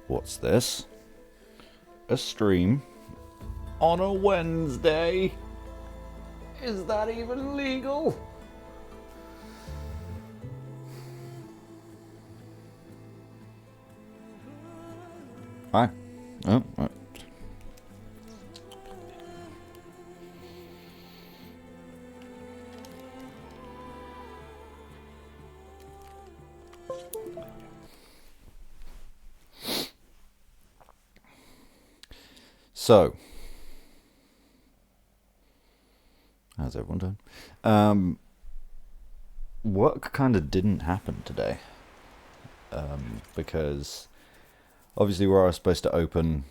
What's this? A stream on a Wednesday? Is that even legal? Hi. Oh, right. So, how's everyone doing? Work kind of didn't happen today, because obviously where I was supposed to open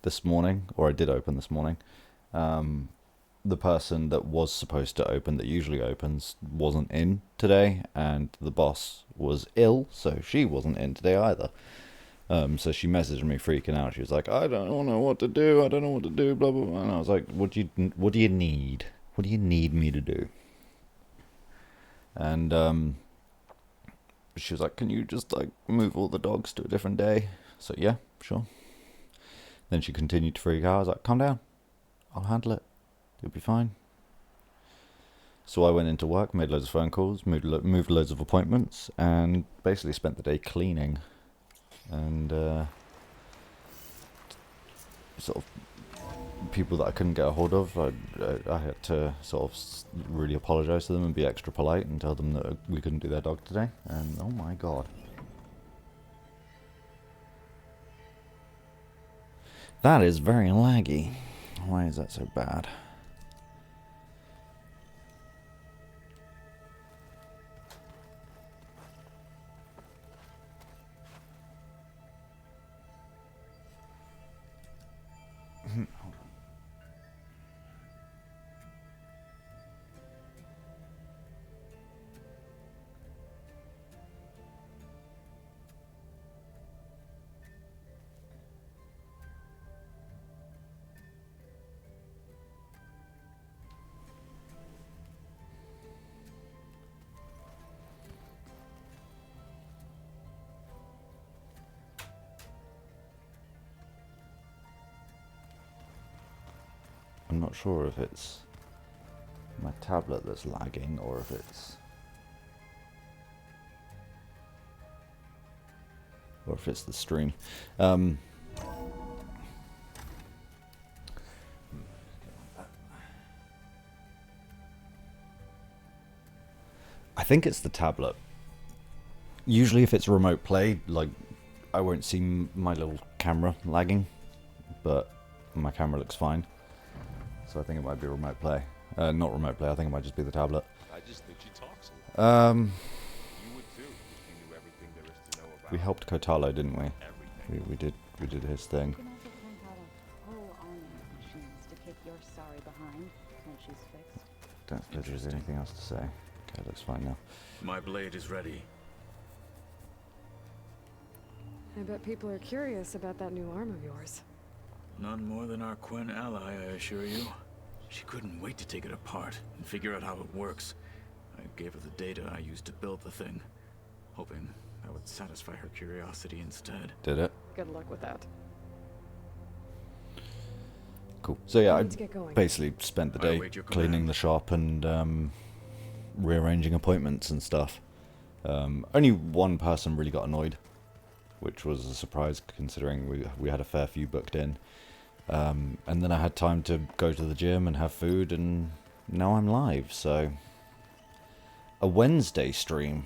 this morning, or I did open this morning, the person that was supposed to open, that usually opens, wasn't in today, and the boss was ill, so she wasn't in today either. So she messaged me freaking out. She was like, I don't know what to do, blah, blah, blah. And I was like, what do you need? What do you need me to do? And she was like, can you just like move all the dogs to a different day? So yeah, sure. Then she continued to freak out. I was like, calm down. I'll handle it. You'll be fine. So I went into work, made loads of phone calls, moved loads of appointments, and basically spent the day cleaning. And sort of people that I couldn't get a hold of, I had to sort of really apologise to them and be extra polite and tell them that we couldn't do their dog today. And oh my god. That is very laggy. Why is that so bad? I'm not sure if it's my tablet that's lagging or if it's the stream. I think it's the tablet. Usually if it's remote play, like, I won't see my little camera lagging, but my camera looks fine. So I think it might be remote play. Not remote play, I think it might just be the tablet. I just think she talks a lot. You would too, if you knew everything there is to know about. We helped Kotalo, didn't we? Everything. We did his thing. You can also print out a whole army of machines to kick your sorry behind when she's fixed. Don't suppose there's anything else to say. Okay, looks fine now. My blade is ready. I bet people are curious about that new arm of yours. None more than our Quen ally, I assure you. She couldn't wait to take it apart and figure out how it works. I gave her the data I used to build the thing, hoping that would satisfy her curiosity instead. Did it? Good luck with that. Cool. So yeah, I Need to get going. basically spent the I day await your cleaning command. the shop and rearranging appointments and stuff. Only one person really got annoyed, which was a surprise considering we had a fair few booked in. And then I had time to go to the gym and have food, and now I'm live, so... A Wednesday stream.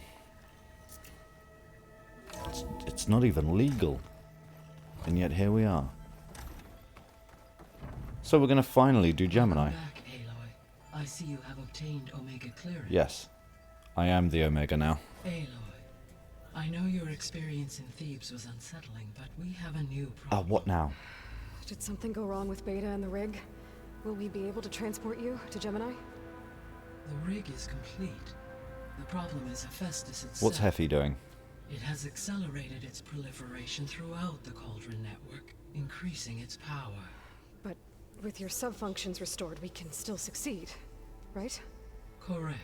It's not even legal. And yet here we are. So we're going to finally do Gemini. Welcome back, Aloy. I see you have obtained Omega clearance. Yes. I am the Omega now. Aloy, I know your experience in Thebes was unsettling, but we have a new problem. What now? Did something go wrong with Beta and the rig? Will we be able to transport you to Gemini? The rig is complete. The problem is Hephaestus itself. What's Heffy doing? It has accelerated its proliferation throughout the Cauldron network, increasing its power. But with your sub-functions restored, we can still succeed, right? Correct.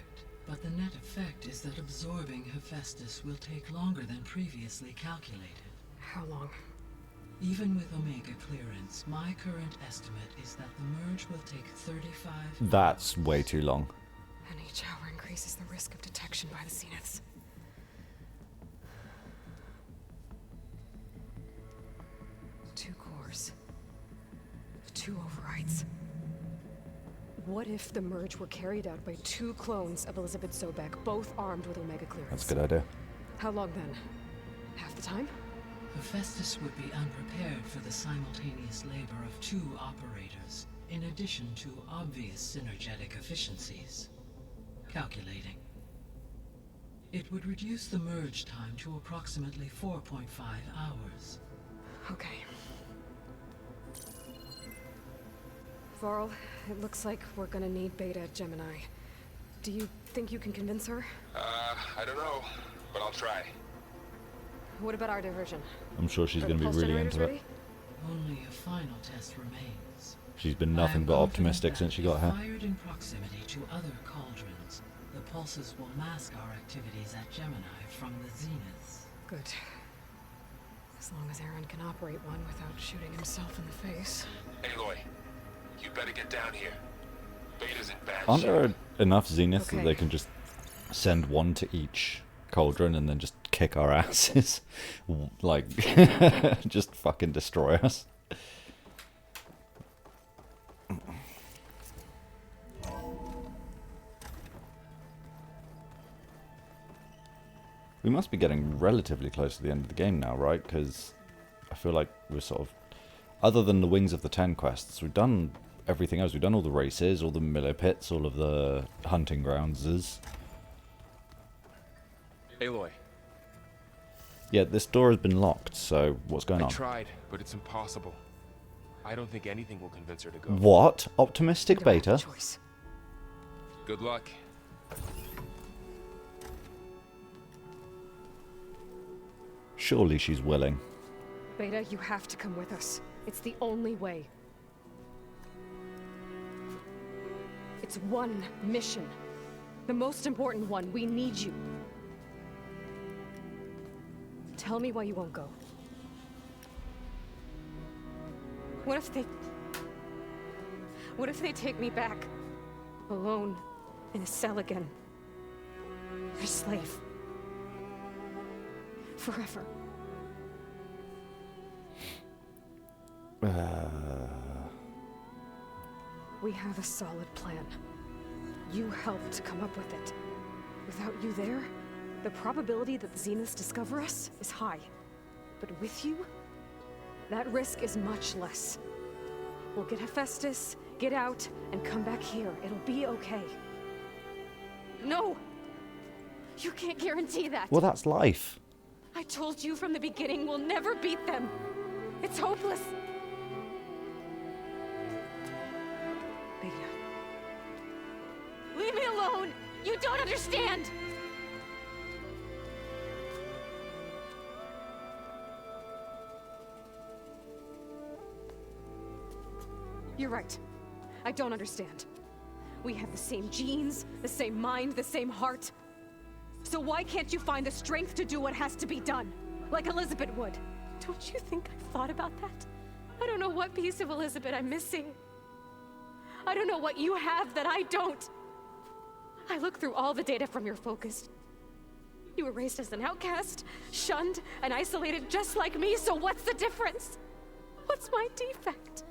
But the net effect is that absorbing Hephaestus will take longer than previously calculated. How long? Even with Omega clearance, my current estimate is that the merge will take 35 That's hours. way too long. And each hour increases the risk of detection by the Zeniths. 2 cores. 2 overrides. What if the merge were carried out by 2 clones of Elizabeth Sobek, both armed with Omega clearance? That's a good idea. How long then? Half the time? Hephaestus would be unprepared for the simultaneous labor of 2 operators, in addition to obvious synergetic efficiencies. Calculating. It would reduce the merge time to approximately 4.5 hours. Okay. Varl, it looks like we're gonna need Beta at Gemini. Do you think you can convince her? I don't know, but I'll try. What about our diversion? I'm sure she's Are going the to be pulse really generators into it. ready? Only a final test remains. She's been I nothing am but confident optimistic that since she if got here. fired in proximity to other cauldrons, the pulses will mask our activities at Gemini from the zeniths. Good. As long as Aaron can operate one without shooting himself in the face. Aloy, you better get down here. Beta's in bad Aren't shape. there enough zeniths that Okay. they can just send one to each cauldron and then just kick our asses? Like, just fucking destroy us. We must be getting relatively close to the end of the game now, right? Because I feel like we're sort of... Other than the Wings of the Ten quests, we've done everything else. We've done all the races, all the Miller pits, all of the hunting grounds. Aloy, Yeah, this door has been locked, so what's going I on? tried, but it's impossible. I don't think anything will convince her to go. What? Optimistic We don't have beta? a choice. Good luck. Surely she's willing. Beta, you have to come with us. It's the only way. It's one mission. The most important one. We need you. Tell me why you won't go. What if they take me back? Alone. In a cell again. A slave. Forever. We have a solid plan. You helped come up with it. Without you there, the probability that the Zeniths discover us is high. But with you, that risk is much less. We'll get Hephaestus, get out, and come back here. It'll be okay. No! You can't guarantee that. Well, that's life. I told you from the beginning we'll never beat them. It's hopeless. Beta. Leave me alone! You don't understand! You're right. I don't understand. We have the same genes, the same mind, the same heart. So why can't you find the strength to do what has to be done? Like Elizabeth would. Don't you think I've thought about that? I don't know what piece of Elizabeth I'm missing. I don't know what you have that I don't. I look through all the data from your focus. You were raised as an outcast, shunned, and isolated just like me, so what's the difference? What's my defect?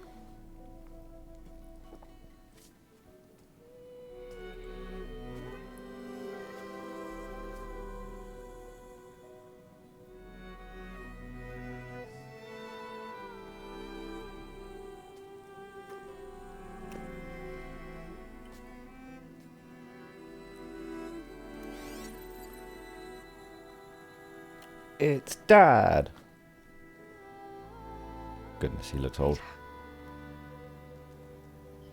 It's Dad. Goodness, he looks old.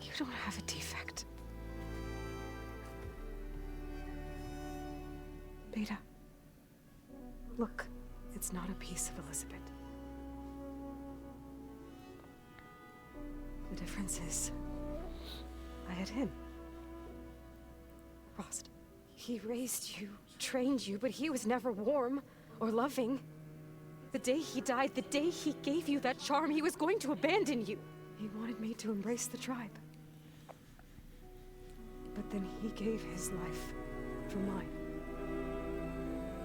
You don't have a defect. Beta. Look, it's not a piece of Elizabeth. The difference is, I had him. Rost. He raised you, trained you, but he was never warm or loving. The day he died, the day he gave you that charm, he was going to abandon you. He wanted me to embrace the tribe. But then he gave his life for mine.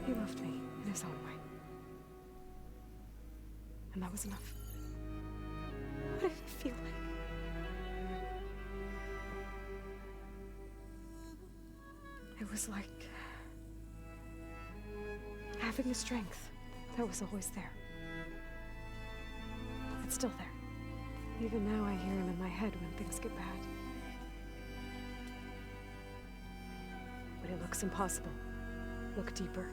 He loved me in his own way. And that was enough. What did it feel like? It was like having the strength that was always there. It's still there. Even now I hear him in my head when things get bad. When it looks impossible, look deeper.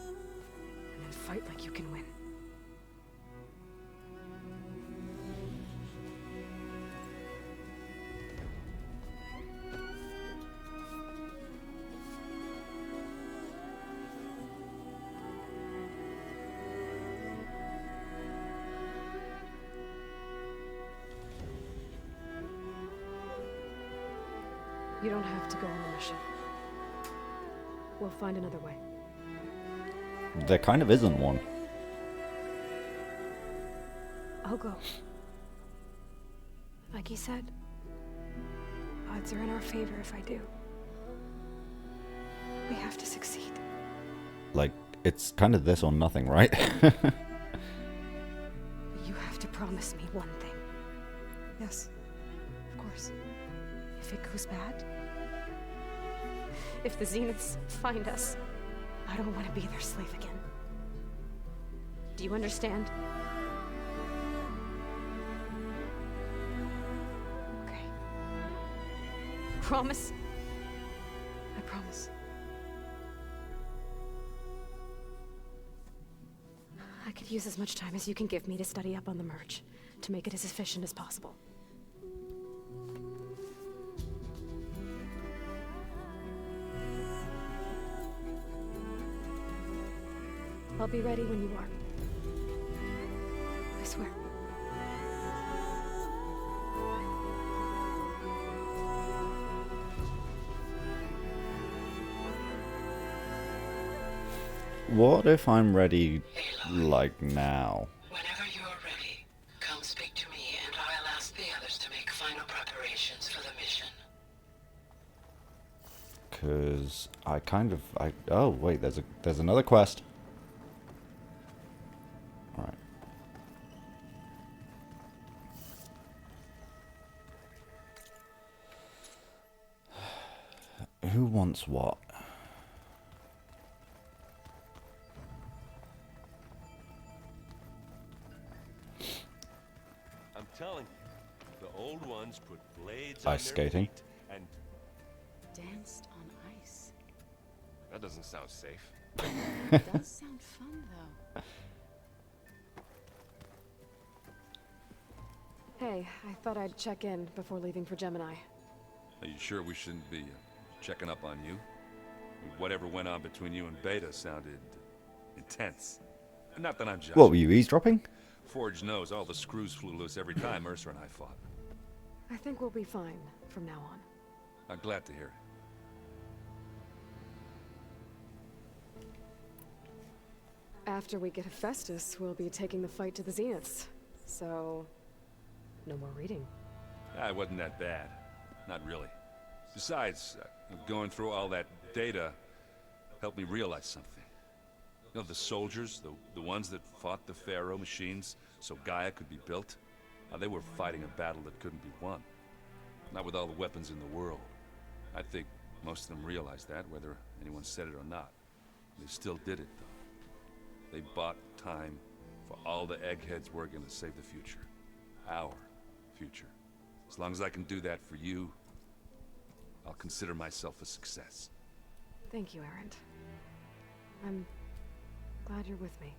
And then fight like you can win. You don't have to go on the mission. We'll find another way. There kind of isn't one. I'll go. Like he said, odds are in our favor if I do. We have to succeed. Like, it's kind of this or nothing, right? You have to promise me one thing. Yes, of course. If it goes bad, if the Zeniths find us, I don't want to be their slave again. Do you understand? Okay. Promise? I promise. I could use as much time as you can give me to study up on the merge, to make it as efficient as possible. I'll be ready when you are. I swear. What if I'm ready, like, now? Whenever you're ready, come speak to me and I'll ask the others to make final preparations for the mission. Because oh wait, there's another quest. Alright. Who wants what? I'm telling you, the old ones put blades Ice on their skating. feet and Danced on ice. that doesn't sound safe. It does sound fun, though. Hey, I thought I'd check in before leaving for Gemini. Are you sure we shouldn't be checking up on you? Whatever went on between you and Beta sounded intense. Not that I'm judging. What, were you eavesdropping? Forge knows all the screws flew loose every time Mercer and I fought. I think we'll be fine from now on. I'm glad to hear it. After we get Hephaestus, we'll be taking the fight to the Zeniths. So, no more reading. It wasn't that bad. Not really. Besides, going through all that data helped me realize something. You know, the soldiers, the ones that fought the Pharaoh machines so Gaia could be built, they were fighting a battle that couldn't be won. Not with all the weapons in the world. I think most of them realized that, whether anyone said it or not. They still did it, though. They bought time for all the eggheads working to save the future. Our future. As long as I can do that for you, I'll consider myself a success. Thank you, Erend. I'm glad you're with me.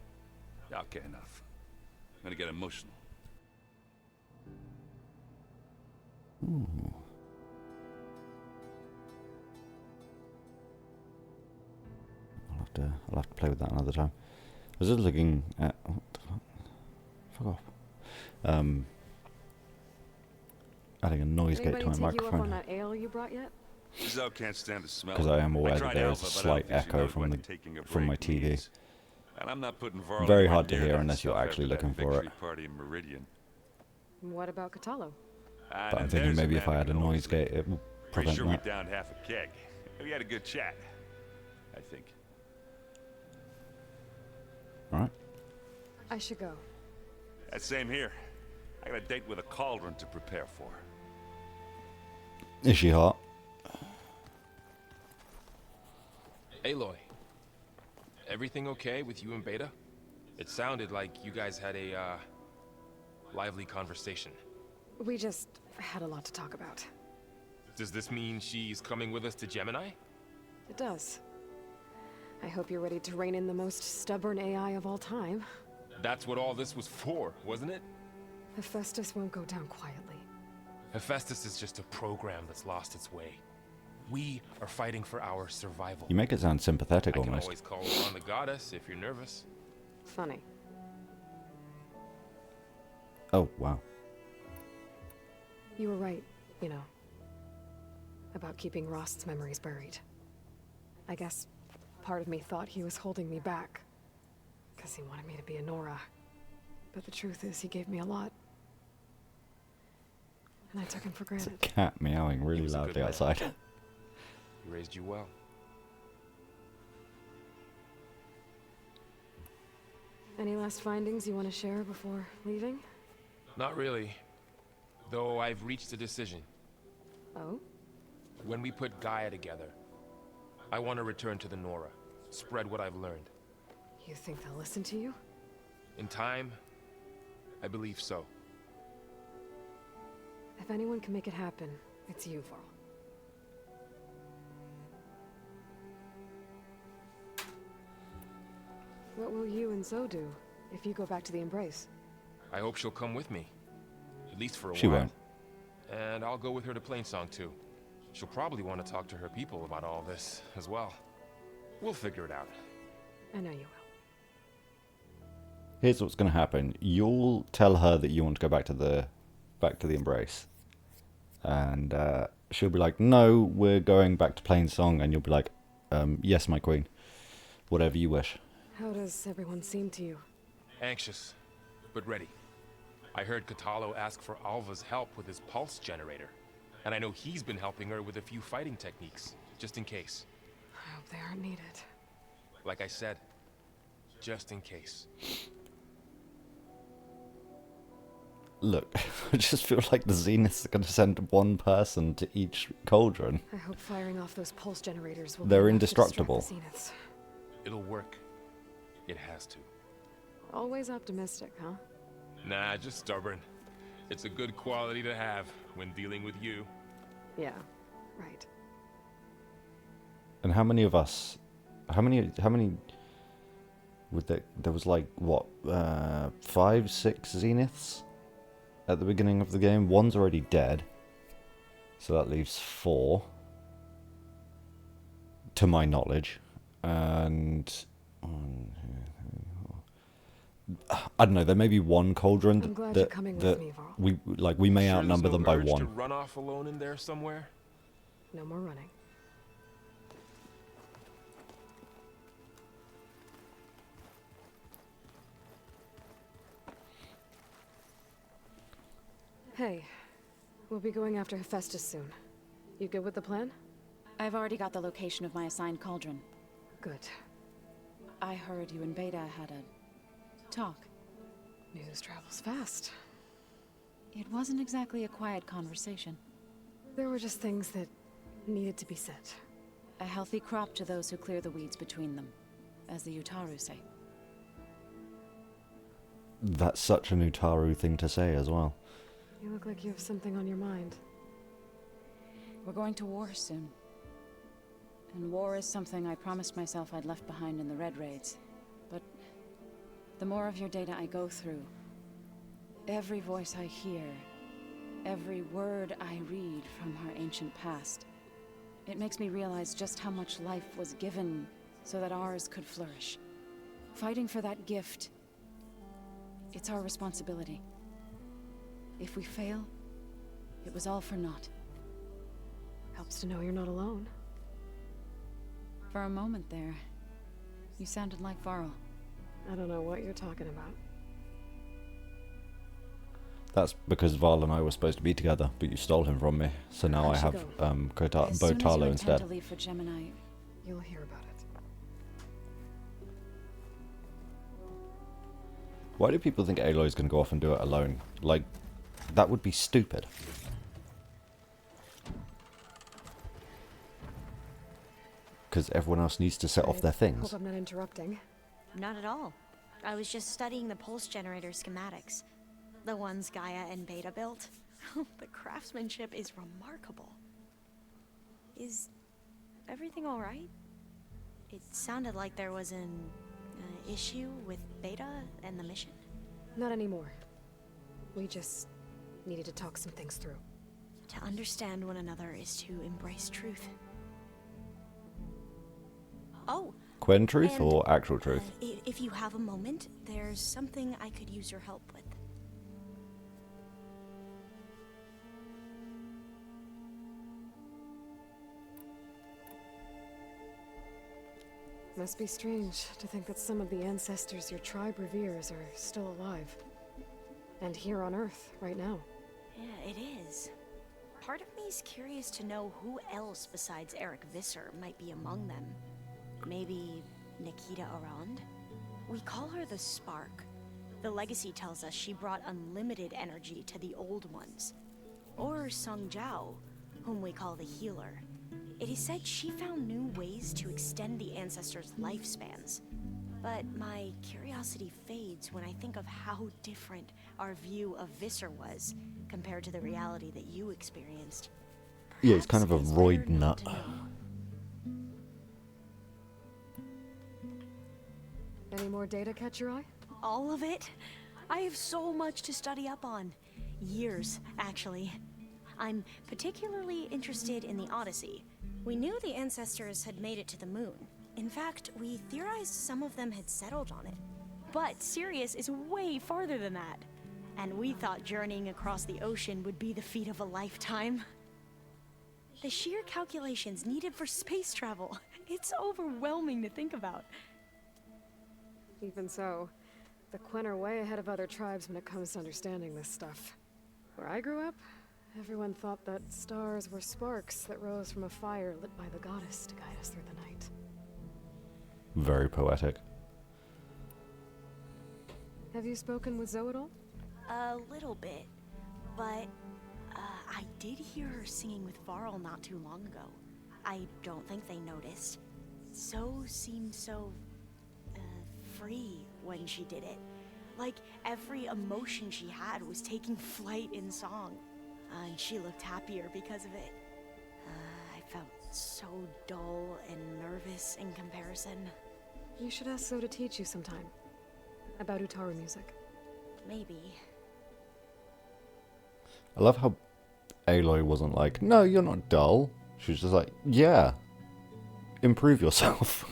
Okay, enough. I'm gonna get emotional. Ooh. I'll have to play with that another time. I was just looking at what the fuck? Fuck off. Adding a noise gate to my Anybody take you up on microphone that ale you brought yet? Zoe can't stand the smell. because I am aware that tried there is Alpha, a but slight I don't think she echo knows from what the taking a from my break TV. means. And I'm not putting Varl Very anywhere hard to near hear that unless you're actually self-evident looking for it. victory party in Meridian. What about Catallo? But I'm thinking maybe if I had a noise gate, it would Pretty prevent sure we that. downed half a keg. We had a good chat, I think. Alright. I should go. That same here. I got a date with a cauldron to prepare for. Is she hot? Aloy, everything okay with you and Beta? It sounded like you guys had a, lively conversation. We just had a lot to talk about. Does this mean she's coming with us to Gemini? It does. I hope you're ready to rein in the most stubborn AI of all time. That's what all this was for, wasn't it? Hephaestus won't go down quietly. Hephaestus is just a program that's lost its way. We are fighting for our survival. You make it sound sympathetic I can almost. always call upon the goddess if you're nervous. Funny. Oh, wow. You were right, you know. About keeping Rost's memories buried. I guess part of me thought he was holding me back. Because he wanted me to be a Nora. But the truth is, he gave me a lot. And I took him for It's a granted. cat meowing really He was a loudly good man. outside. He raised you well. Any last findings you want to share before leaving? Not really. Though I've reached a decision. Oh? When we put Gaia together, I want to return to the Nora. Spread what I've learned. You think they'll listen to you? In time, I believe so. If anyone can make it happen, it's you, Varl. What will you and Zoe do if you go back to the Embrace? I hope she'll come with me. At least for a She while. won't. And I'll go with her to Plainsong too. She'll probably want to talk to her people about all this as well. We'll figure it out. I know you will. Here's what's going to happen. You'll tell her that you want to go back to the Embrace. And she'll be like, no, we're going back to Plainsong. And you'll be like, yes, my queen. Whatever you wish. How does everyone seem to you? Anxious, but ready. I heard Catallo ask for Alva's help with his pulse generator. And I know he's been helping her with a few fighting techniques, just in case. I hope they aren't needed. Like I said, just in case. Look, I just feel like the Zeniths are going to send one person to each cauldron. I hope firing off those pulse generators will They're be enough to distract the indestructible. Zeniths. It'll work. It has to. Always optimistic, huh? Nah, just stubborn. It's a good quality to have when dealing with you. Yeah, right. And how many of us... How many... Would there was like, what, 5, 6 Zeniths at the beginning of the game? One's already dead. So that leaves 4. To my knowledge. And... I don't know, there may be one cauldron I'm glad you're coming with me, Varl. we may Sure outnumber there's them no by urge to 1. run off alone in there somewhere? No more running. Hey, we'll be going after Hephaestus soon. You good with the plan? I've already got the location of my assigned cauldron. Good. I heard you and Beta had a talk. News travels fast. It wasn't exactly a quiet conversation. There were just things that needed to be said. A healthy crop to those who clear the weeds between them, as the Utaru say. That's such an Utaru thing to say as well. You look like you have something on your mind. We're going to war soon. And war is something I promised myself I'd left behind in the Red Raids. But the more of your data I go through, every voice I hear, every word I read from our ancient past, it makes me realize just how much life was given so that ours could flourish. Fighting for that gift, it's our responsibility. If we fail, it was all for naught. Helps to know you're not alone. For a moment there, you sounded like Varl. I don't know what you're talking about. That's because Val and I were supposed to be together, but you stole him from me. So now I How'd have she go? As soon as you Botalo intend instead. to leave for Gemini, You'll hear about it. Why do people think Aloy's going to go off and do it alone? Like, that would be stupid. Because everyone else needs to set off their things. Hope I'm not interrupting. Not at all. I was just studying the pulse generator schematics. The ones Gaia and Beta built. The craftsmanship is remarkable. Is everything alright? It sounded like there was an issue with Beta and the mission. Not anymore. We just needed to talk some things through. To understand one another is to embrace truth. Oh! Quen truth and, or actual truth? If you have a moment, there's something I could use your help with. Must be strange to think that some of the ancestors your tribe reveres are still alive. And here on Earth, right now. Yeah, it is. Part of me is curious to know who else besides Eric Visser might be among them. Maybe Nikita Arand? We call her the Spark. The legacy tells us she brought unlimited energy to the old ones. Or Sung Jiao, whom we call the Healer. It is said she found new ways to extend the ancestors' lifespans. But my curiosity fades when I think of how different our view of Visser was compared to the reality that you experienced. Yeah, he's kind of a Perhaps it's roid better not nut. to know. Any more data catch your eye? All of it? I have so much to study up on. Years, actually. I'm particularly interested in the Odyssey. We knew the ancestors had made it to the moon. In fact, we theorized some of them had settled on it. But Sirius is way farther than that. And we thought journeying across the ocean would be the feat of a lifetime. The sheer calculations needed for space travel. It's overwhelming to think about. Even so, the Quen are way ahead of other tribes when it comes to understanding this stuff. Where I grew up, everyone thought that stars were sparks that rose from a fire lit by the goddess to guide us through the night. Very poetic. Have you spoken with Zoe at all? A little bit, but I did hear her singing with Varl not too long ago. I don't think they noticed. Zoe seemed so free when she did it. Like every emotion she had was taking flight in song. And she looked happier because of it. I felt so dull and nervous in comparison. You should ask Zoe to teach you sometime. About Utaru music. Maybe. I love how Aloy wasn't like, no, you're not dull. She was just like, yeah, improve yourself.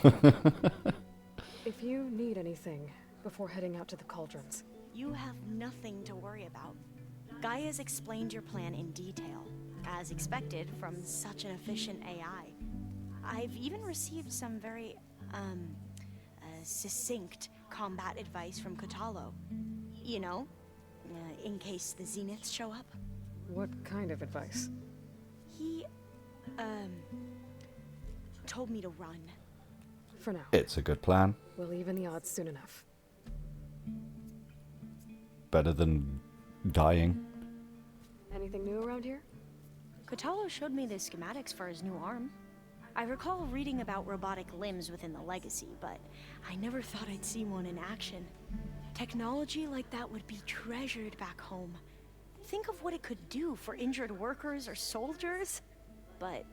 If you need anything before heading out to the cauldrons. You have nothing to worry about. Gaia's explained your plan in detail, as expected from such an efficient AI. I've even received some very, succinct combat advice from Kotalo. You know, in case the Zeniths show up. What kind of advice? He, told me to run. For now. It's a good plan. We'll even the odds soon enough. Better than dying. Anything new around here? Kotalo showed me the schematics for his new arm. I recall reading about robotic limbs within the Legacy, but I never thought I'd see one in action. Technology like that would be treasured back home. Think of what it could do for injured workers or soldiers. But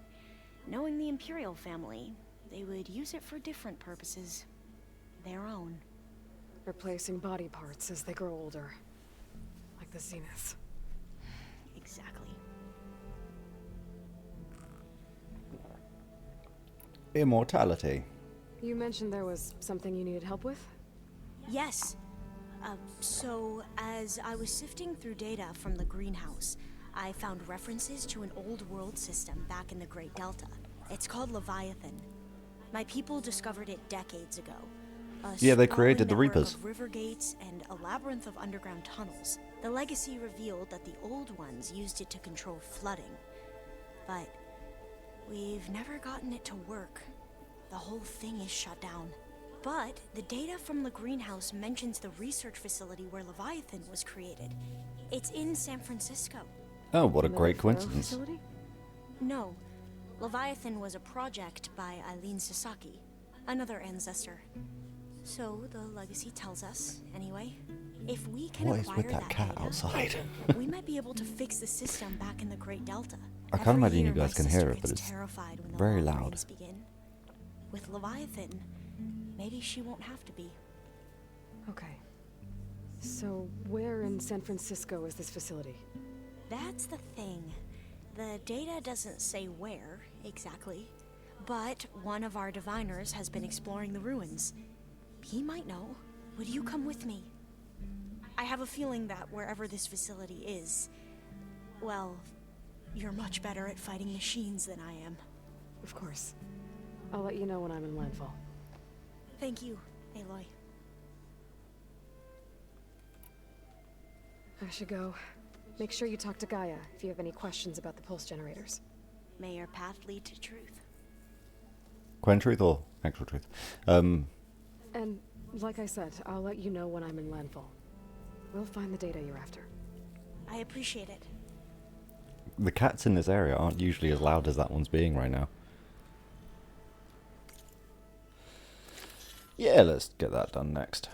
knowing the Imperial family, they would use it for different purposes. Their own. Replacing body parts as they grow older. Like the Zeniths. Exactly. Immortality. You mentioned there was something you needed help with? Yes. So, as I was sifting through data from the greenhouse, I found references to an old world system back in the Great Delta. It's called Leviathan. My people discovered it decades ago. Yeah, they sprawling created the network Reapers. of river gates and a labyrinth of underground tunnels. The legacy revealed that the old ones used it to control flooding. But we've never gotten it to work. The whole thing is shut down. But the data from the greenhouse mentions the research facility where Leviathan was created. It's in San Francisco. Oh, what a The great Pharaoh coincidence. facility? No, Leviathan was a project by Eileen Sasaki, another ancestor. So the legacy tells us, anyway. If we can What is acquire with that cat data, outside? we might be able to fix the system back in the Great Delta. I can't Every imagine you year, guys my can hear sister it, but gets it's terrified when the very long loud. rains begin. With Leviathan, maybe she won't have to be. Okay. So, where in San Francisco is this facility? That's the thing. The data doesn't say where, exactly. But one of our diviners has been exploring the ruins. He might know. Would you come with me? I have a feeling that wherever this facility is, well, you're much better at fighting machines than I am. Of course. I'll let you know when I'm in landfall. Thank you, Aloy. I should go. Make sure you talk to Gaia if you have any questions about the pulse generators. May your path lead to truth. Quen truth or actual truth? And, like I said, I'll let you know when I'm in landfall. We'll find the data you're after. I appreciate it. The cats in this area aren't usually as loud as that one's being right now. Yeah, let's get that done next.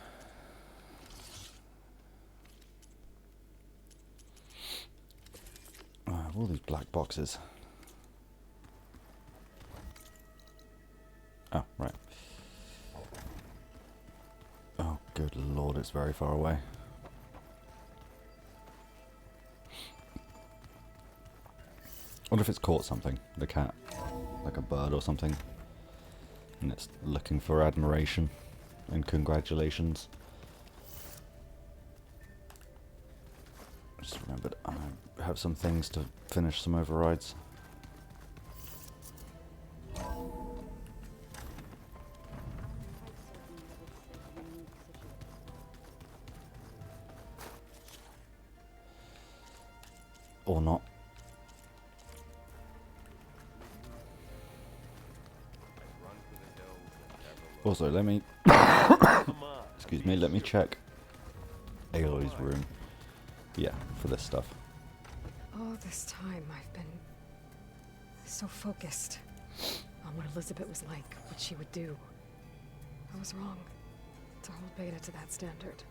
All these black boxes. Oh, right. Oh, good lord, it's very far away. I wonder if it's caught something, the cat. Like a bird or something. And it's looking for admiration and congratulations. Just remembered I have some things to finish some overrides. Or not. Also, let me excuse me, let me check Aloy's room. Yeah, for this stuff. All this time, I've been so focused on what Elizabeth was like, what she would do. I was wrong to hold Beta to that standard.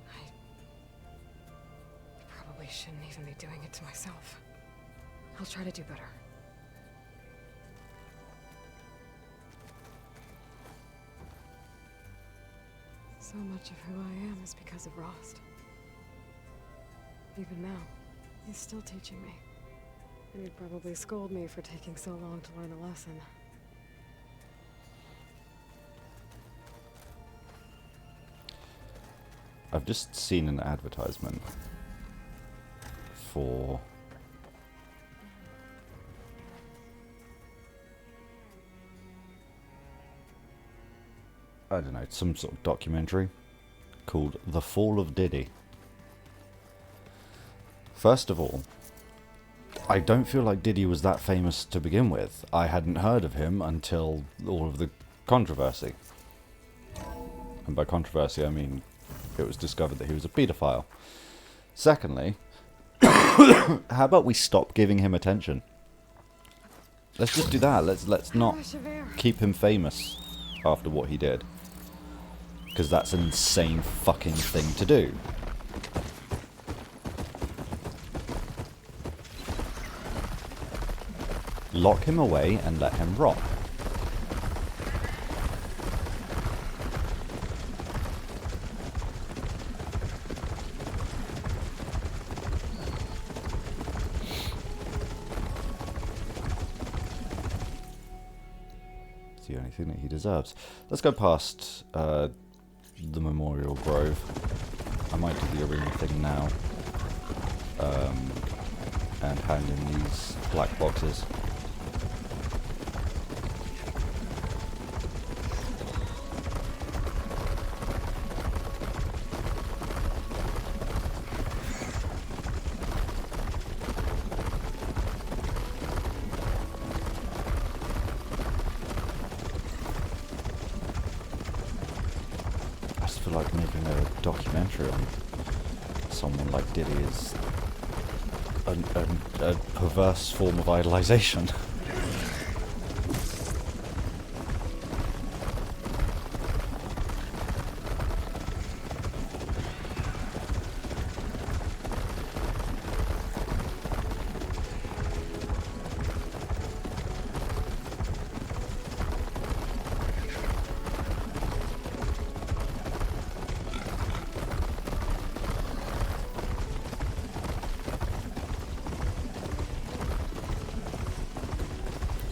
I probably shouldn't even be doing it to myself. I'll try to do better. So much of who I am is because of Rost. Even now, he's still teaching me. And he'd probably scold me for taking so long to learn a lesson. I've just seen an advertisement for I don't know, some sort of documentary called The Fall of Diddy. First of all, I don't feel like Diddy was that famous to begin with. I hadn't heard of him until all of the controversy. And by controversy, I mean it was discovered that he was a paedophile. Secondly, how about we stop giving him attention? Let's just do that. Let's not keep him famous after what he did. Because that's an insane fucking thing to do. Lock him away and let him rot. It's the only thing that he deserves. Let's go past the Memorial Grove. I might do the arena thing now. And hand in these black boxes. feel like making a documentary on someone like Diddy is a perverse form of idolization.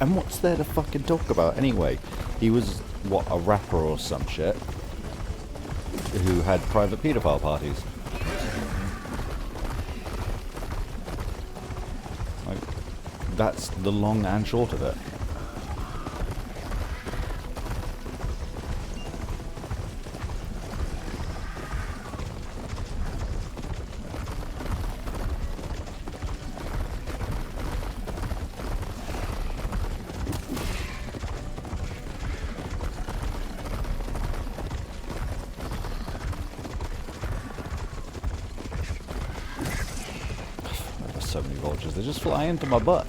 And what's there to fucking talk about anyway? He was, what, a rapper or some shit who had private paedophile parties. Like, that's the long and short of it. So many vultures, they just fly into my butt.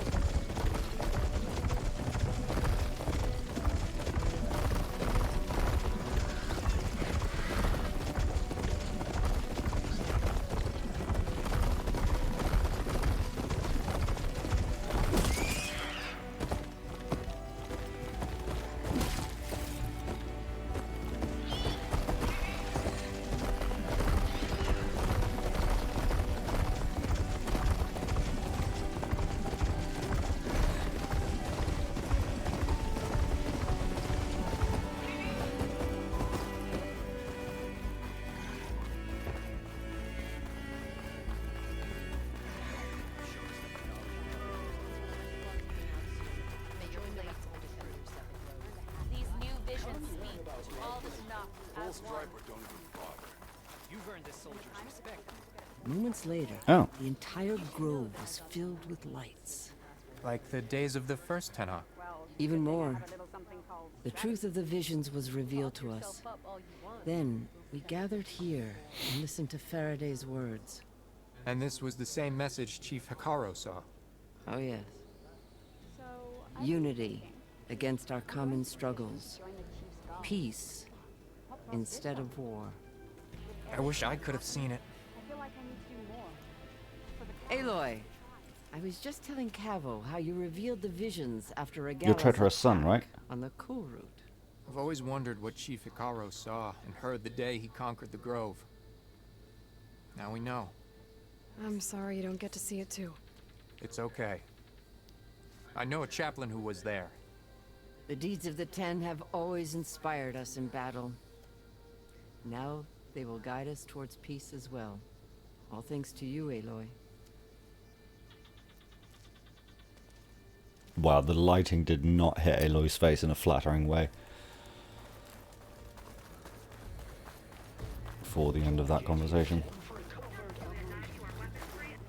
Moments later, Oh. the entire grove was filled with lights. Like the days of the first Tenha. Even more, the truth of the visions was revealed to us. Then, we gathered here and listened to Faraday's words. And this was the same message Chief Hikaru saw. Oh yes. Unity against our common struggles. Peace instead of war. I wish I could have seen it. Aloy, I was just telling Cavo how you revealed the visions after a Your treacherous son, right? on the cool route. I've always wondered what Chief Hikaru saw and heard the day he conquered the Grove. Now we know. I'm sorry you don't get to see it too. It's okay. I know a chaplain who was there. The deeds of the Ten have always inspired us in battle. Now they will guide us towards peace as well. All thanks to you, Aloy. Wow, the lighting did not hit Aloy's face in a flattering way. Before the end of that conversation.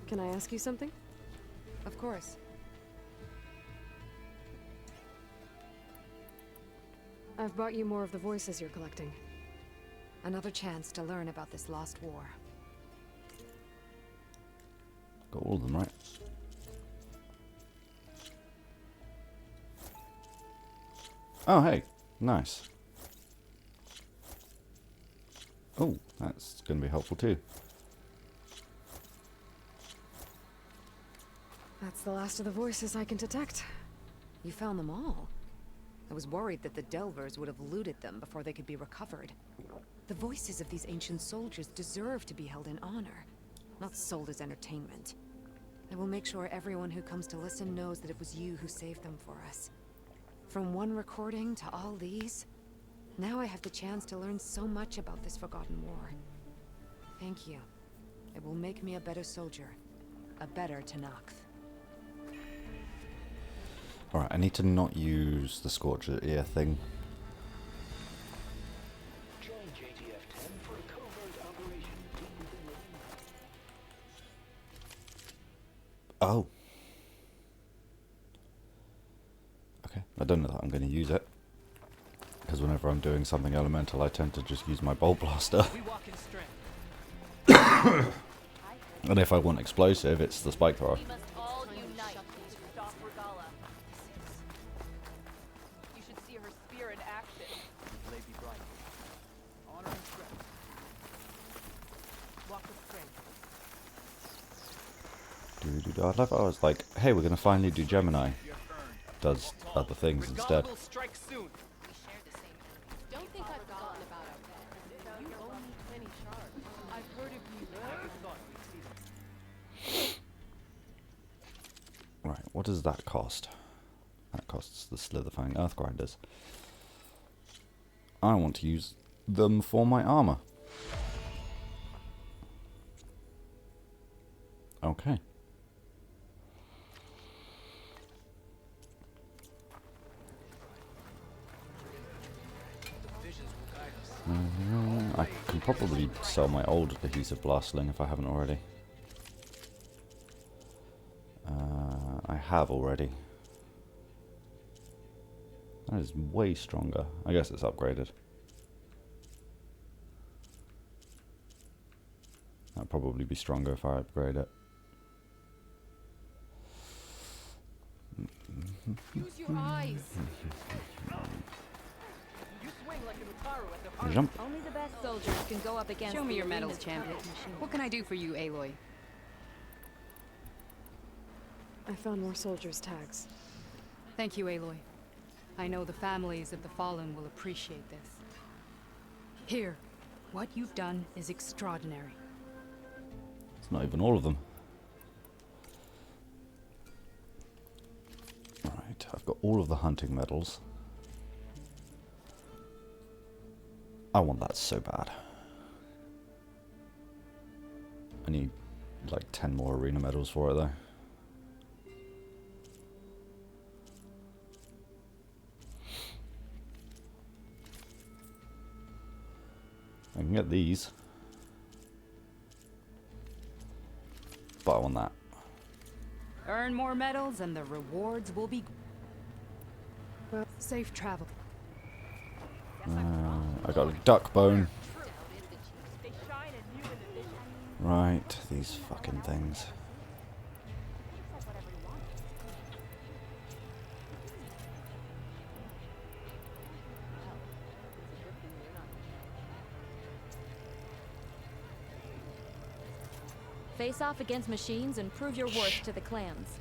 Can I ask you something? Of course. I've brought you more of the voices you're collecting. Another chance to learn about this lost war. Got all of them, right? Oh, hey. Nice. Oh, that's going to be helpful too. That's the last of the voices I can detect. You found them all. I was worried that the Delvers would have looted them before they could be recovered. The voices of these ancient soldiers deserve to be held in honor, not sold as entertainment. I will make sure everyone who comes to listen knows that it was you who saved them for us. From one recording to all these, now I have the chance to learn so much about this forgotten war. Thank you. It will make me a better soldier, a better Tenakth. Alright, I need to not use the Scorcher ear thing. Oh. Okay, I don't know that I'm going to use it. because whenever I'm doing something elemental, I tend to just use my bolt blaster. And if I want explosive, it's the spike thrower. We must all unite to stop Regala. You should see her spear in action. Lady Bright. Honor and strength. Walk with strength. I'd love if I was like, hey, we're going to finally do Gemini. Does other things instead. Will strike soon. We share the same enemy. Don't think I've forgotten about our plan. You owe me 20 shards. I've heard of you. Never thought we'd see them. Right, what does that cost? That costs the Slitherfang Earth Grinders. I want to use them for my armor. Okay. I can probably sell my old adhesive blastling if I haven't already. I have already. That is way stronger. I guess it's upgraded. That'd probably be stronger if I upgrade it. Use your eyes. You swing like an Utaru at the heart. Jump. Only the best soldiers can go up against Show me the your medals, arena's champion. toughest machine. What can I do for you, Aloy? I found more soldiers' tags. Thank you, Aloy. I know the families of the fallen will appreciate this. Here, what you've done is extraordinary. It's not even all of them. Right, I've got all of the hunting medals. I want that so bad. I need like 10 more arena medals for it though. I can get these. But I want that. Earn more medals and the rewards will be... Well, safe travel. I got a duck bone. Right, these fucking things. Face off against machines and prove your worth to the clans.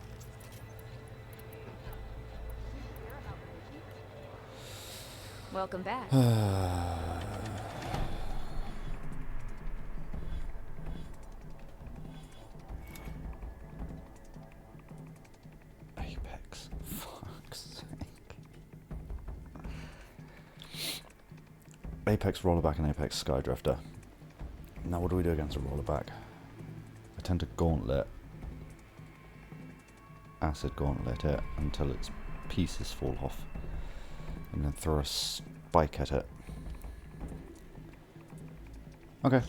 Welcome back. Apex. Fuck's sake. Apex Rollerback and Apex Skydrifter. Now what do we do against a Rollerback? I tend to gauntlet. Acid gauntlet it until its pieces fall off. And then throw a spike at it. Okay.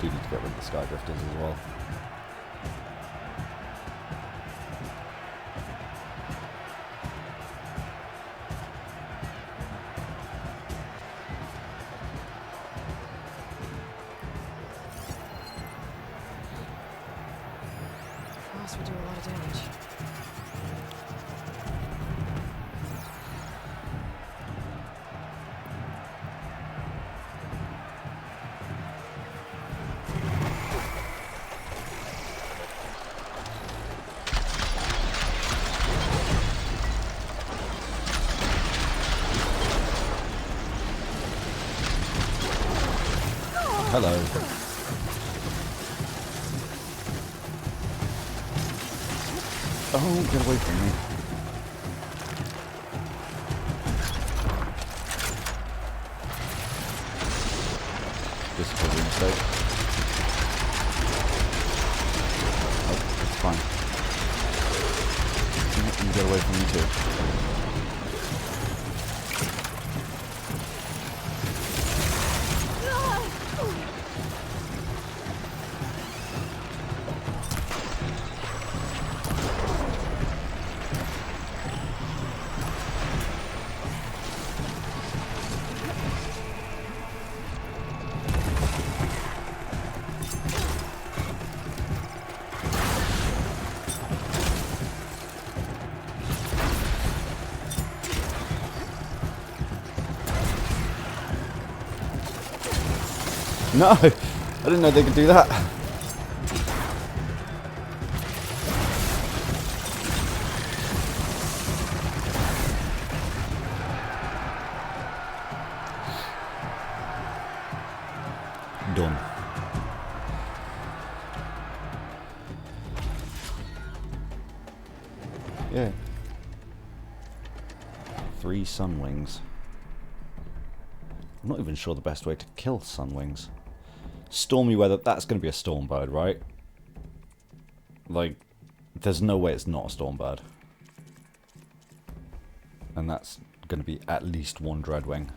Do need to get rid of the Skydrifters as well. Frost would do a lot of damage. Hello. Oh, get away from me. This is probably a mistake. Oh, it's fine. You get away from me too. No! I didn't know they could do that. Done. Yeah. 3 sunwings. I'm not even sure the best way to kill sunwings. Stormy weather, that's going to be a storm bird, right? Like, there's no way it's not a storm bird. And that's going to be at least 1 dreadwing.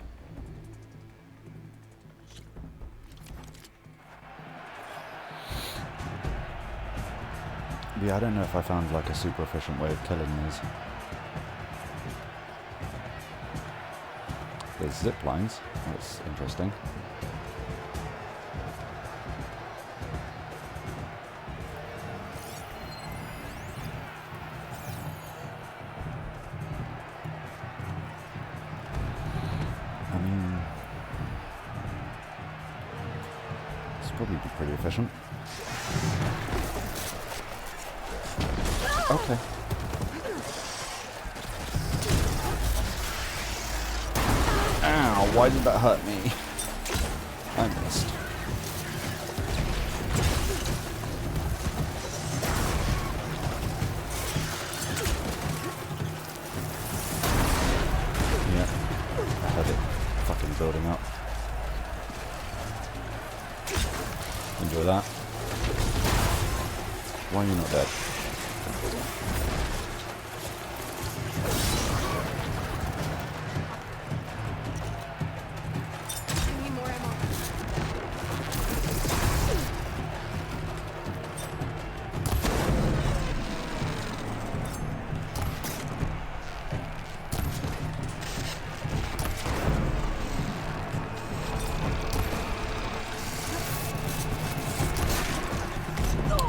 Yeah, I don't know if I found like a super efficient way of killing these. There's zip lines. That's interesting. I mean, this will probably be pretty efficient. Okay. Ow, why did that hurt me? I missed. Yeah, I had it fucking building up. Enjoy that. Why are you not dead?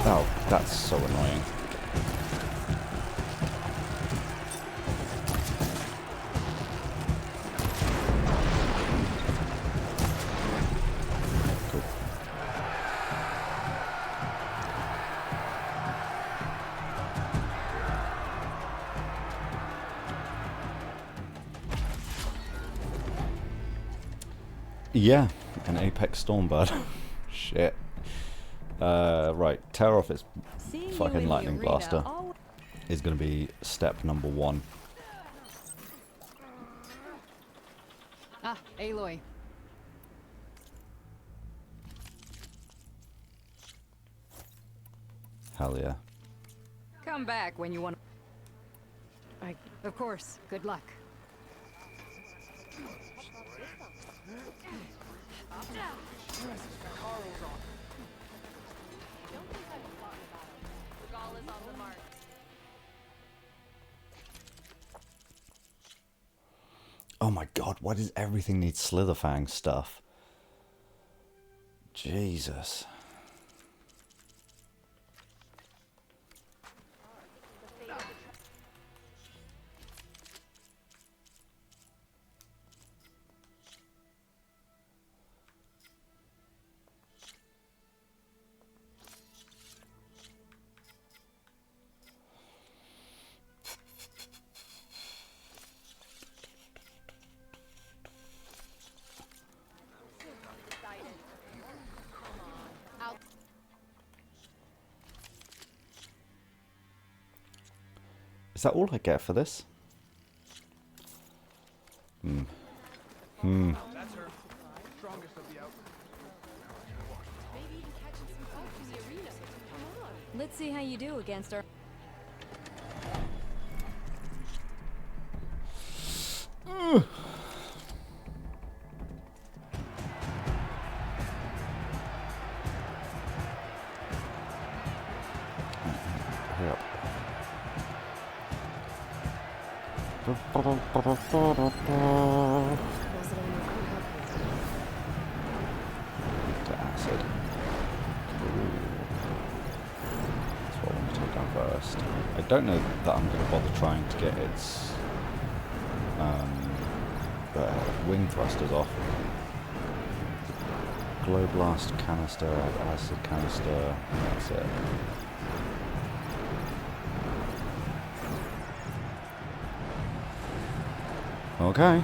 Oh, that's so annoying. Cool. Yeah, an apex stormbird. Shit. Right, tear off its fucking lightning blaster is going to be step number 1. Ah, Aloy. Hell yeah. Come back when you want. Of course. Good luck. Oh my god, why does everything need Slitherfang stuff? Jesus. Is that all I get for this? That's her. Strongest of the outfit. Maybe even catching some folks in the arena. Come on. Let's see how you do against our... Hurry up. To acid. Ooh. That's what I want to take down first. I don't know that I'm going to bother trying to get its wing thrusters off. glow blast canister, acid canister, that's it. Okay.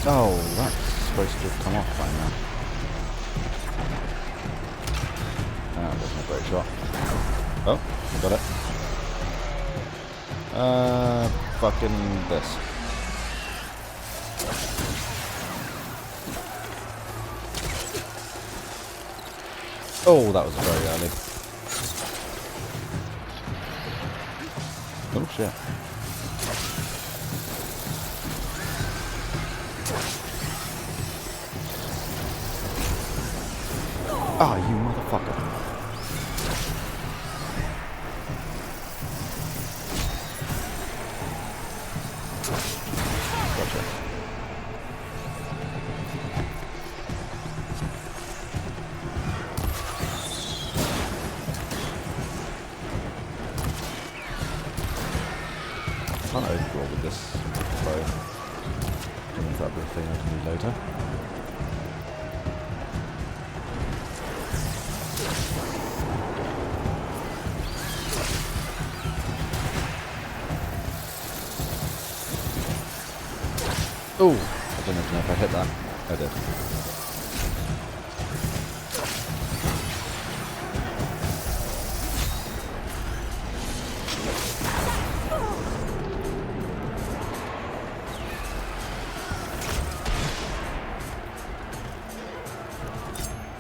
Oh, that's supposed to have come off by now. That wasn't a great shot. Oh, I got it. Fucking this. Oh, that was very early. Oh shit. Ah, you motherfucker. Gotcha. I can't overdraw with this bow. I don't know if that'll be a thing I can do later. Oh, I don't even know if I hit that. I did.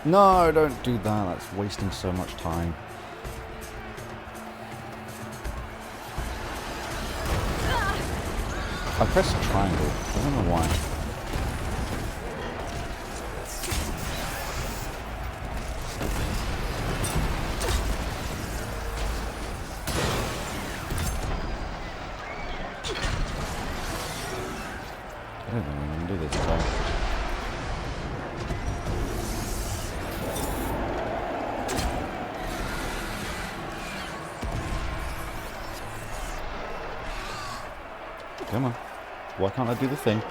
No, don't do that. That's wasting so much time. I pressed triangle. I don't know why. I don't think I'm going to do this at all. Come on. Why can't I do the thing?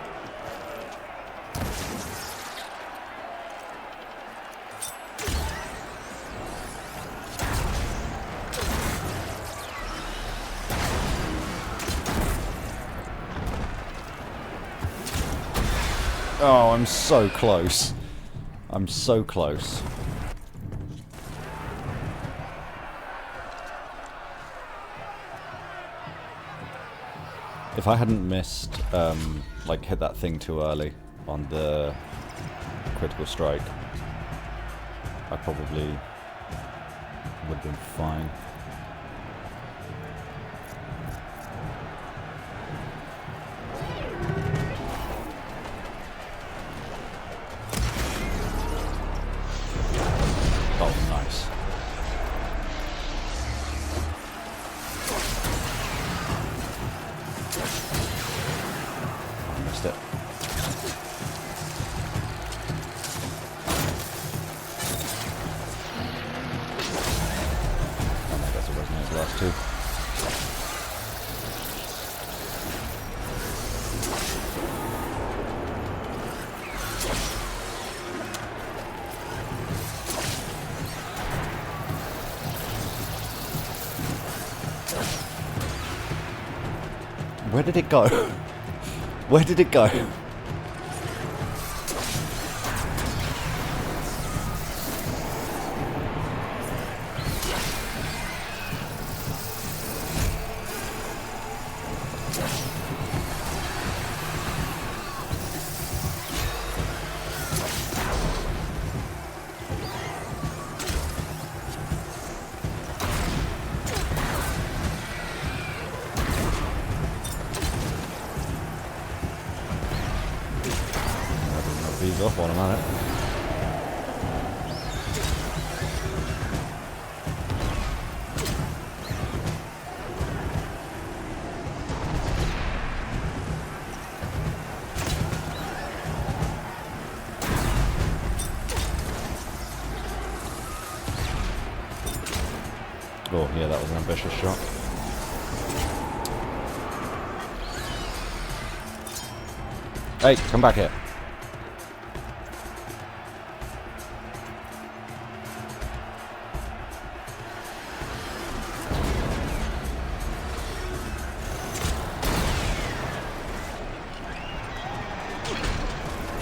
Oh, I'm so close. I'm so close. If I hadn't missed, like hit that thing too early on the critical strike, I probably would have been fine. Oh, nice. I missed it. Oh, I guess it wasn't those last two. Where did it go? Where did it go? These off while I'm at it. Oh, yeah, that was an ambitious shot. Hey, come back here.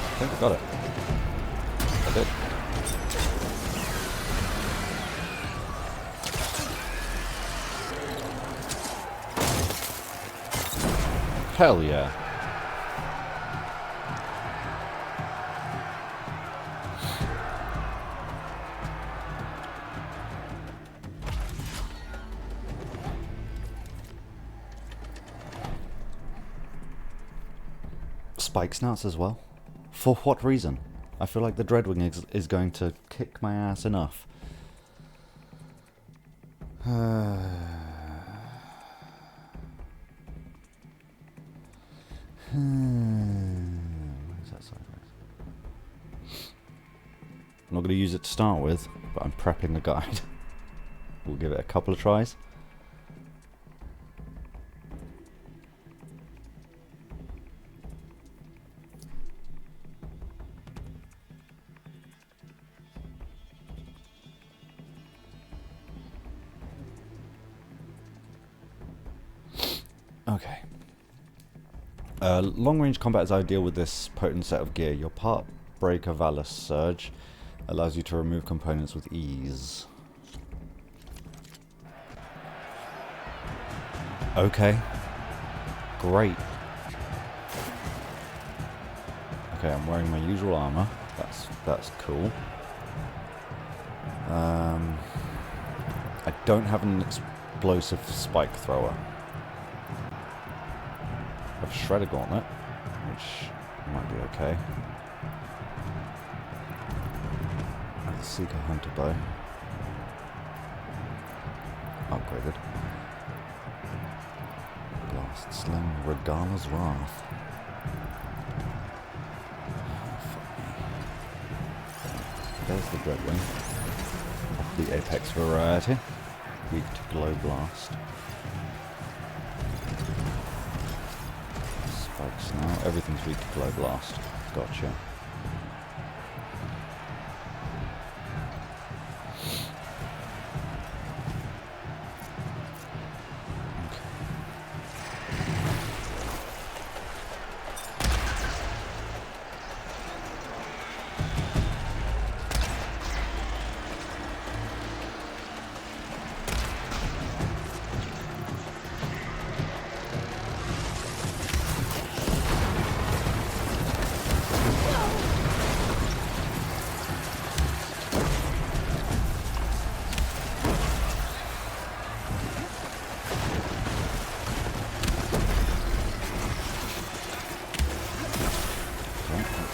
I think I got it. I did. Hell yeah. Spike snouts as well? For what reason? I feel like the Dreadwing is going to kick my ass enough. Where's that sideways? I'm not going to use it to start with, but I'm prepping the guide. We'll give it a couple of tries. Okay. Long-range combat is ideal with this potent set of gear. Your part breaker Valor Surge allows you to remove components with ease. Okay. Great. Okay, I'm wearing my usual armor. That's cool. I don't have an explosive spike thrower. I have a Shredder Gauntlet, which might be okay. I have the Seeker Hunter Bow. Upgraded. Blast Sling, Regala's Wrath. There's the Dreadwing. Of the Apex variety. Weak to Glow Blast. Spikes now. Everything's weak to Glow Blast. Gotcha.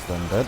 Then dead.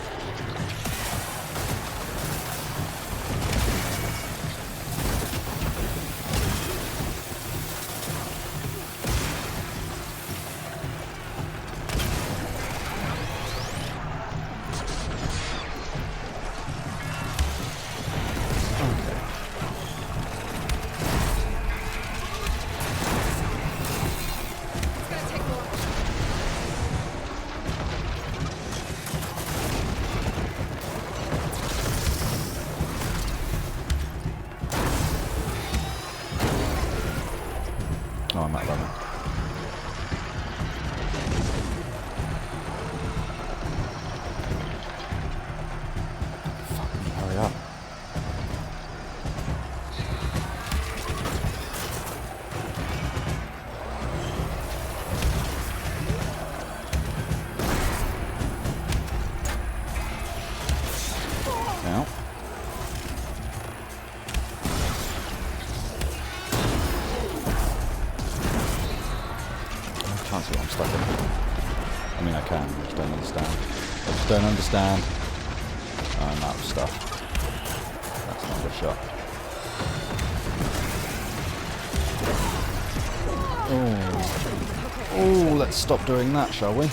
Oh, I'm not running. Fucking hurry up. Now. I can't see what I'm stuck in. I mean, I can, I just don't understand. I just don't understand. Oh, I'm out of stuff. That's not a good shot. Oh. Oh, let's stop doing that, shall we?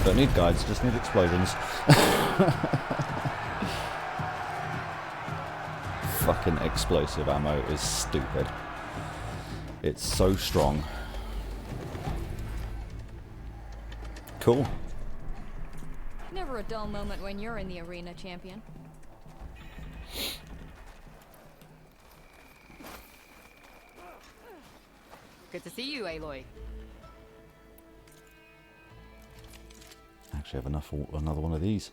Don't need guides, just need explosions. Fucking explosive ammo is stupid. It's so strong. Cool. Never a dull moment when you're in the arena, champion. Good to see you, Aloy. Actually have enough for another one of these.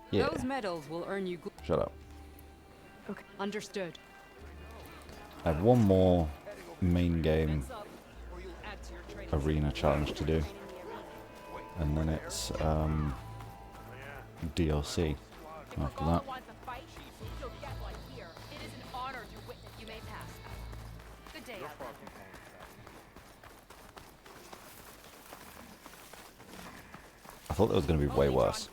Yeah. Those medals will earn you. Shut up. Okay. Understood. I have one more main game arena challenge to do, and then it's DLC after that. I thought that was going to be way worse.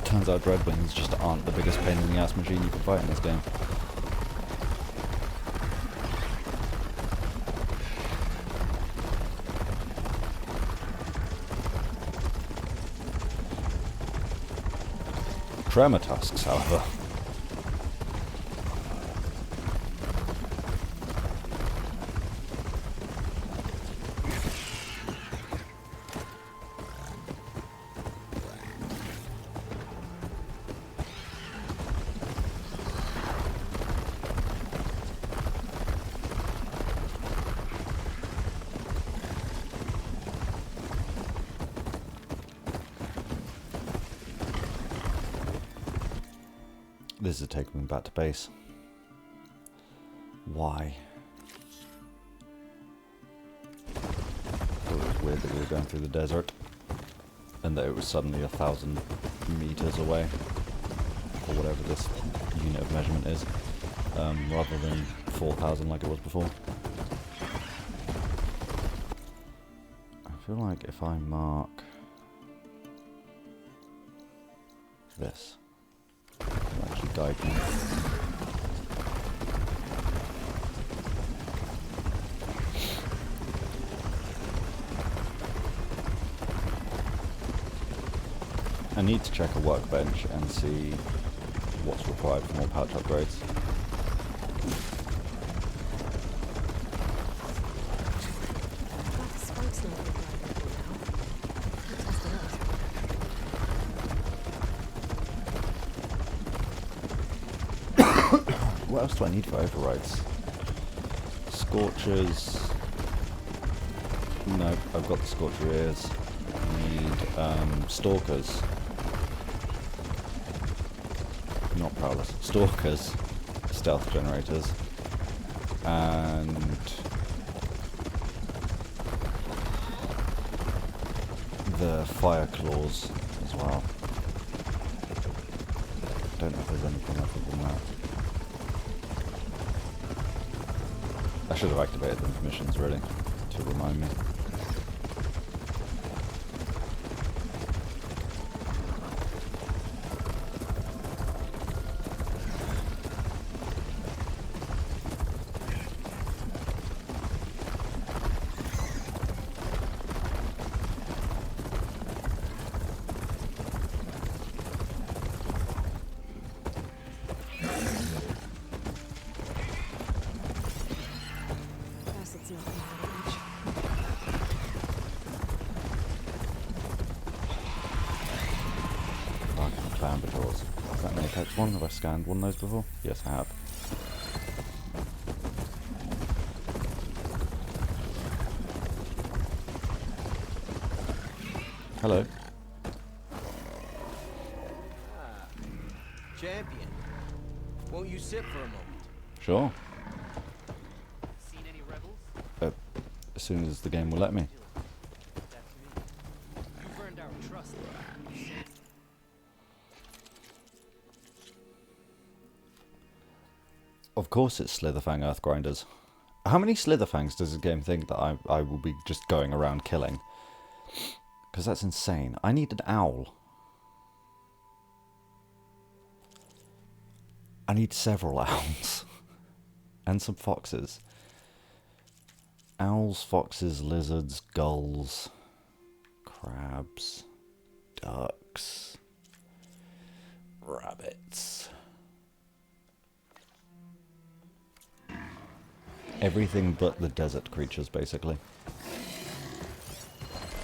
Turns out Dreadwings just aren't the biggest pain in the ass machine you can fight in this game. Tremor tusks, however. This is taking me back to base. Why? I thought it was weird that we were going through the desert and that it was suddenly 1,000 meters away, or whatever this unit of measurement is, rather than 4,000 like it was before. I feel like if I mark this, actually guide me. I need to check a workbench and see what's required for more pouch upgrades. What else do I need for overrides? Scorchers. No, I've got the Scorcher ears. I need Stalkers. Not Prowlers. Stalkers. Stealth generators. And the Fire Claws as well. Don't know if there's anything other than that. I should have activated them for missions, really, to remind me. unlocked one? Have I scanned one of those before? Yes, I have. Hello. Ah, champion. Won't you sit for a moment? Sure. Seen any rebels? As soon as the game will let me. That's me. You earned our trust. You say Of course it's Slitherfang Earthgrinders. How many Slitherfangs does this game think that I will be just going around killing? Because that's insane. I need an owl. I need several owls. And some foxes. Owls, foxes, lizards, gulls, crabs, ducks, rabbits. Everything but the desert creatures, basically.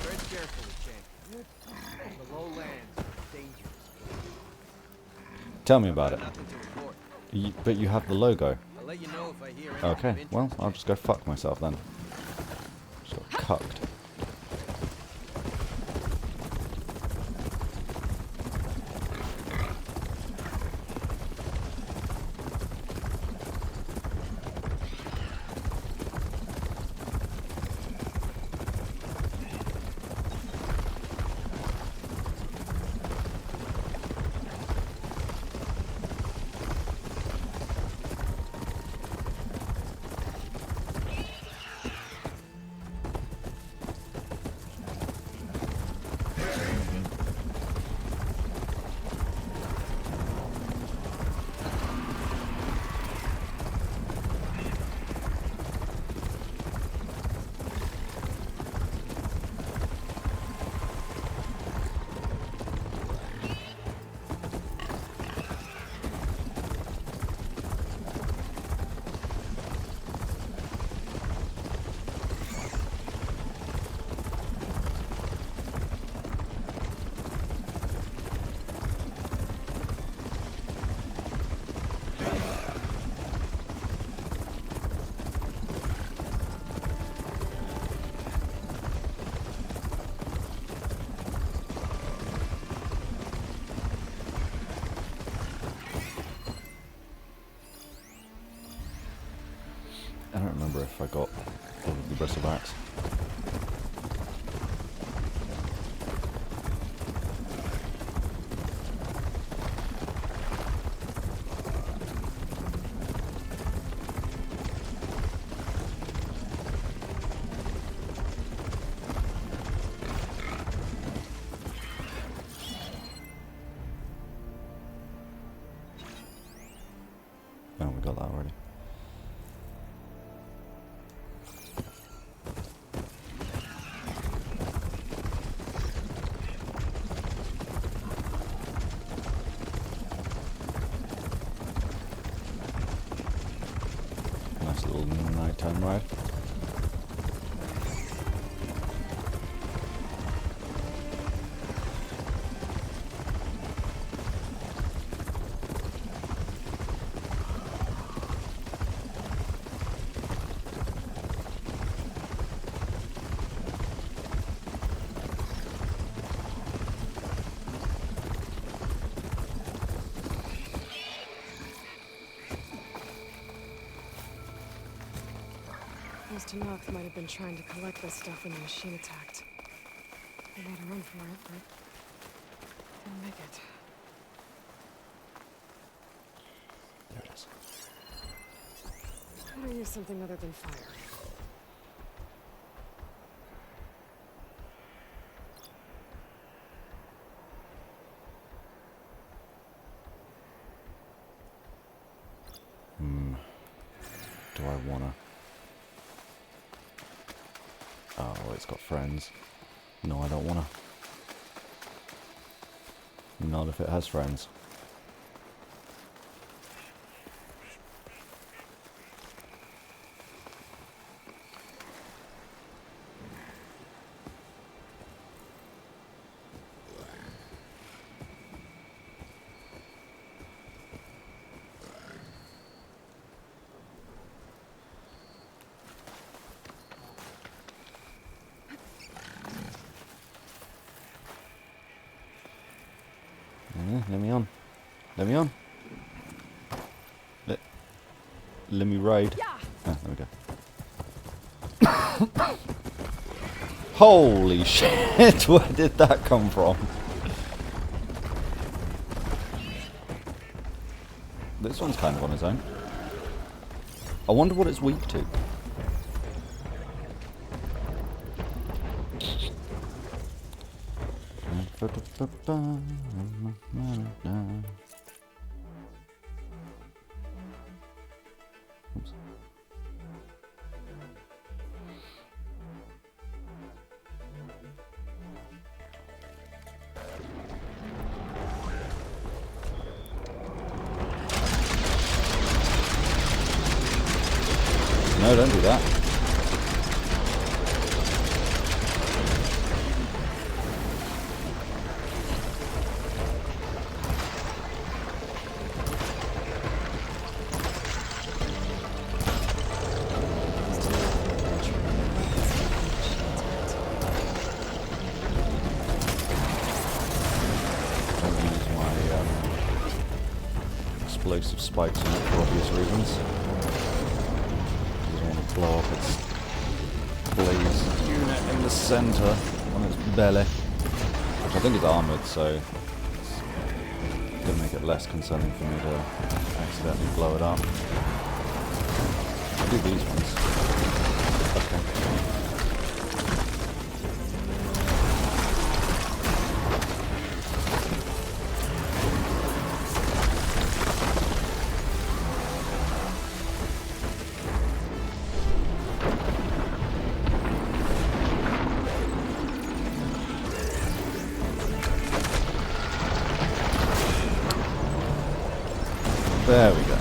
tread carefully, champion. The lowlands are dangerous. Tell me about it. Nothing to report. But you have the logo. I'll let you know if I hear anything of Okay, interest. well, I'll just go fuck myself then. So cucked. I don't remember if I got all of the bristle axe. Oh, we got that already. Nice little nighttime ride. Mr. Knox might have been trying to collect this stuff when the machine attacked. He had a run for it, but didn't make it. There it is. Better use something other than fire. Do I wanna? Oh, it's got friends. No, I don't wanna. Not if it has friends. Let me on. Let me on. Let me ride. Ah, there we go. Holy shit, where did that come from? This one's kind of on his own. I wonder what it's weak to. Oops. No, don't do that. Don't use my explosive spikes on it for obvious reasons. Blow up its blaze unit in the center on its belly, which I think is armored, so it's gonna make it less concerning for me to accidentally blow it up. I'll do these ones. Okay. There we go.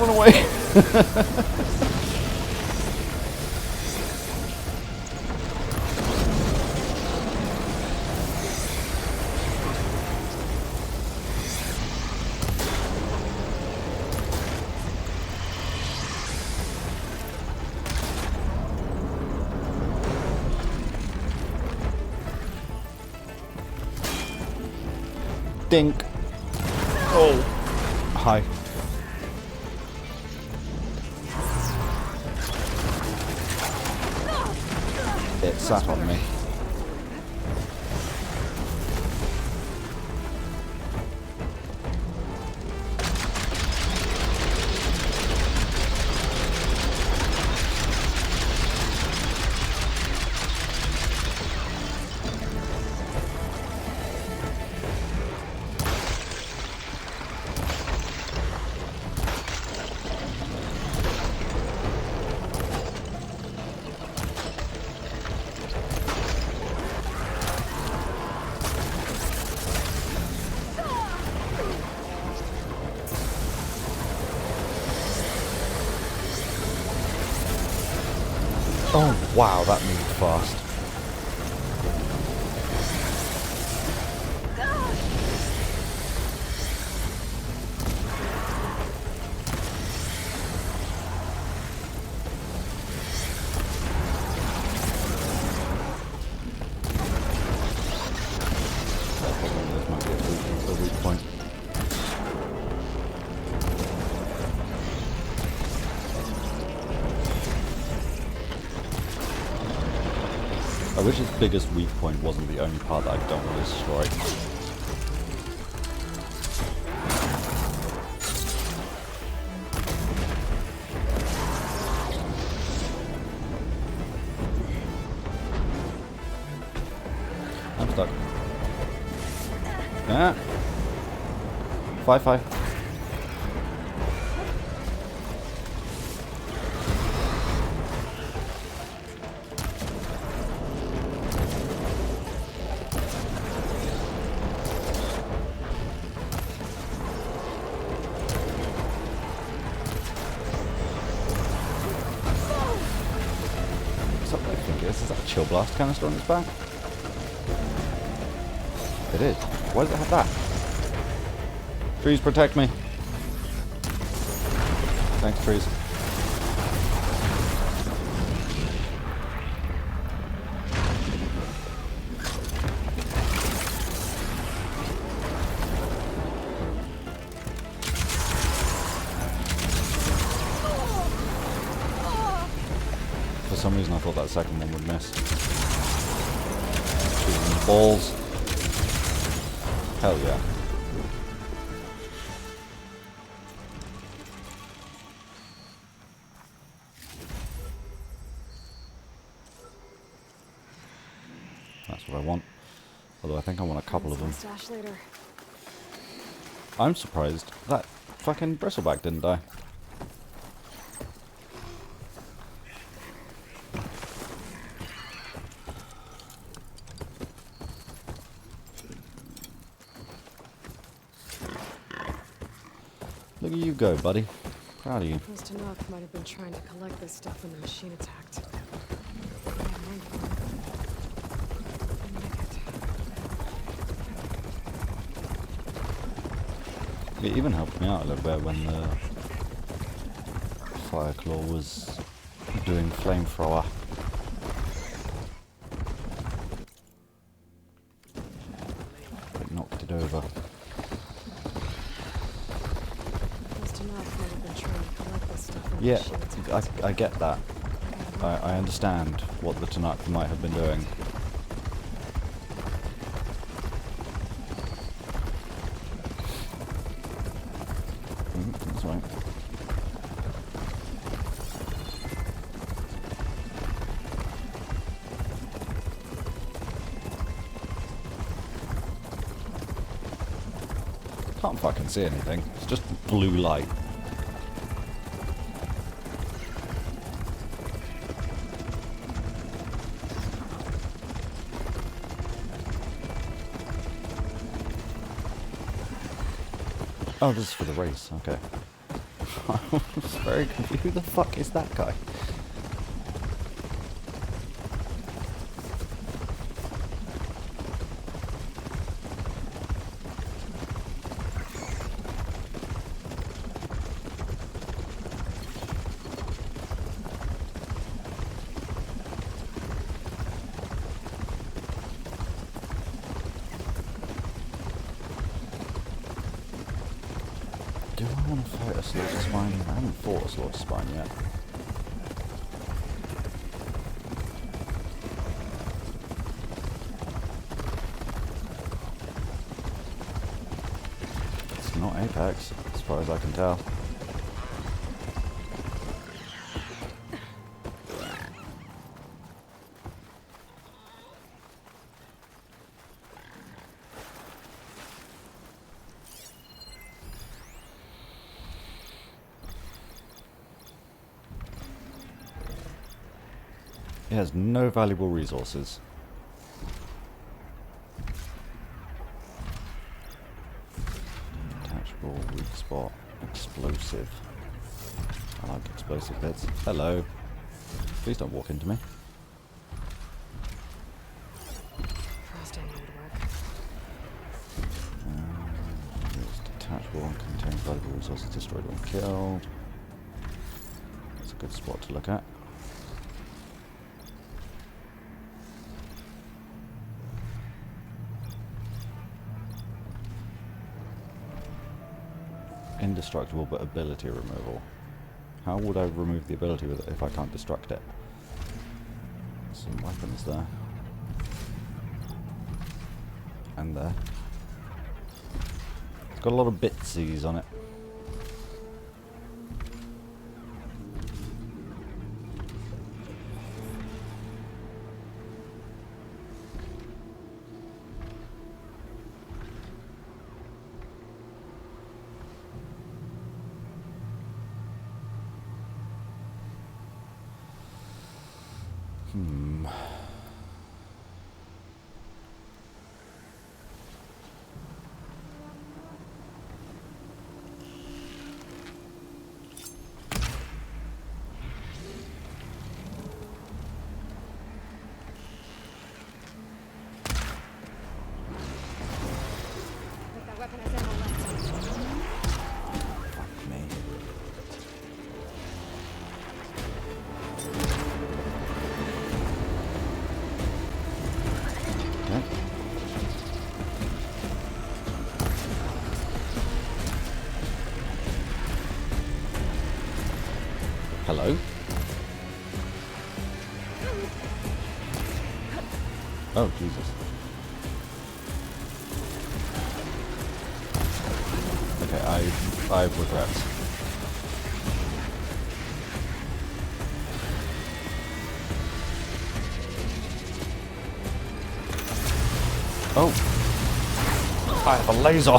Run away. Dink. Oh. Hi. It sat on me. Oh wow, that moved fast. This might be a weak point. I wish its biggest weak point wasn't the only part that I don't want to destroy. I'm stuck. Ah. 5-5. Is that a chill blast canister on its back? It it is. Why does it have that? Trees, protect me. Thanks, trees. For some reason I thought that second one would miss. Shooting the balls. Hell yeah. That's what I want. Although I think I want a couple of them. Stash later. I'm surprised that fucking bristleback didn't die. Look at you go, buddy. Proud of you. Mr. Knock might have been trying to collect this stuff when the machine attacked. It even helped me out a little bit when the Fireclaw was doing flamethrower. It knocked it over. Yeah, I get that. I understand what the Tanakh might have been doing. That's right. Can't fucking see anything. It's just blue light. Oh, this is for the race, okay. I was very confused. Who the fuck is that guy? Do I want to fight a slaughter spine? I haven't fought a slaughter spine yet. It's not Apex, as far as I can tell. It has no valuable resources. Detachable, weak spot, explosive. I like explosive bits. Hello. Please don't walk into me. Frosting would work. It's detachable and contains valuable resources destroyed when killed. That's a good spot to look at. Indestructible but ability removal. How would I remove the ability with it if I can't destruct it? Some weapons there. And there. It's got a lot of bitsies on it. Hello? Oh, Jesus. Okay, I have regrets. Oh! I have a laser!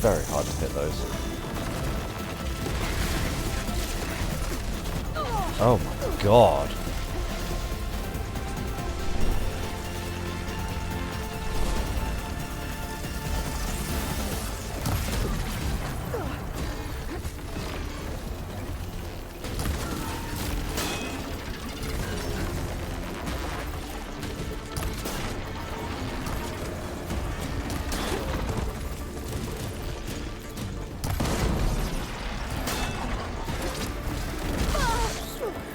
Very hard to hit those. Oh my god.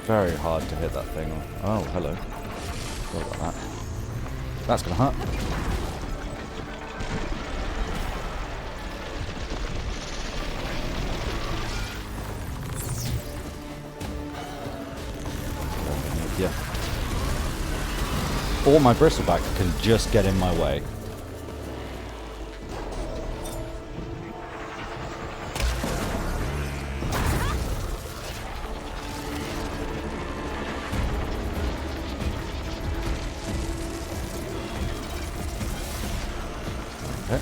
Very hard to hit that thing. Oh, hello. What about that? That's gonna hurt. Yeah. Or my bristleback can just get in my way. Okay.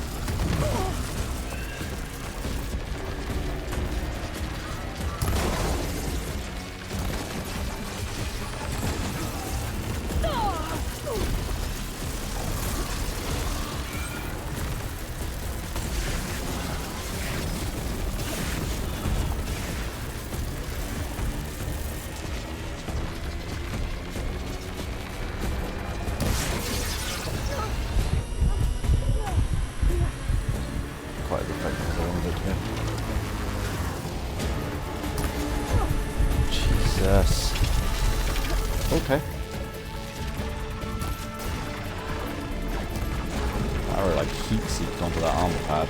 Quite a good technical one of it here. Jesus. Okay. I like heat seeked onto that armor pad.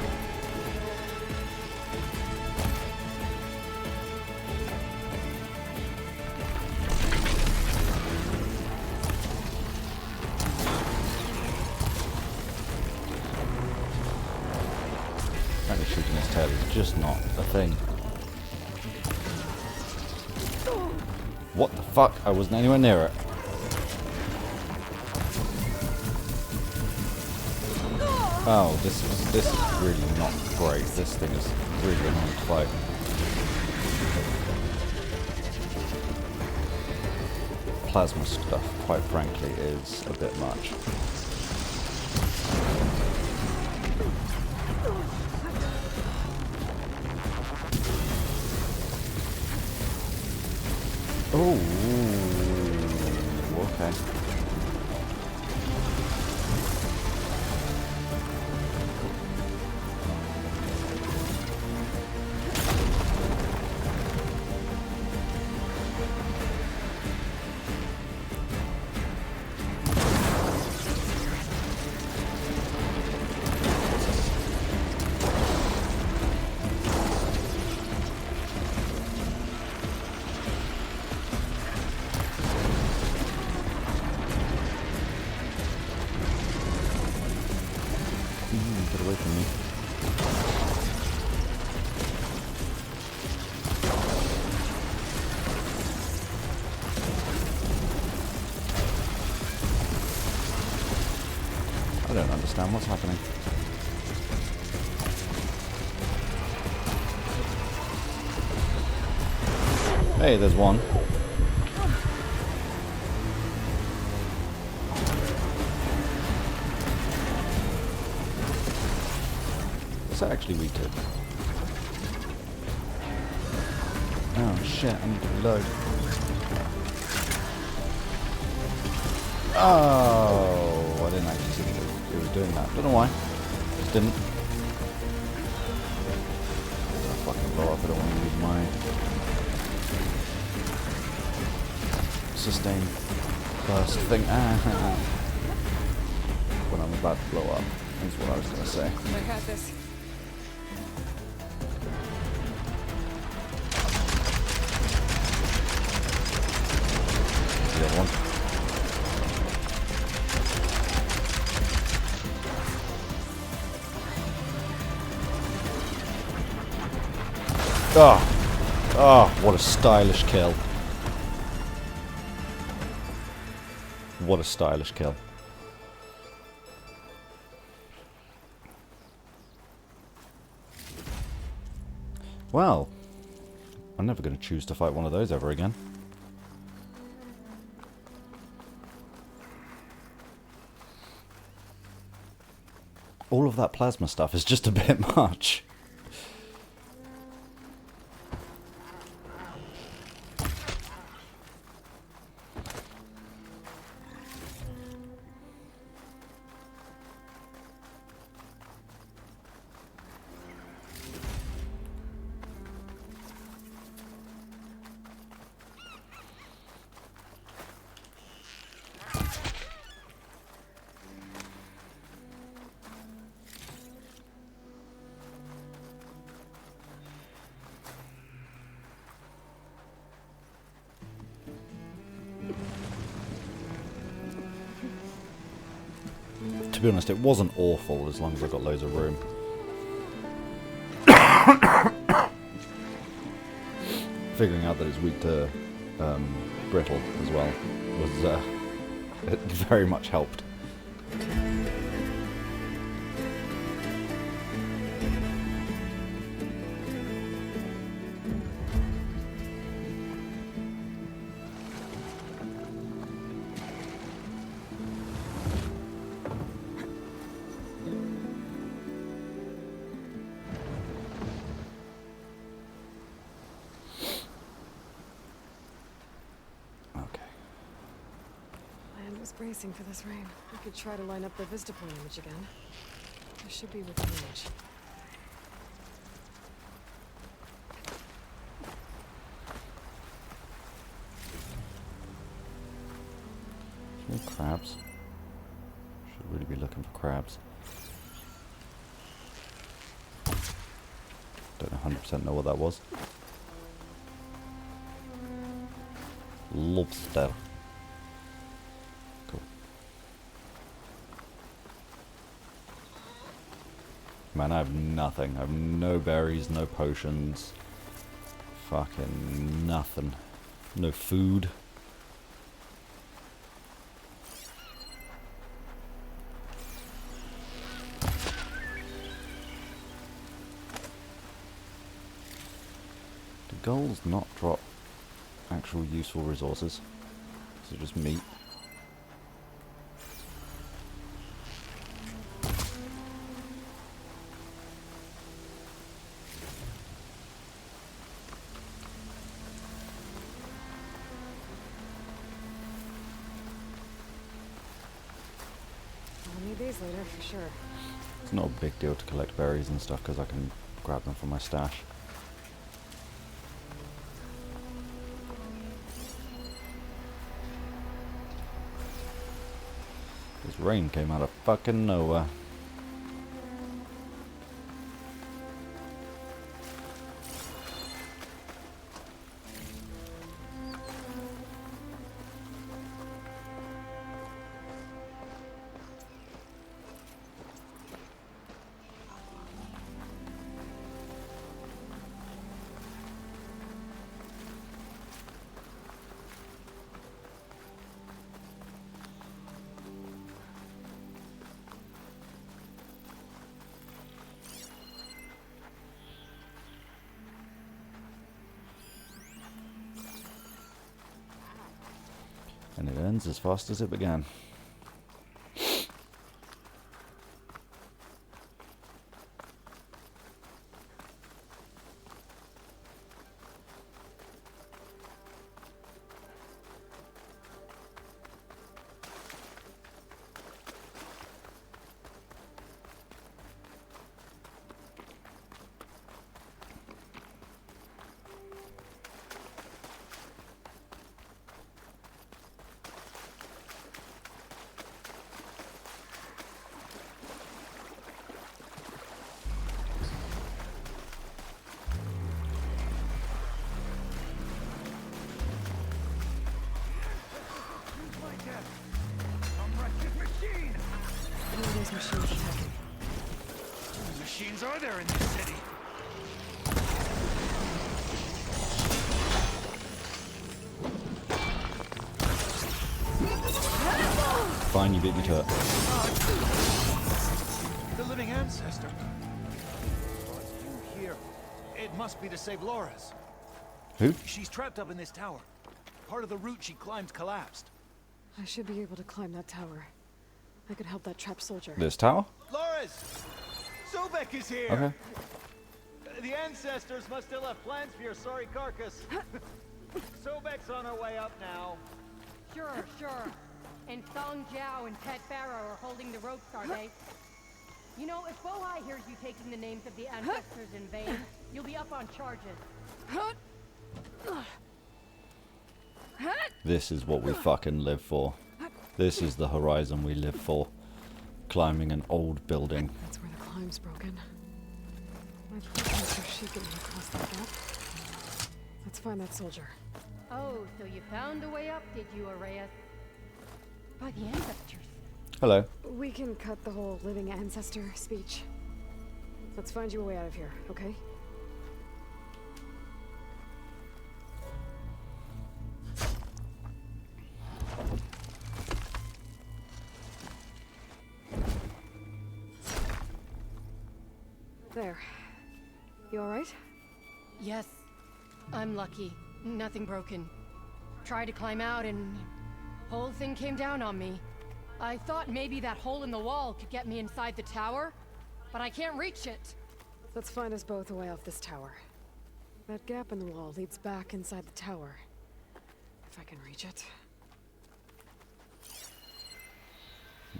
Apparently shooting his tail is just not a thing. What the fuck? I wasn't anywhere near it. Oh, this is really not great. This thing is really annoying to fight. Plasma stuff, quite frankly, is a bit much. Oh, okay. Get away from me. I don't understand what's happening. Hey, there's one. What's that actually weak to? Oh shit, I need to reload. Oh, I didn't actually see that it was doing that. Don't know why. Just didn't. I'll fucking blow up. I don't want to use my... sustain burst thing. Ah, when I'm about to blow up, is what I was gonna say. I got this. The other one. Oh! Oh, what a stylish kill. What a stylish kill. Well, I'm never going to choose to fight one of those ever again. All of that plasma stuff is just a bit much. To be honest, it wasn't awful as long as I got loads of room. Figuring out that it's weak to brittle as well was it very much helped. I was bracing for this rain. I could try to line up the vista point image again. I should be within range. More crabs. Should really be looking for crabs. Don't 100% know what that was. Lobster. Cool. Man, I have nothing. I have no berries, no potions. Fucking nothing. No food. Do goals not drop actual useful resources? So just meat. I'll need these later for sure. It's not a big deal to collect berries and stuff because I can grab them from my stash. This rain came out of fucking nowhere. And it ends as fast as it began. genes are there in this city? Fine, you beat me to it. The living ancestor. Brought you here. It must be to save Laura's. Who? She's trapped up in this tower. Part of the route she climbed collapsed. I should be able to climb that tower. I could help that trapped soldier. This tower? Loris! Sobek is here! Okay. The ancestors must still have plans for your sorry carcass. Sobek's on her way up now. Sure, sure. And Song Jiao and Pet Pharaoh are holding the ropes, are they? You know, if Bohai hears you taking the names of the ancestors in vain, you'll be up on charges. This is what we fucking live for. This is the horizon we live for. Climbing an old building. That's where the climb's broken. My footprints are shaking across that gap. Let's find that soldier. Oh, so you found a way up, did you, Arrayas? By the ancestors. Hello. We can cut the whole living ancestor speech. Let's find you a way out of here, okay? There. You alright? Yes. I'm lucky. Nothing broken. Tried to climb out and... whole thing came down on me. I thought maybe that hole in the wall could get me inside the tower, but I can't reach it. Let's find us both a way off this tower. That gap in the wall leads back inside the tower. If I can reach it.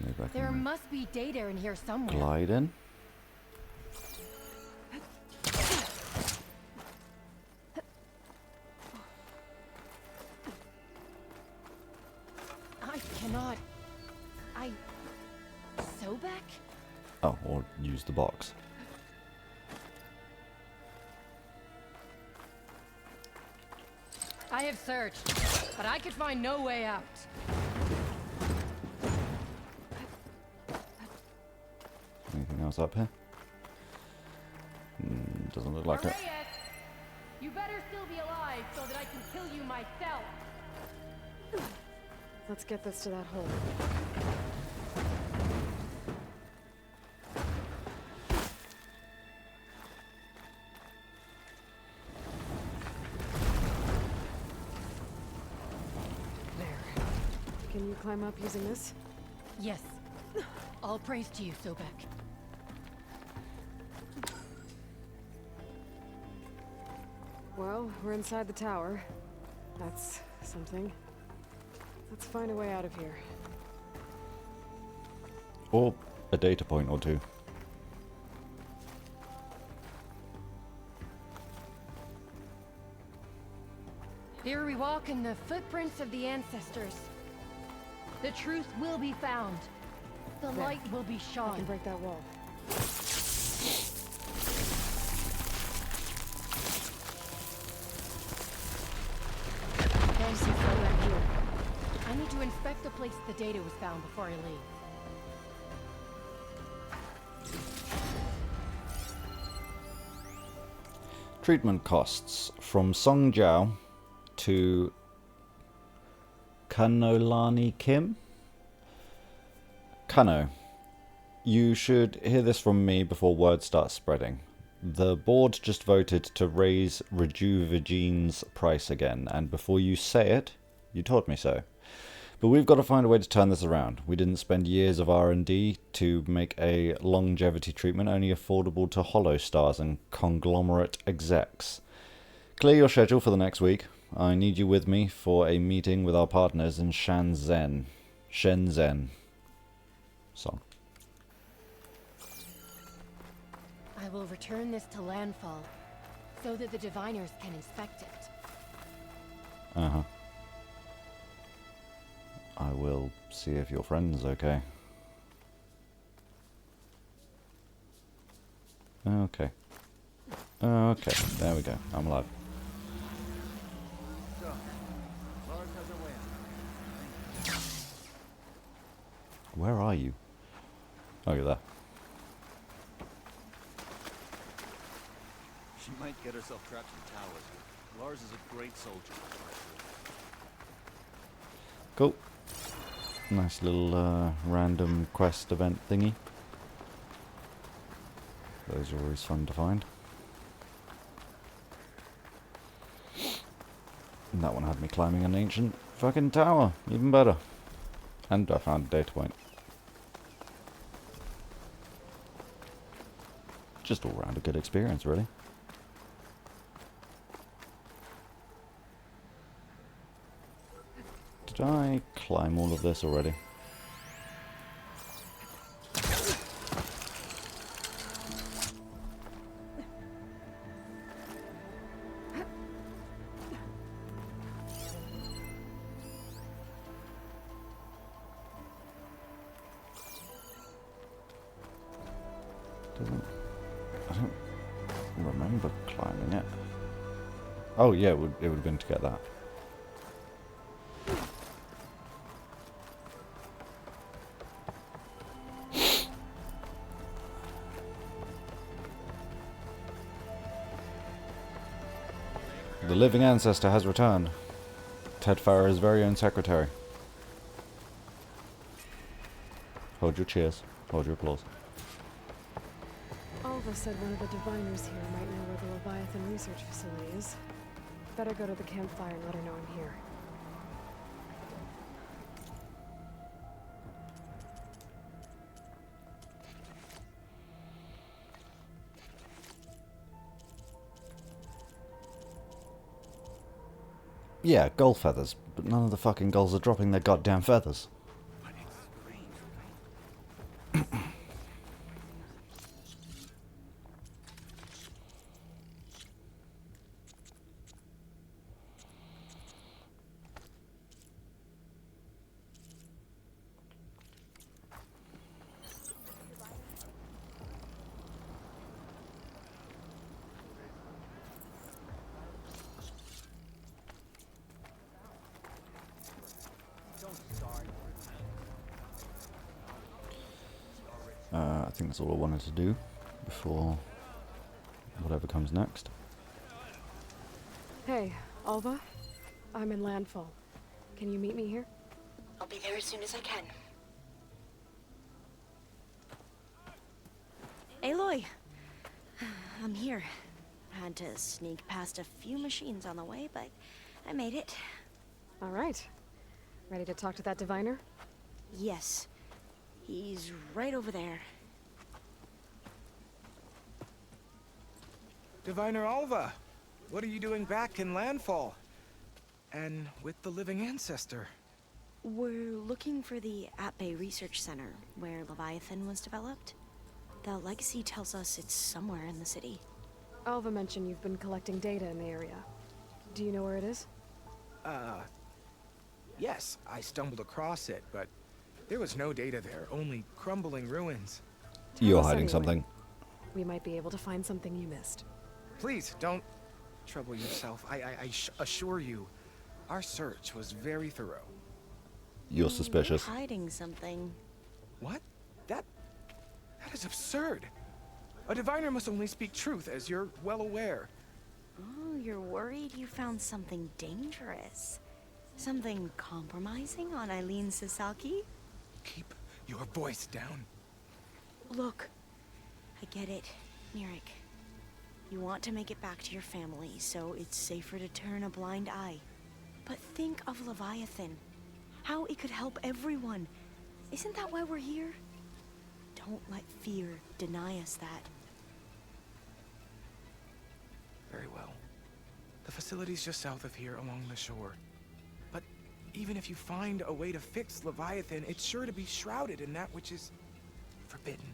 Maybe I There can must be data in here somewhere. glide in. I cannot... Sobek? Oh, or use the box. I have searched, but I could find no way out. Anything else up here? Doesn't look like it. Arrayas, you better still be alive so that I can kill you myself. Let's get this to that hole. There. Can you climb up using this? Yes. All praise to you, Sobek. Well, we're inside the tower. That's something. Let's find a way out of here. Or a data point or two. Here we walk in the footprints of the ancestors. The truth will be found. The There. light will be I shone. can break that wall. Thanks, you fell back here. I need to inspect the place the data was found before I leave. Treatment costs from Songjiao to Kanolani Kim. Kano, you should hear this from me before word starts spreading. The board just voted to raise Rejuvegene's price again, and before you say it, you told me so. But we've got to find a way to turn this around. We didn't spend years of R&D to make a longevity treatment only affordable to hollow stars and conglomerate execs. Clear your schedule for the next week. I need you with me for a meeting with our partners in Shenzhen. Song. I will return this to landfall so that the diviners can inspect it. Uh-huh. I will see if your friend's okay. Okay. Okay, there we go. I'm alive. So, Lars has her way out. Where are you? Oh, you're there. might get herself trapped in towers. Lars is a great soldier. Cool. Nice little random quest event thingy. Those are always fun to find. And that one had me climbing an ancient fucking tower. Even better. And I found a data point. Just all round a good experience, really. Did I climb all of this already? I don't remember climbing it. Oh yeah, it would have been to get that. The living ancestor has returned. Ted Farrer's very own secretary. Hold your cheers. Hold your applause. Alva said one of the diviners here might know where the Leviathan research facility is. Better go to the campfire and let her know I'm here. Yeah, gull feathers, but none of the fucking gulls are dropping their goddamn feathers. I think that's all I wanted to do before whatever comes next. Hey, Alva. I'm in Landfall. Can you meet me here? I'll be there as soon as I can. Aloy! I'm here. Had to sneak past a few machines on the way, but I made it. All right. Ready to talk to that diviner? Yes. He's right over there. Diviner Alva, what are you doing back in Landfall? And with the living ancestor? We're looking for the At-Bay Research Center, where Leviathan was developed. The legacy tells us it's somewhere in the city. Alva mentioned you've been collecting data in the area. Do you know where it is? Yes, I stumbled across it, but there was no data there, only crumbling ruins. You're Tell us hiding anyway. something. We might be able to find something you missed. Please, don't trouble yourself. I assure you, our search was very thorough. You're suspicious. You're hiding something. What? That is absurd. A diviner must only speak truth, as you're well aware. Oh, you're worried you found something dangerous. Something compromising on Eileen Sasaki? Keep your voice down. Look, I get it, Nirik. You want to make it back to your family, so it's safer to turn a blind eye. But think of Leviathan. How it could help everyone. Isn't that why we're here? Don't let fear deny us that. Very well. The facility's just south of here along the shore. But even if you find a way to fix Leviathan, it's sure to be shrouded in that which is forbidden.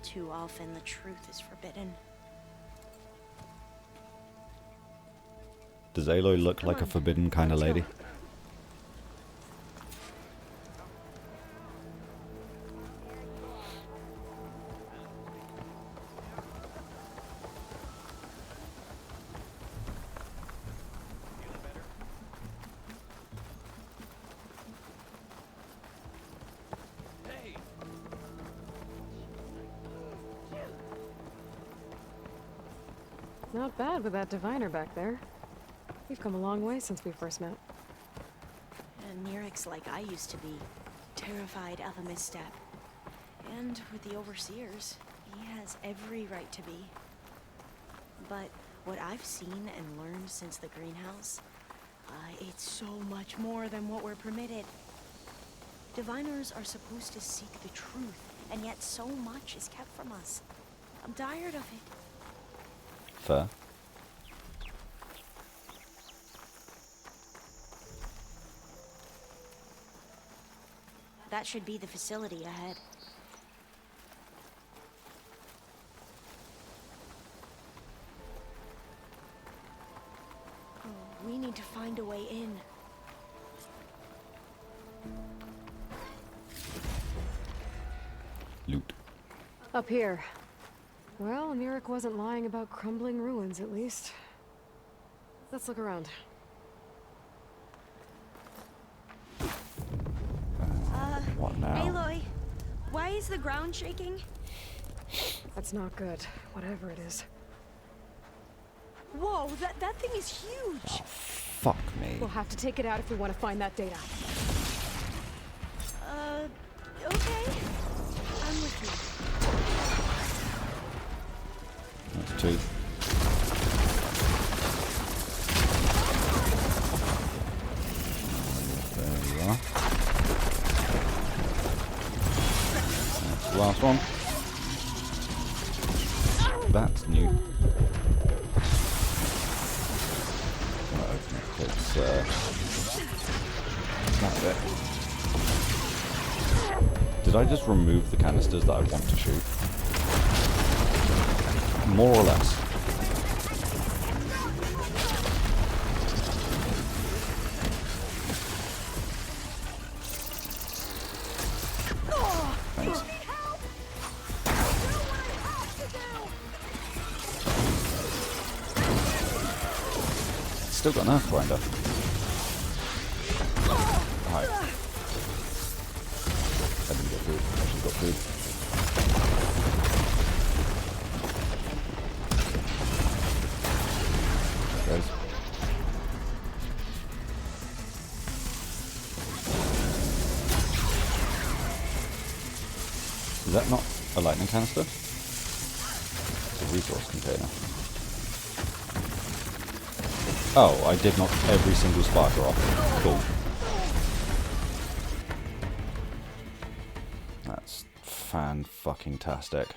Too often the truth is forbidden. Does Aloy look like a forbidden kind of lady? Not bad with that diviner back there. We've come a long way since we first met. And Nerek's like I used to be, terrified of a misstep. And with the Overseers, he has every right to be. But what I've seen and learned since the greenhouse, it's so much more than what we're permitted. Diviners are supposed to seek the truth, and yet so much is kept from us. I'm tired of it. Fair. That should be the facility ahead. Oh, we need to find a way in. Loot. Up here. Well, Nerek wasn't lying about crumbling ruins, at least. Let's look around. What now? Aloy, why is the ground shaking? That's not good, whatever it is. Whoa, that thing is huge! Fuck me. We'll have to take it out if we want to find that data. Okay. I'm with you. That's two. There you are. That's the last one. That's new. I'm gonna open it. It's that bit. Did I just remove the canisters that I want to shoot? More or less. Thanks. Still got an earth grinder. Hi. I didn't get food. I actually got food. There it goes. Is that not a lightning canister? It's a resource container. Oh, I did knock every single sparker off. Cool. That's fan-fucking-tastic.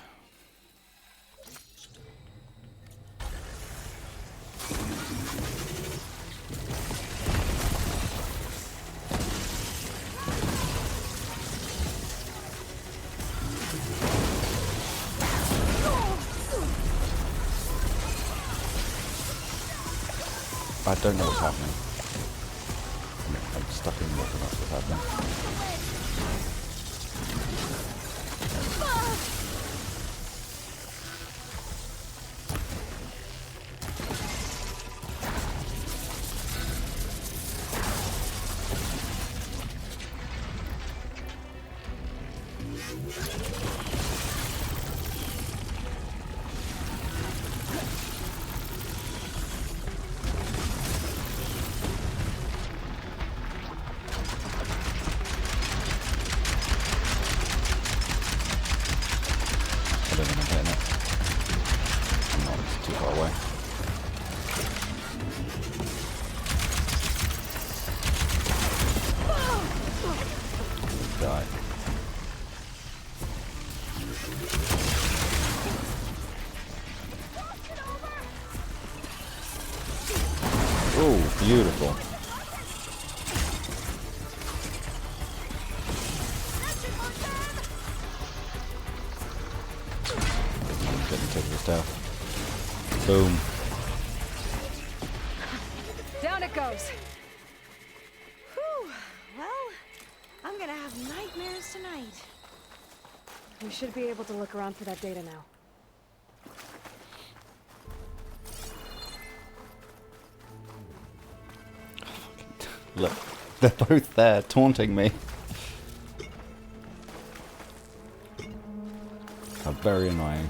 I don't know what's happening. I'm stuck in water, that's what's happening. I don't think I'm hitting it. I'm not, it's too far away. Die. Oh, beautiful. Take this down. Boom. Down it goes. Whew. Well, I'm gonna have nightmares tonight. We should be able to look around for that data now. Look, they're both there, taunting me. How very annoying.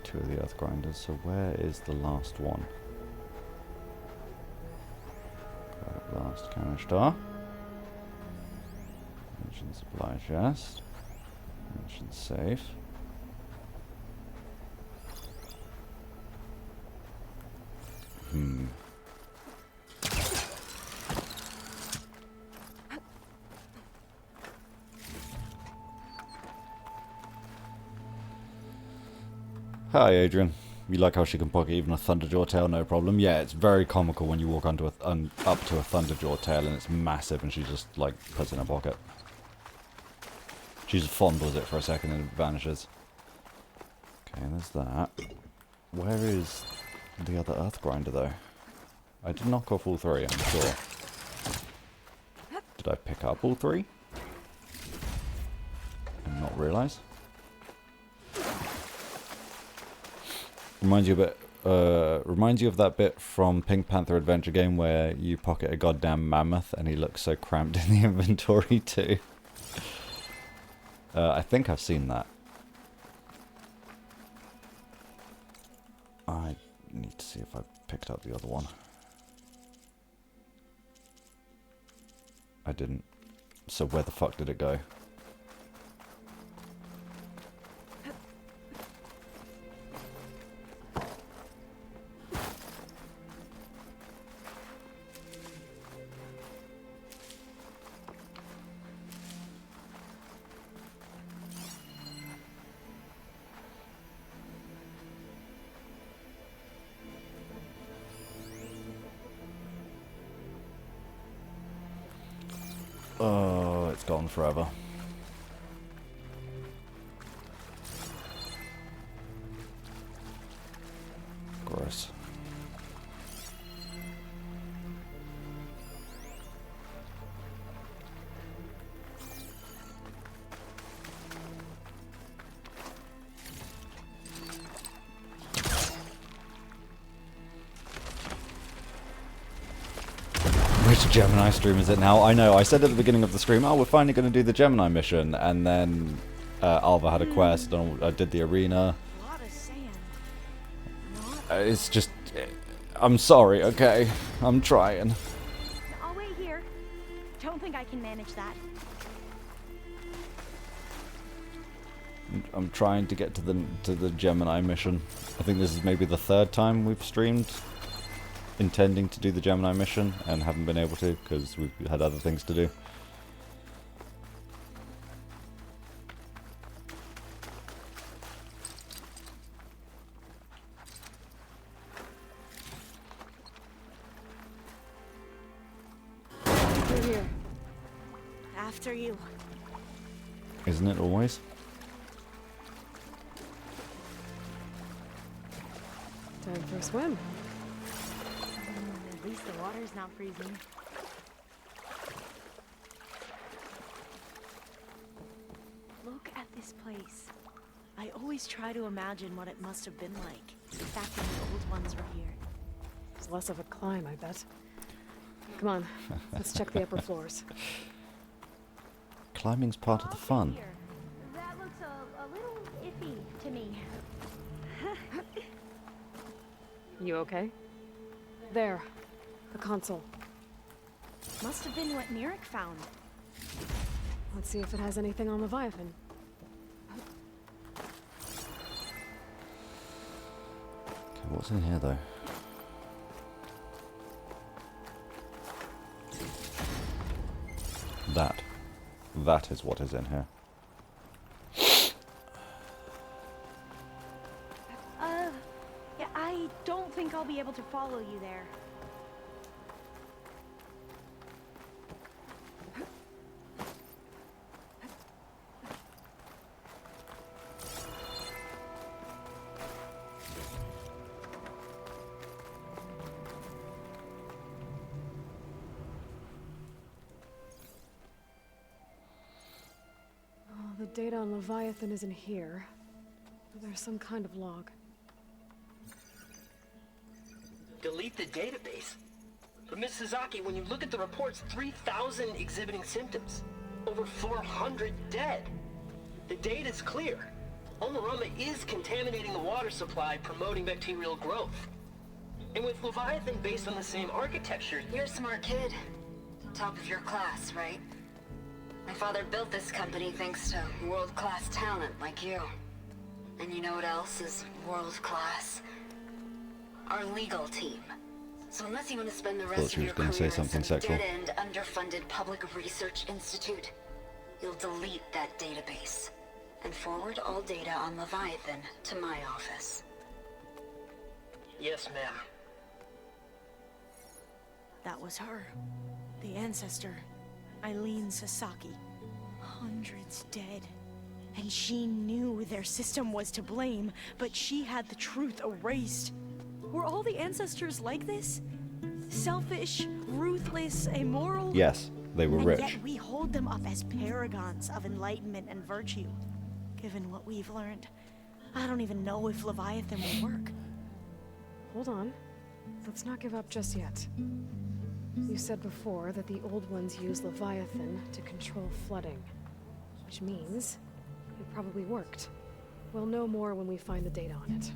2 of the earth grinders, so where is the last one? Last canister. Mission supply chest. Mission safe. Hi, Adrian. You like how she can pocket even a Thunderjaw tail, no problem? Yeah, it's very comical when you walk onto up to a Thunderjaw tail and it's massive and she just, like, puts it in her pocket. She just fondles it for a second and it vanishes. Okay, there's that. Where is the other earth grinder, though? I did knock off all 3, I'm sure. Did I pick up all 3? And not realise? Reminds you of that bit from Pink Panther Adventure Game where you pocket a goddamn mammoth and he looks so cramped in the inventory too. I think I've seen that. I need to see if I picked up the other one. I didn't. So where the fuck did it go? Oh, it's gone forever. Gross. Which Gemini stream is it now? I know, I said at the beginning of the stream, oh, we're finally going to do the Gemini mission, and then Alva had a quest, and I did the arena. It's just... I'm sorry, okay? I'm trying. I'll wait here. Don't think I can manage that. I'm trying to get to the Gemini mission. I think this is maybe the 3rd time we've streamed intending to do the Gemini mission and haven't been able to because we've had other things to do. We're here. After you. Isn't it always? Time for a swim. At least the water's not freezing. Look at this place. I always try to imagine what it must have been like back when the old ones were here. It's less of a climb, I bet. Come on, let's check the upper floors. Climbing's part of the fun. That looks a little iffy to me. You okay? There. The console. Must have been what Nirek found. Let's see if it has anything on Leviathan. Okay, what's in here though? That is what is in here. Yeah, I don't think I'll be able to follow you there. The data on Leviathan isn't here. There's some kind of log. Delete the database? But Miss Sasaki, when you look at the reports, 3,000 exhibiting symptoms. Over 400 dead. The data's clear. Omarama is contaminating the water supply, promoting bacterial growth. And with Leviathan based on the same architecture... You're a smart kid. Top of your class, right? My father built this company thanks to world-class talent like you. And you know what else is world-class? Our legal team. So unless you want to spend the rest of your career in some dead-end, underfunded public research institute, you'll delete that database and forward all data on Leviathan to my office. Yes, ma'am. That was her. The ancestor, Eileen Sasaki. Hundreds dead. And she knew their system was to blame, but she had the truth erased. Were all the ancestors like this? Selfish, ruthless, immoral? Yes, they were rich. And yet we hold them up as paragons of enlightenment and virtue. Given what we've learned, I don't even know if Leviathan will work. Hold on. Let's not give up just yet. You said before that the old ones use Leviathan to control flooding. Which means it probably worked. We'll know more when we find the data on it.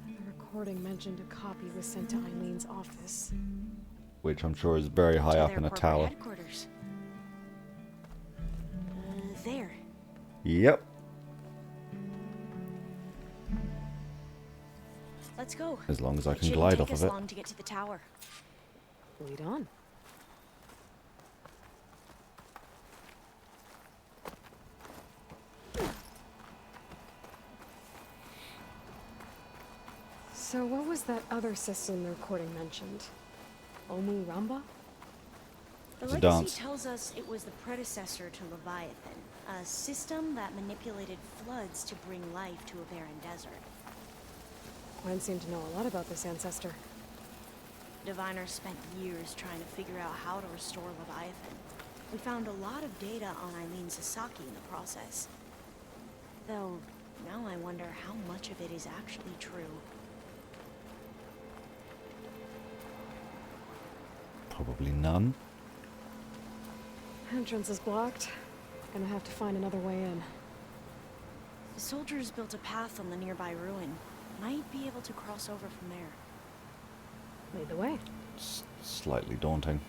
The recording mentioned a copy was sent to Eileen's office. Which I'm sure is very high up in a tower. Headquarters. There. Yep. Let's go. As long as I It can shouldn't glide take off us of it. long to get to the tower. Lead on. So what was that other system the recording mentioned? Omu Ramba? The It's a legacy dance. tells us it was the predecessor to Leviathan, a system that manipulated floods to bring life to a barren desert. Gwen seemed to know a lot about this ancestor. Diviners spent years trying to figure out how to restore Leviathan. We found a lot of data on Eileen Sasaki in the process. Though, now I wonder how much of it is actually true. Probably none. Entrance is blocked. Gonna have to find another way in. The soldiers built a path on the nearby ruin. Might be able to cross over from there. Lead the way. Slightly daunting.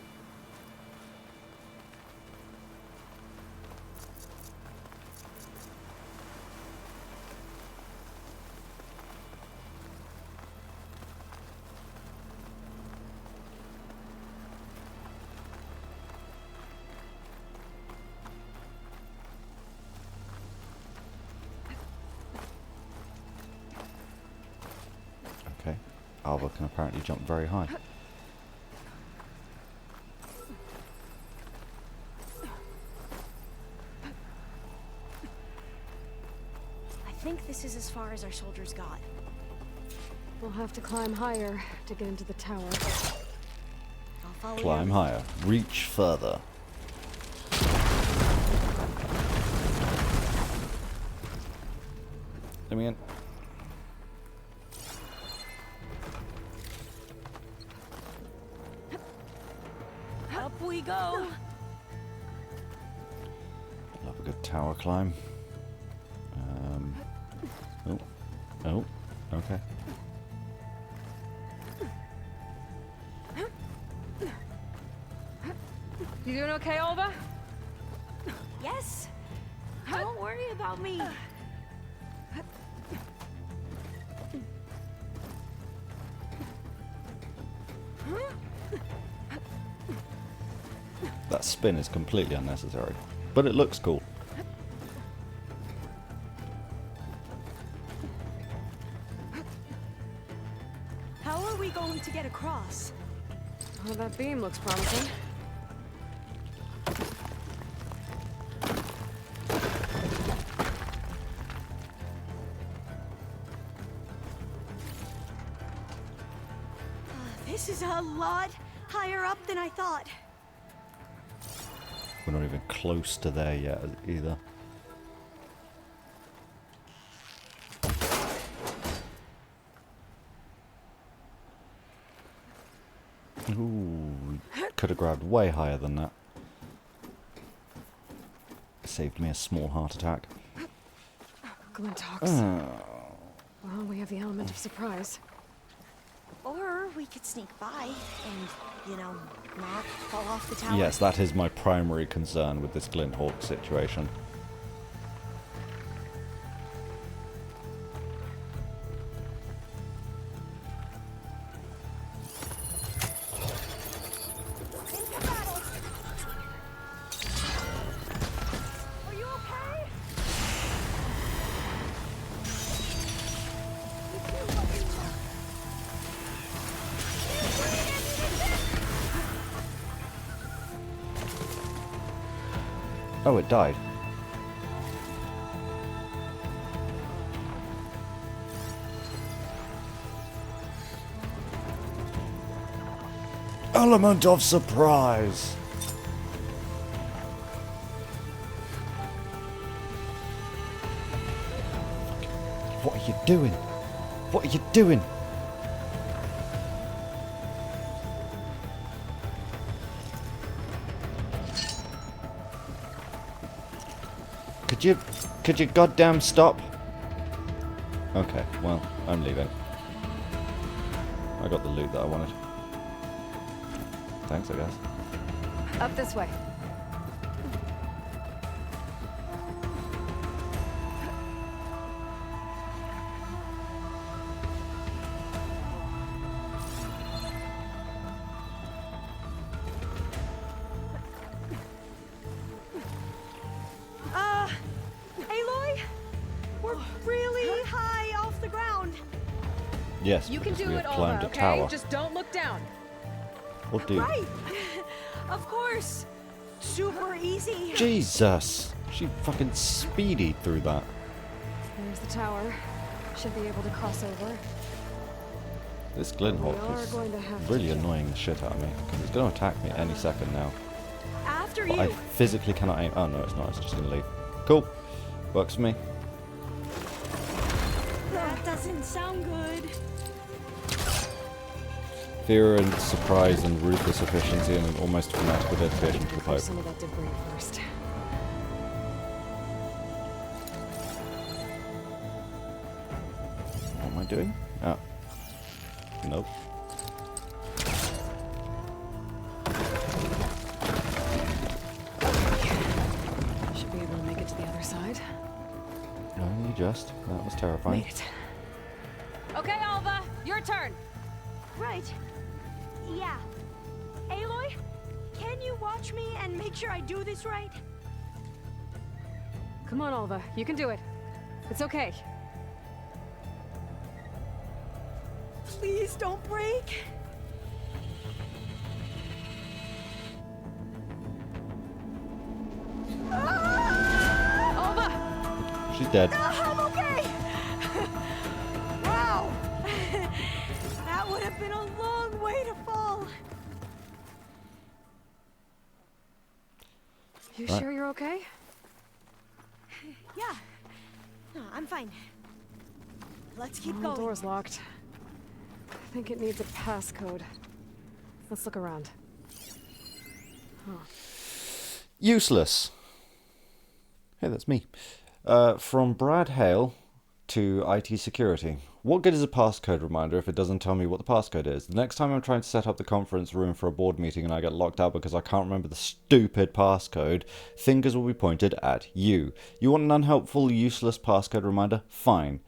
Okay. Alva can apparently jump very high. I think this is as far as our soldiers got. We'll have to climb higher to get into the tower. I'll follow Climb you. higher. Reach further. Let me in. Up we go. Love a good tower climb. Oh. Oh. Okay. You doing okay, Alva? Yes. Don't worry about me. That spin is completely unnecessary, but it looks cool. How are we going to get across? Oh, that beam looks promising. This is a lot higher up than I thought. We're not even close to there yet either. Ooh, could have grabbed way higher than that. Saved me a small heart attack. Glintox. Well, we have the element of surprise. Or we could sneak by and, you know, not fall off the tower. Yes, that is my primary concern with this Glinthawk situation. Oh, it died. Element of surprise. What are you doing? What are you doing? Could you goddamn stop? Okay, well, I'm leaving. I got the loot that I wanted. Thanks, I guess. Up this way. Aloy? We're really high off the ground. Yes, You can because do we it, have climbed Olga, a okay? tower. Just don't look down. We'll do. Right. Of course. Super easy. Jesus! She fucking speedied through that. There's the tower. Should be able to cross over. This We are Glinthawk going to have is to really just- annoying the shit out of me. Because it's going to attack me any second now. After But you. I physically cannot aim. Oh no, it's not. It's just going to leave. Cool. Works for me. That doesn't sound good. Fear and surprise and ruthless efficiency and an almost fanatical dedication to the Clear pipe. some of that debris first. What am I doing? Ah. Nope. Should be able to make it to the other side. Only just. That was terrifying. Made it. Okay, Alva, your turn. Right. Yeah. Aloy, can you watch me and make sure I do this right? Come on, Alva, you can do it. It's okay. Please don't break. Alva! She's dead. I'm okay. Wow. That would have been a long way to fall. You Right. sure you're okay? Yeah. No, I'm fine. Let's keep The going. door's locked. I think it needs a passcode. Let's look around. Huh. Useless. Hey, that's me. From Brad Hale to IT security. What good is a passcode reminder if it doesn't tell me what the passcode is? The next time I'm trying to set up the conference room for a board meeting and I get locked out because I can't remember the stupid passcode, fingers will be pointed at you. You want an unhelpful, useless passcode reminder? Fine.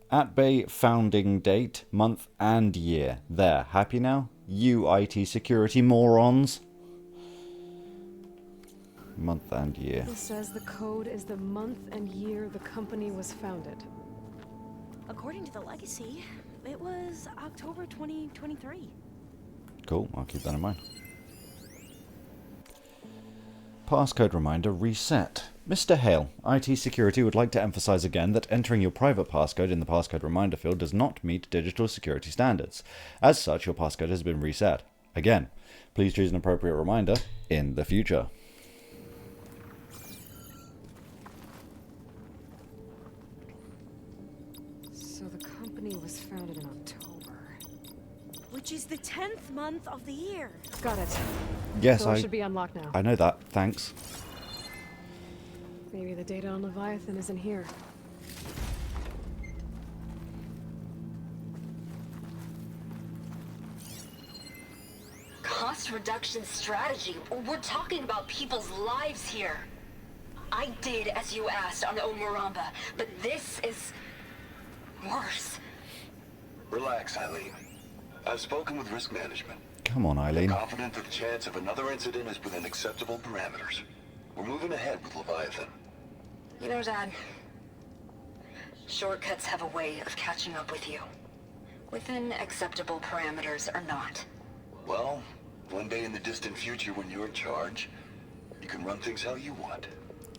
At Bay founding date, month and year. There. Happy now? You IT security morons. Month and year. This says the code is the month and year the company was founded. According to the legacy, it was October 2023. Cool, I'll keep that in mind. Passcode reminder reset. Mr. Hale, IT security would like to emphasize again that entering your private passcode in the passcode reminder field does not meet digital security standards. As such, your passcode has been reset. Again, please choose an appropriate reminder in the future. So the company was founded in October. Which is the 10th month of the year. Got it. Yes, Door I should be unlocked now. I know that, thanks. Maybe the data on Leviathan is in here. mass reduction strategy. We're talking about people's lives here. I did as you asked on Omuramba, but this is worse. Relax, Eileen. I've spoken with risk management. Come on, Eileen. I'm confident that the chance of another incident is within acceptable parameters. We're moving ahead with Leviathan. You know, Dad, shortcuts have a way of catching up with you. Within acceptable parameters or not. Well, one day in the distant future when you're in charge, you can run things how you want.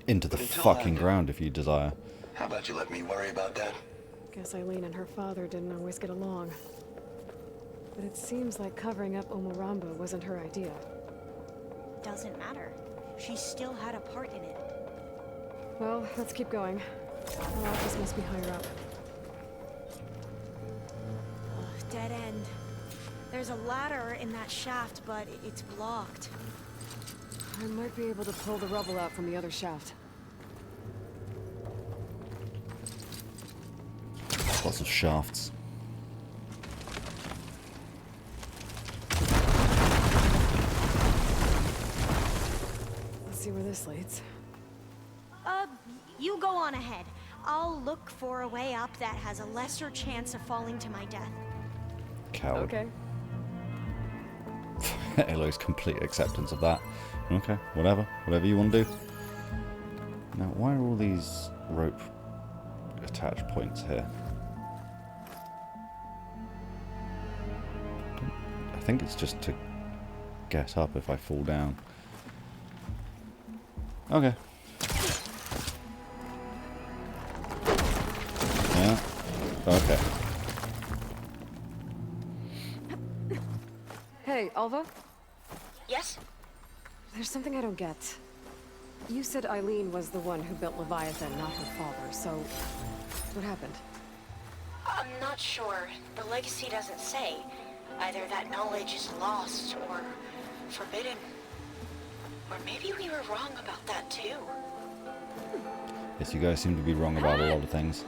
Into the fucking ground if you desire. How about you let me worry about that? Guess Eileen and her father didn't always get along. But it seems like covering up Omuramba wasn't her idea. Doesn't matter. She still had a part in it. Well, let's keep going. Our office must be higher up. Dead end. There's a ladder in that shaft, but it's blocked. I might be able to pull the rubble out from the other shaft. Lots of shafts. Let's see where this leads. You go on ahead. I'll look for a way up that has a lesser chance of falling to my death. Coward. Okay. Aloy's complete acceptance of that. Okay, whatever. Whatever you want to do. Now, why are all these rope attach points here? I think it's just to get up if I fall down. Okay. Yeah. Okay. Hey, Alva? Yes? There's something I don't get. You said Eileen was the one who built Leviathan, not her father, so... what happened? I'm not sure. The legacy doesn't say. Either that knowledge is lost or forbidden. Or maybe we were wrong about that too. Yes, you guys seem to be wrong about a lot of things.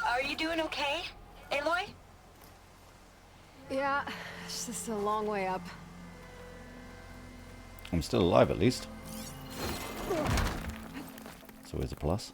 Are you doing okay, Aloy? Yeah, it's just a long way up. I'm still alive at least. It's always a plus.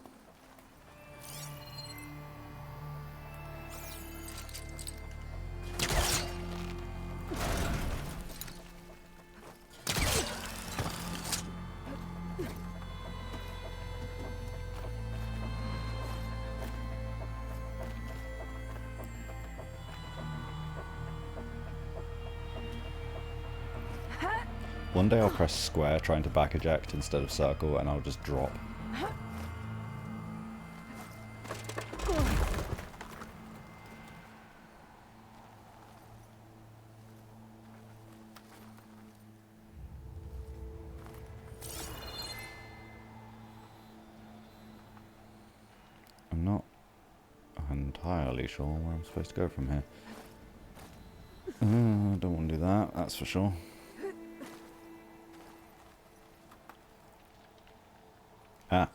One day I'll press square trying to back eject instead of circle and I'll just drop. I'm not entirely sure where I'm supposed to go from here. I don't want to do that, that's for sure. Ah.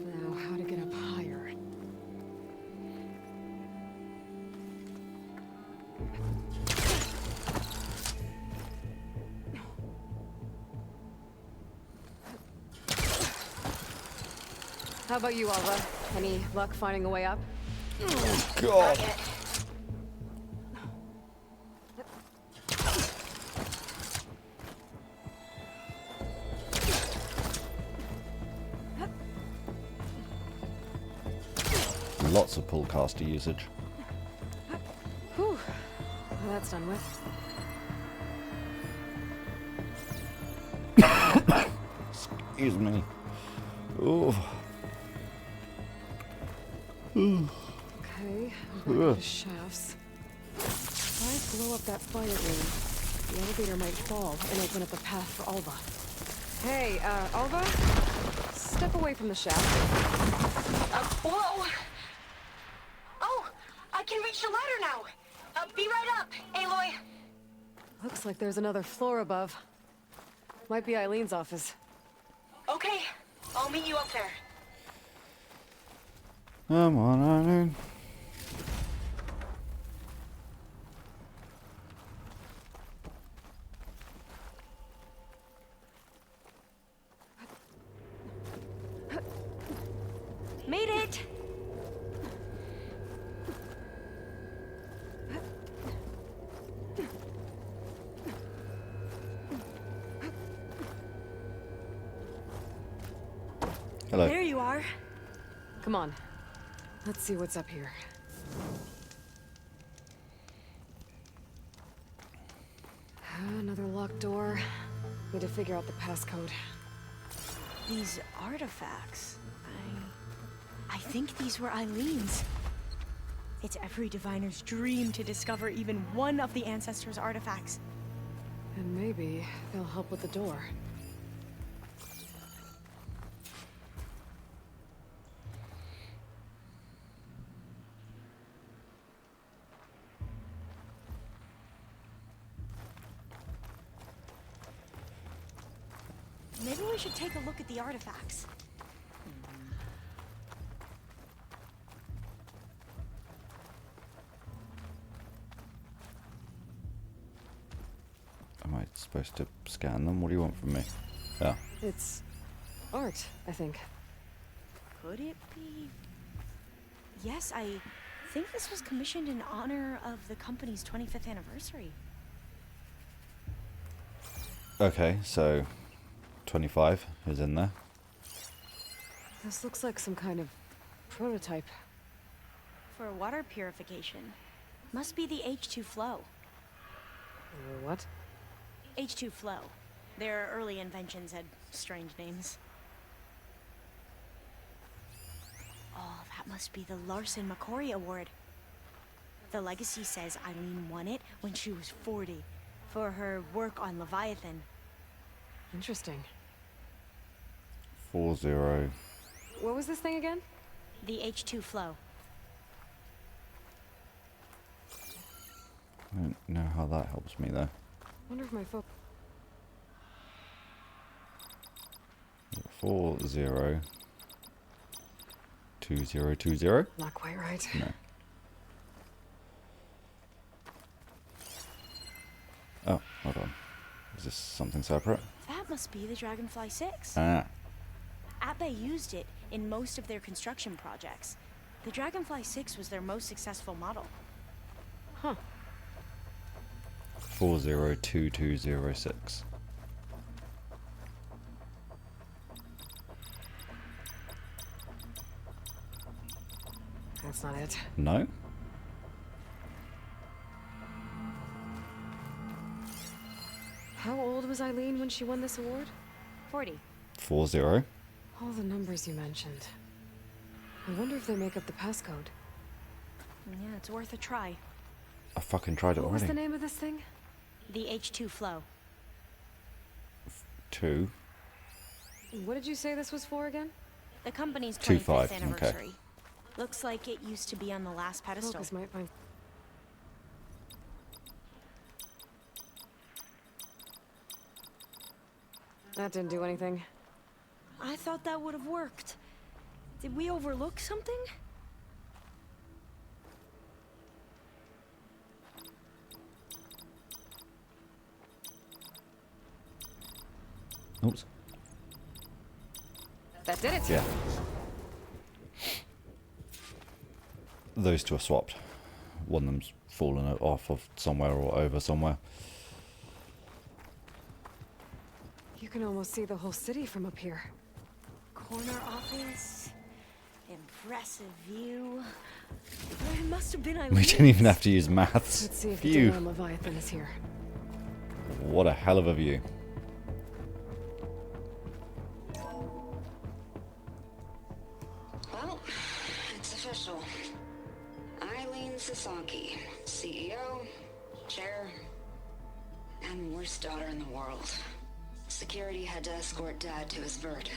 Now, how to get up higher? How about you, Alva? Any luck finding a way up? Oh, God. Lots of pull caster usage. Whew. Well, that's done with. Excuse me. Ooh. Okay, I'm back to the shafts. I blow up that fire ring, the elevator might fall and open up a path for Alva. Hey, Alva? Step away from the shaft. Whoa! Oh, I can reach the ladder now. Be right up, Aloy. Looks like there's another floor above. Might be Eileen's office. Okay, I'll meet you up there. Come on, Eileen. Made it! Hello. There you are. Come on. Let's see what's up here. Another locked door. Need to figure out the passcode. These artifacts. I think these were Eileen's. It's every diviner's dream to discover even one of the ancestors' artifacts. And maybe they'll help with the door. Maybe we should take a look at the artifacts. Am I supposed to scan them? What do you want from me? Yeah. It's art, I think. Could it be? Yes, I think this was commissioned in honor of the company's 25th anniversary. Okay, so 25 is in there. This looks like some kind of prototype. For water purification. Must be the H2 flow. What? H2 flow. Their early inventions had strange names. Oh, that must be the Larson McCory Award. The legacy says Eileen won it when she was 40 for her work on Leviathan. Interesting. 40. What was this thing again? The H2 flow. I don't know how that helps me though. Wonder if my phone. 40 2020. Not quite right. No. Oh, hold on. Is this something separate? That must be the Dragonfly 6. Ah. Abe used it in most of their construction projects. The Dragonfly 6 was their most successful model. Huh. 402206. That's not it. No? How old was Eileen when she won this award? 40. 40. All the numbers you mentioned. I wonder if they make up the passcode. Yeah, it's worth a try. I fucking tried it What was already. the name of this thing? The H2 flow. 2. What did you say this was for again? The company's 25, 25th okay. anniversary. Looks like it used to be on the last pedestal. Focus might find. That didn't do anything. I thought that would have worked. Did we overlook something? Oops. That did it. Yeah. Those two are swapped. One of them's fallen off of somewhere or over somewhere. You can almost see the whole city from up here. Corner office. Impressive view. It must have been Eileen. We didn't even have to use maths. Let's see if the Phew. door on Leviathan is here. What a hell of a view. Well, it's official. Eileen Sasaki, CEO, daughter in the world. Security had to escort Dad to his vert.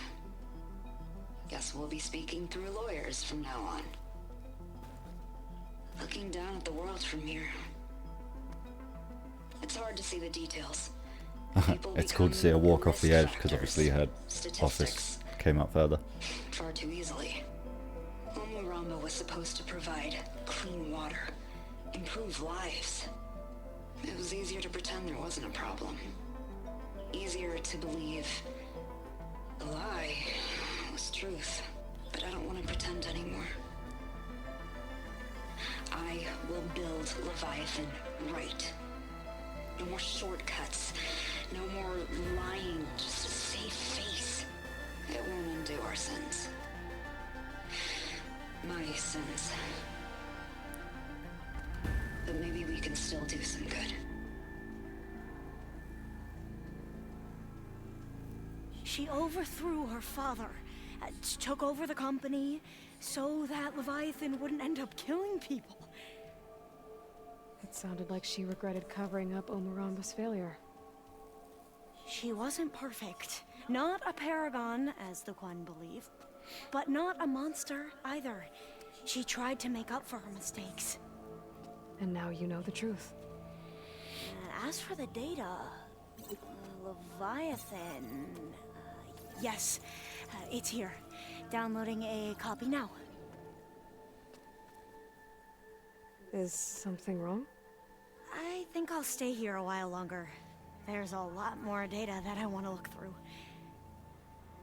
Guess we'll be speaking through lawyers from now on. Looking down at the world from here, it's hard to see the details. It's cool to see her walk off the edge, because obviously her office came up further. Far too easily. Omuramba was supposed to provide clean water, improve lives. It was easier to pretend there wasn't a problem. Easier to believe the lie was truth. But I don't want to pretend anymore. I will build Leviathan right. No more shortcuts. No more lying just to save face. It won't undo our sins. My sins. But maybe we can still do some good. She overthrew her father, took over the company, so that Leviathan wouldn't end up killing people. It sounded like she regretted covering up Omuramba's failure. She wasn't perfect. Not a paragon, as the Quan believe, but not a monster either. She tried to make up for her mistakes. And now you know the truth. As for the data, Leviathan... yes, it's here. Downloading a copy now. Is something wrong? I think I'll stay here a while longer. There's a lot more data that I want to look through.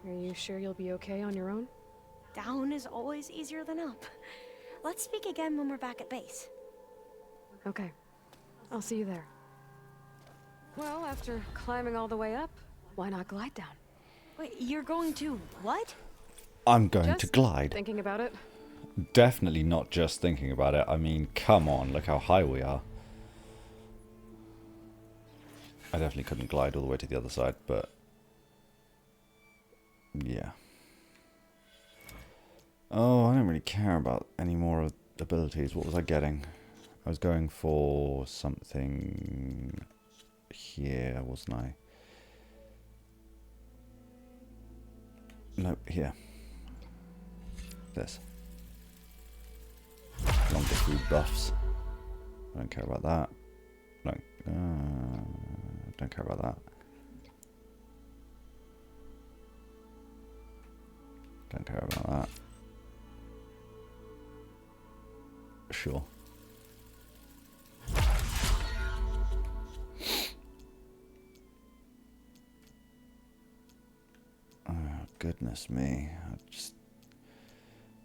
Are you sure you'll be okay on your own? Down is always easier than up. Let's speak again when we're back at base. Okay. I'll see you there. Well, after climbing all the way up, why not glide down? Wait, you're going to what? I'm going to glide. Thinking about it? Definitely not just thinking about it. I mean, come on, look how high we are. I definitely couldn't glide all the way to the other side, but... yeah. Oh, I don't really care about any more of the abilities. What was I getting? I was going for something here, wasn't I? No, here. This. Longer food buffs. I don't care about that. No, don't care about that. Don't care about that. Sure. Oh, goodness me. I just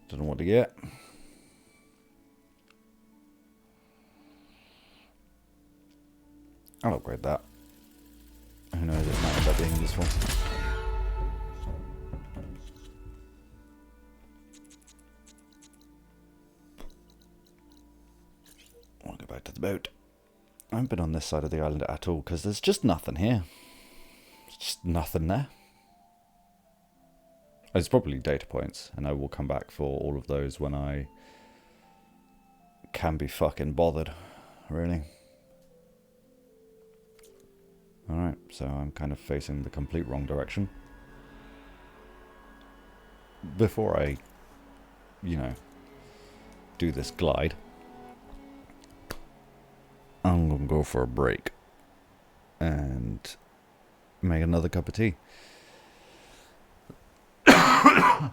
don't know what to get. I'll upgrade that. Who knows, it might end up being useful. I'll go back to the boat. I haven't been on this side of the island at all, because there's just nothing here. There's just nothing there. It's probably data points, and I will come back for all of those when I can be fucking bothered, really. Alright, so I'm kind of facing the complete wrong direction. Before I, you know, do this glide, I'm going to go for a break and make another cup of tea. I'm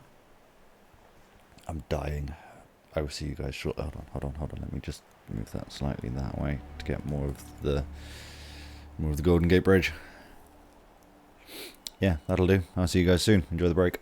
dying. I will see you guys shortly. Hold on. Let me just move that slightly that way to get more of the Golden Gate Bridge. Yeah, that'll do. I'll see you guys soon. Enjoy the break.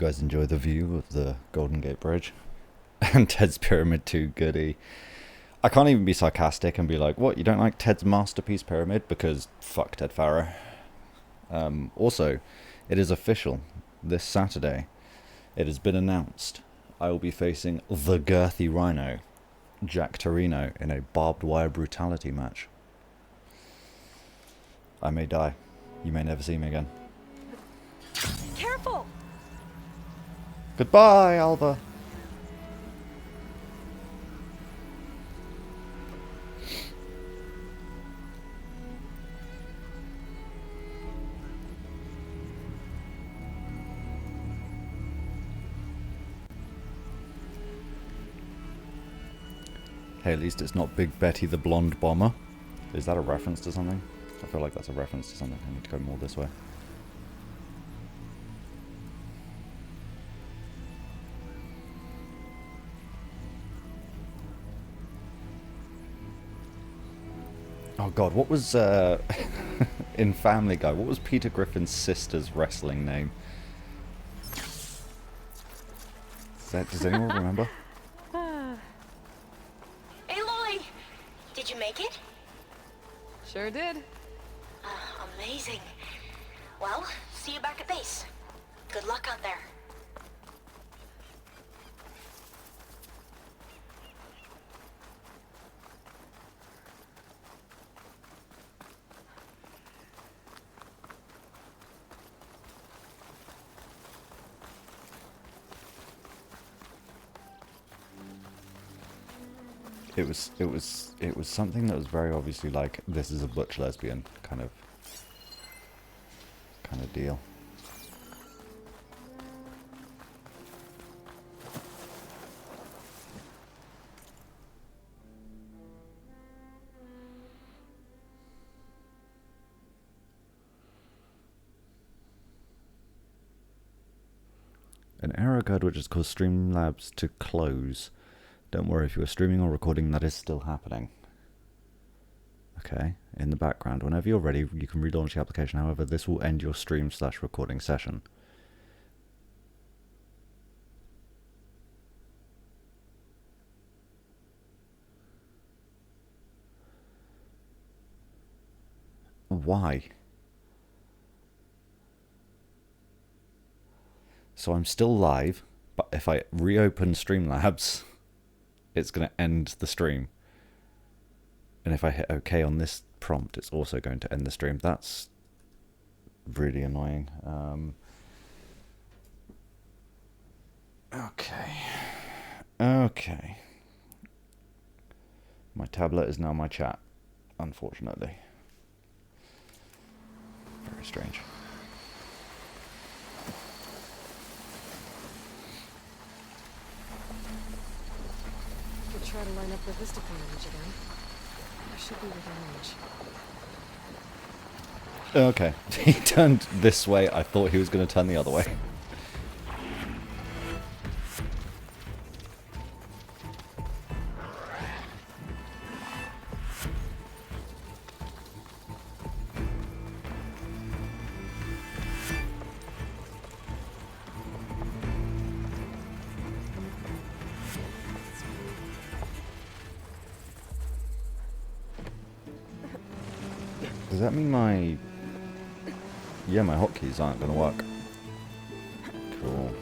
you guys enjoy the view of the Golden Gate Bridge and Ted's Pyramid 2 goodie. I can't even be sarcastic and be like, what, you don't like Ted's masterpiece pyramid? Because fuck Ted Farrow. Also, it is official. This Saturday, it has been announced. I will be facing the girthy Rhino, Jack Torino, in a barbed wire brutality match. I may die. You may never see me again. Careful! Goodbye, Alva. Hey, at least it's not Big Betty the Blonde Bomber. Is that a reference to something? I feel like that's a reference to something. I need to go more this way. Oh god, what was, in Family Guy, what was Peter Griffin's sister's wrestling name? Does anyone remember? Aloy! Did you make it? Sure did. Amazing. Well, see you back at base. Good luck out there. It was something that was very obviously like, this is a butch lesbian kind of deal. An error occurred which has caused Streamlabs to close. Don't worry, if you are streaming or recording, that is still happening. Okay, in the background. Whenever you're ready, you can relaunch the application. However, this will end your stream/recording session. Why? So I'm still live, but if I reopen Streamlabs, it's going to end the stream. And if I hit OK on this prompt, it's also going to end the stream. That's really annoying. Okay. My tablet is now my chat, unfortunately. Very strange. Could try to line up the Vista image again. I should be within range. Okay. He turned this way. I thought he was going to turn the other way. Does that mean my... Yeah, my hotkeys aren't going to work. Cool.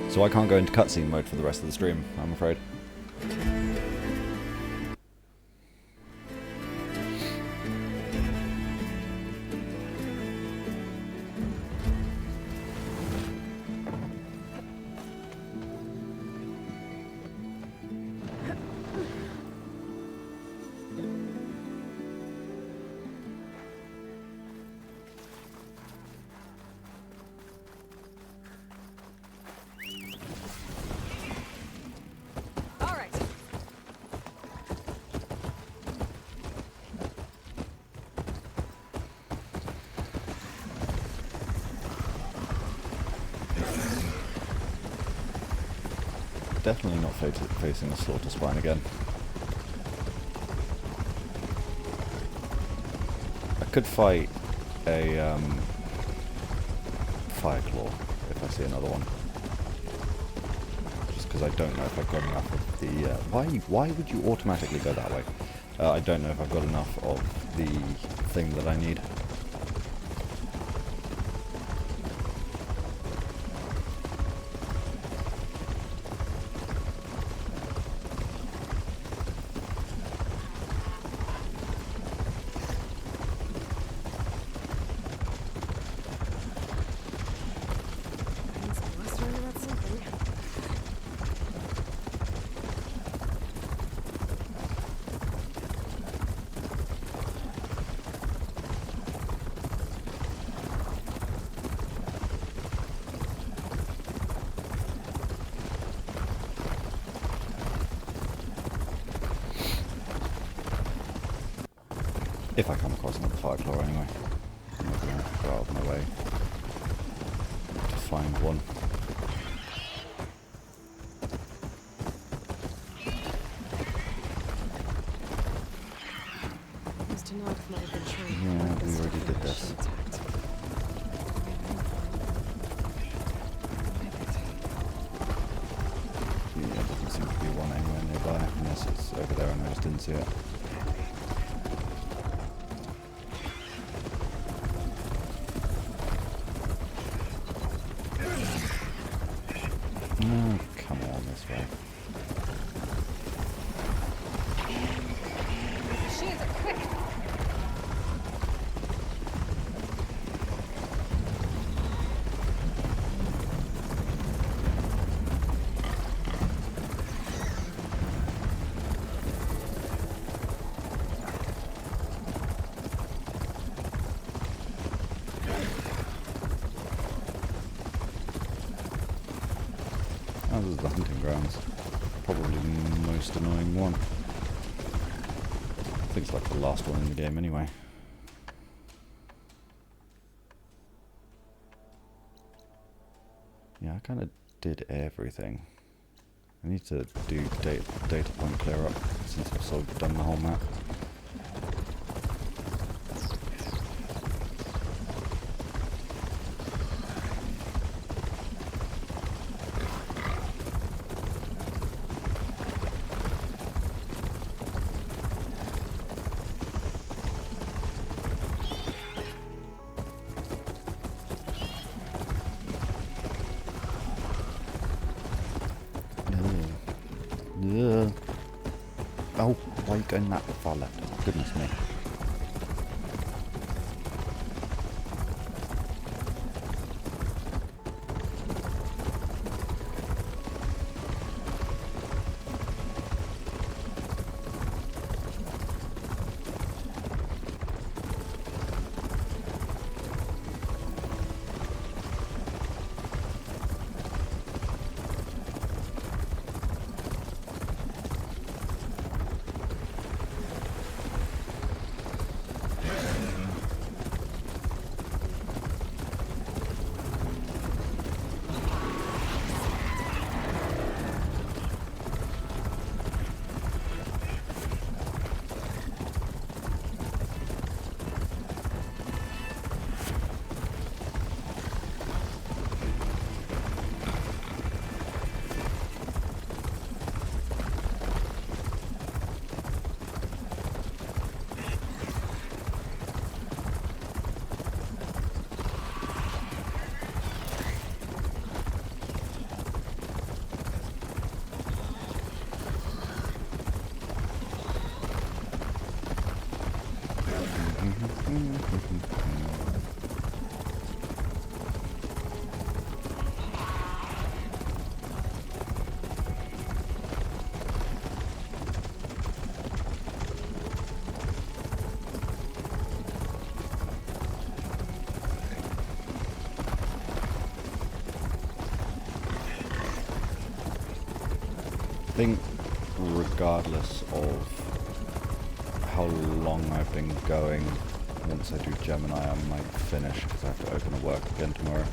So I can't go into cutscene mode for the rest of the stream, I'm afraid. Definitely not facing the slaughter spine again. could fight a fire claw if I see another one. Just because I don't know if I've got enough of the... why would you automatically go that way? I don't know if I've got enough of the thing that I need. If I come across another fire claw anyway. I'm not going to go out of my way to find one. Yeah, we already did this. Yeah, there doesn't seem to be one anywhere nearby, unless it's over there and I just didn't see it. Oh, come on, this way. Machines are quick. Oh, this is the hunting grounds. Probably the most annoying one. I think it's like the last one in the game anyway. Yeah, I kind of did everything. I need to do data point clear up since I've sort of done the whole map. Ugh. Oh, why are you going that far left? Goodness me. I think regardless of how long I've been going, once I do Gemini I might finish because I have to open a work again tomorrow.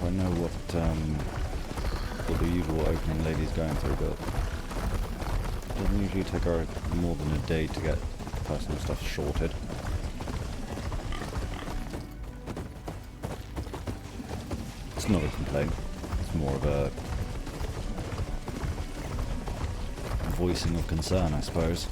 I know what the usual opening lady's going through, but it doesn't usually take her more than a day to get personal stuff sorted. It's not a complaint, it's more of a voicing of concern, I suppose.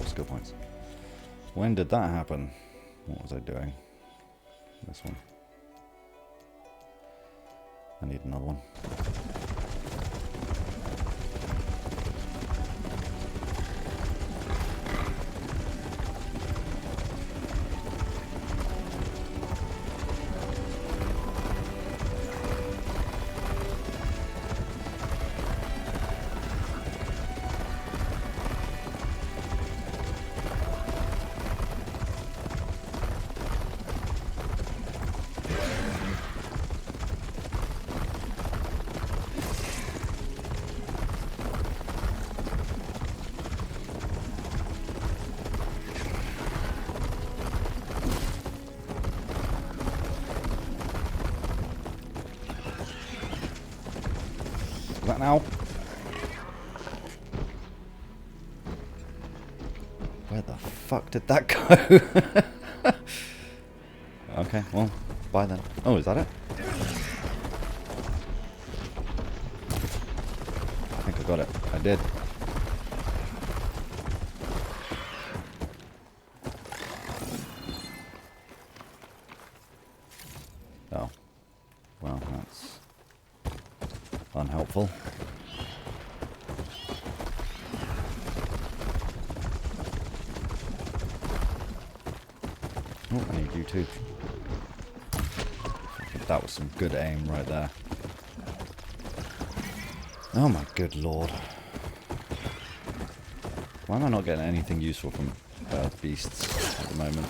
Skill points. When did that happen? What was I doing? This one. I need another one. That now? Where the fuck did that go? Okay, well, bye then. Oh, is that it? I think I got it. I did. Oh. Well, that's unhelpful. Oh, I need you too. That was some good aim right there. Oh my good lord. Why am I not getting anything useful from beasts at the moment?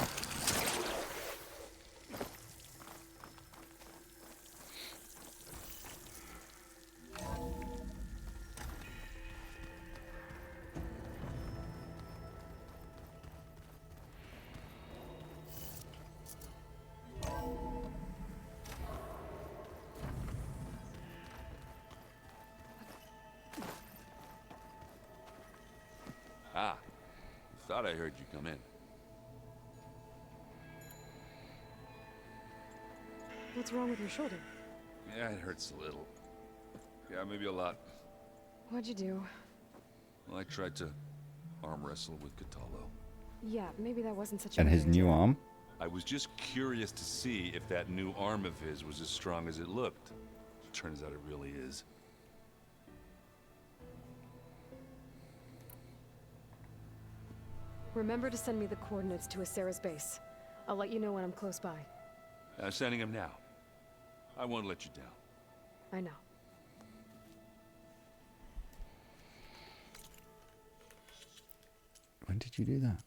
Ah, thought I heard you come in. What's wrong with your shoulder? Yeah, it hurts a little. Yeah, maybe a lot. What'd you do? Well, I tried to arm wrestle with Catallo. Yeah, maybe that wasn't such a And his new arm? I was just curious to see if that new arm of his was as strong as it looked. Turns out it really is. Remember to send me the coordinates to Asera's base. I'll let you know when I'm close by. I'm sending him now. I won't let you down. I know. When did you do that?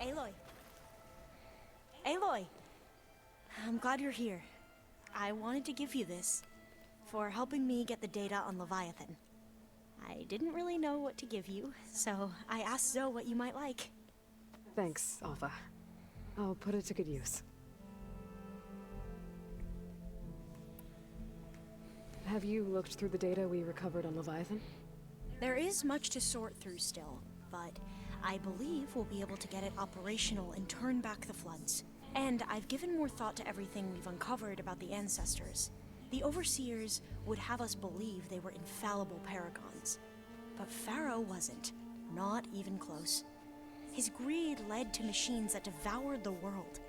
Aloy. Aloy! I'm glad you're here. I wanted to give you this for helping me get the data on Leviathan. I didn't really know what to give you, so I asked Zoe what you might like. Thanks, Alpha. I'll put it to good use. Have you looked through the data we recovered on Leviathan? There is much to sort through still, but I believe we'll be able to get it operational and turn back the floods. And I've given more thought to everything we've uncovered about the ancestors. The Overseers would have us believe they were infallible paragons. But Pharaoh wasn't. Not even close. His greed led to machines that devoured the world.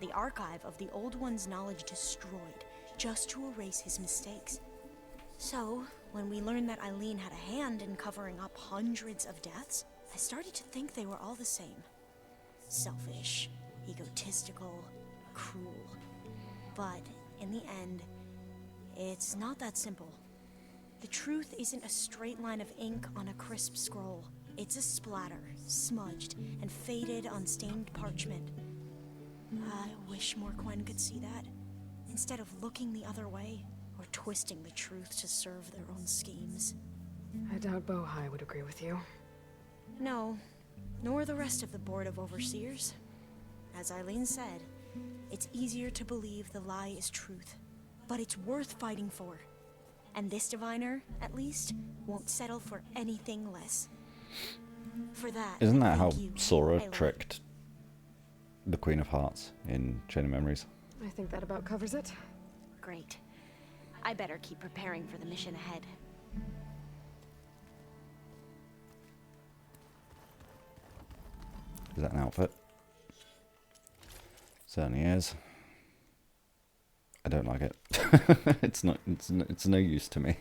The archive of the Old One's knowledge destroyed, just to erase his mistakes. So, when we learned that Eileen had a hand in covering up hundreds of deaths, I started to think they were all the same. Selfish, egotistical, cruel. But in the end, it's not that simple. The truth isn't a straight line of ink on a crisp scroll. It's a splatter, smudged and faded on stained parchment. I wish more Quen could see that, instead of looking the other way or twisting the truth to serve their own schemes. I doubt Bohai would agree with you. No, nor the rest of the Board of Overseers. As Eileen said, it's easier to believe the lie is truth, but it's worth fighting for. And this diviner, at least, won't settle for anything less. For that, Isn't that how thank you, Sora Aloy. tricked the Queen of Hearts in Chain of Memories? I think that about covers it. Great. I better keep preparing for the mission ahead. Is that an outfit? Certainly is. I don't like it. It's not. It's no use to me.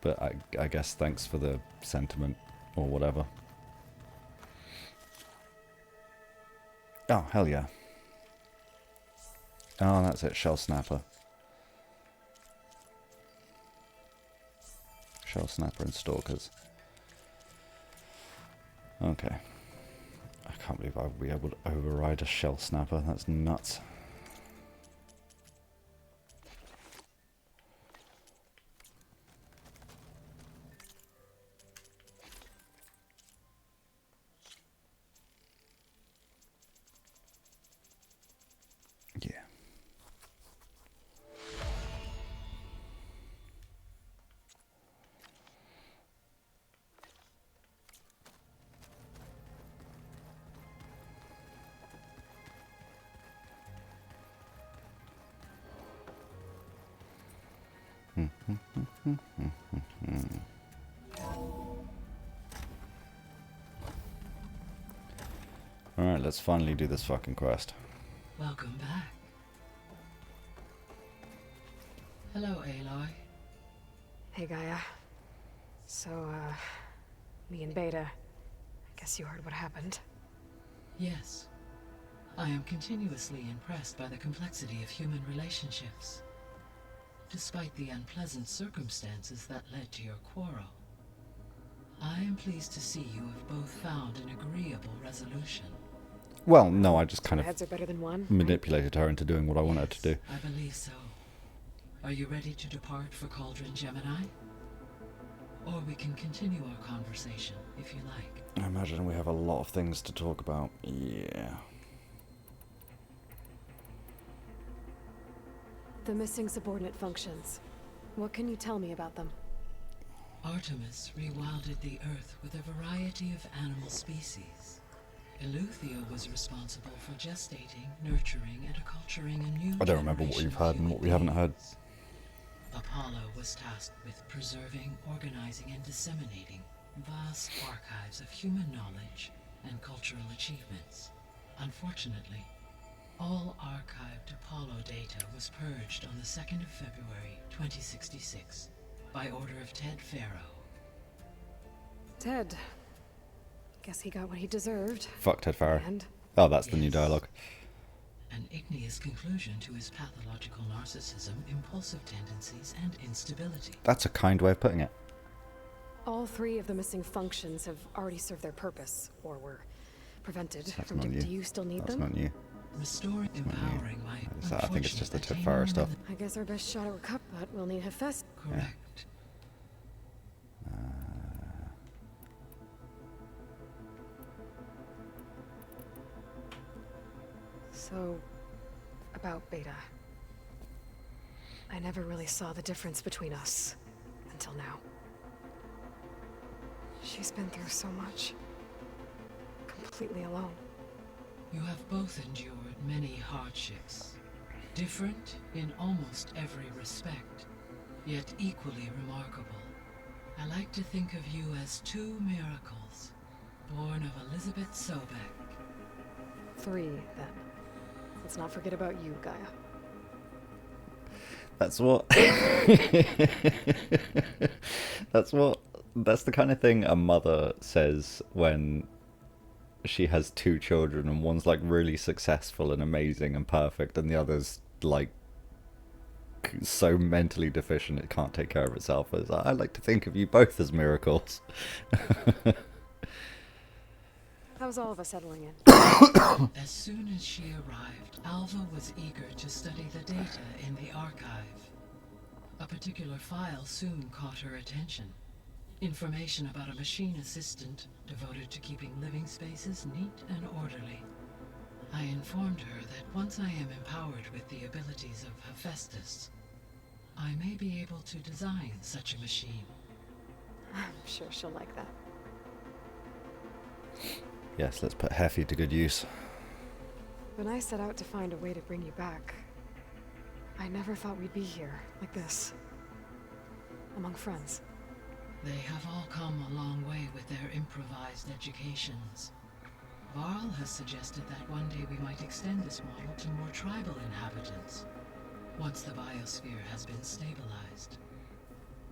But I guess thanks for the sentiment or whatever. Oh hell yeah! Oh, that's it. Shell Snapper. Shell Snapper and Stalkers. Okay. I can't believe I would be able to override a Shell Snapper. That's nuts. Yeah. Alright, let's finally do this fucking quest. Welcome back. Hello, Aloy. Hey, Gaia. So, me and Beta, I guess you heard what happened. Yes. I am continuously impressed by the complexity of human relationships. Despite the unpleasant circumstances that led to your quarrel, I am pleased to see you have both found an agreeable resolution. Well, no, I just kind of Heads are better than one, manipulated her into doing what I wanted her to do. I believe so. Are you ready to depart for Cauldron Gemini? Or we can continue our conversation, if you like. I imagine we have a lot of things to talk about. Yeah. The missing subordinate functions. What can you tell me about them? Artemis rewilded the Earth with a variety of animal species. Eleuthia was responsible for gestating, nurturing, and acculturating a new I don't remember what we've heard and what we haven't heard. Apollo was tasked with preserving, organizing, and disseminating vast archives of human knowledge and cultural achievements. Unfortunately, all archived Apollo data was purged on the 2nd of February, 2066, by order of Ted Farrow. Ted. Guess he got what he deserved. Fuck Ted Farrow. And? Oh, that's the new dialogue. An igneous conclusion to his pathological narcissism, impulsive tendencies, and instability. That's a kind way of putting it. All three of the missing functions have already served their purpose, or were prevented. That's not Do new. you still need That's them? not new. Restoring, empowering my. I think it's just the Ted Farrow stuff. I guess our best shot at Recup, but we'll need Hephaestus. Correct. So, about Beta. I never really saw the difference between us until now. She's been through so much. Completely alone. You have both endured many hardships. Different in almost every respect, yet equally remarkable. I like to think of you as two miracles, born of Elizabeth Sobek. 3, then. Let's not forget about you, Gaia. That's what... That's what That's the kind of thing a mother says when she has two children and one's like really successful and amazing and perfect, and the other's like so mentally deficient it can't take care of itself. As I like to think of you both as miracles. How's all of us settling in? As soon as she arrived, Alva was eager to study the data in the archive. A particular file soon caught her attention. Information about a machine assistant devoted to keeping living spaces neat and orderly. I informed her that once I am empowered with the abilities of Hephaestus, I may be able to design such a machine. I'm sure she'll like that. Yes, let's put Heffy to good use. When I set out to find a way to bring you back, I never thought we'd be here, like this. Among friends. They have all come a long way with their improvised educations. Varl has suggested that one day we might extend this model to more tribal inhabitants, once the biosphere has been stabilized.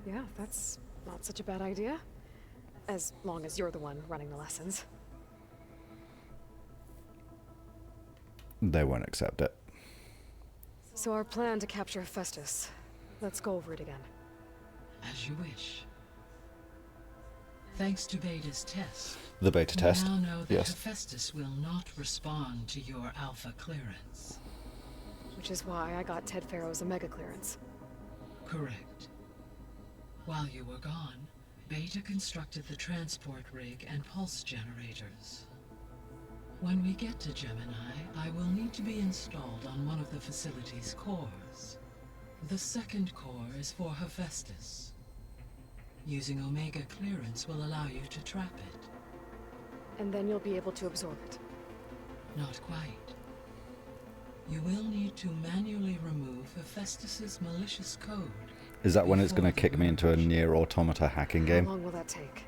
Yeah, that's not such a bad idea. As long as you're the one running the lessons. They won't accept it. So our plan to capture Hephaestus. Let's go over it again. As you wish. Thanks to Beta's test, The beta test. we now know that Yes. Hephaestus will not respond to your alpha clearance. Which is why I got Ted Farrow's Omega clearance. Correct. While you were gone, Beta constructed the transport rig and pulse generators. When we get to Gemini, I will need to be installed on one of the facility's cores. The second core is for Hephaestus. Using Omega clearance will allow you to trap it. And then you'll be able to absorb it. Not quite. You will need to manually remove Hephaestus's malicious code. Is that when it's going to kick me into a Nier Automata hacking game? How long will that take?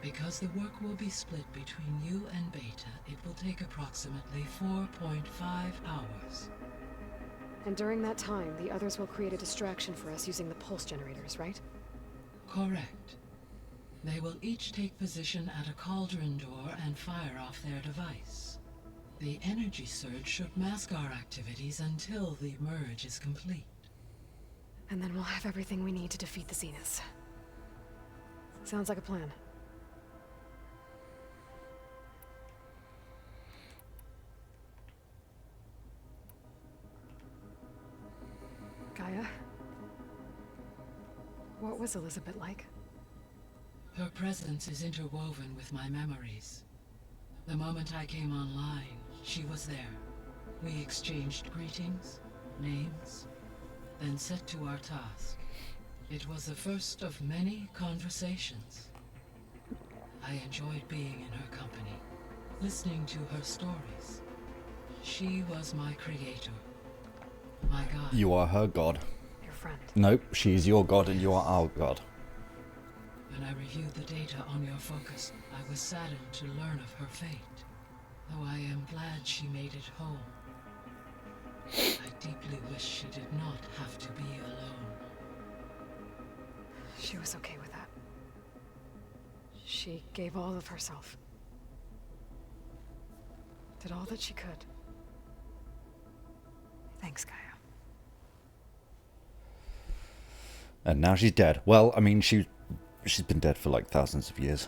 Because the work will be split between you and Beta, it will take approximately 4.5 hours. And during that time, the others will create a distraction for us using the pulse generators, right? Correct. They will each take position at a cauldron door and fire off their device. The energy surge should mask our activities until the merge is complete. And then we'll have everything we need to defeat the Zeniths. Sounds like a plan. Gaia? What was Elizabeth like? Her presence is interwoven with my memories. The moment I came online, she was there. We exchanged greetings, names, then set to our task. It was the first of many conversations. I enjoyed being in her company, listening to her stories. She was my creator, my god. You are her god. Your friend. Nope, she's your god and you are our god. When I reviewed the data on your focus, I was saddened to learn of her fate. Though I am glad she made it home. I deeply wish she did not have to be alone. She was okay with that. She gave all of herself. Did all that she could. Thanks, Gaia. And now she's dead. Well, I mean, she's been dead for like thousands of years.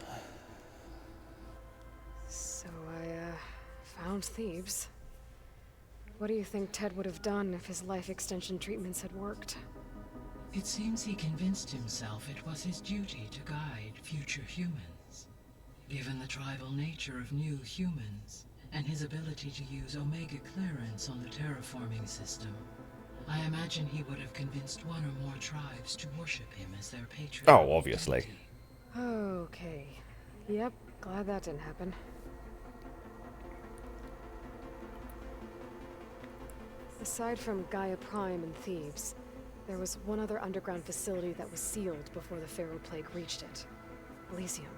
So I found Thebes. What do you think Ted would have done if his life extension treatments had worked? It seems he convinced himself it was his duty to guide future humans. Given the tribal nature of new humans, and his ability to use Omega clearance on the terraforming system, I imagine he would have convinced one or more tribes to worship him as their patron. Oh, obviously. Okay. Yep, glad that didn't happen. Aside from Gaia Prime and Thebes, there was one other underground facility that was sealed before the Pharaoh Plague reached it. Elysium.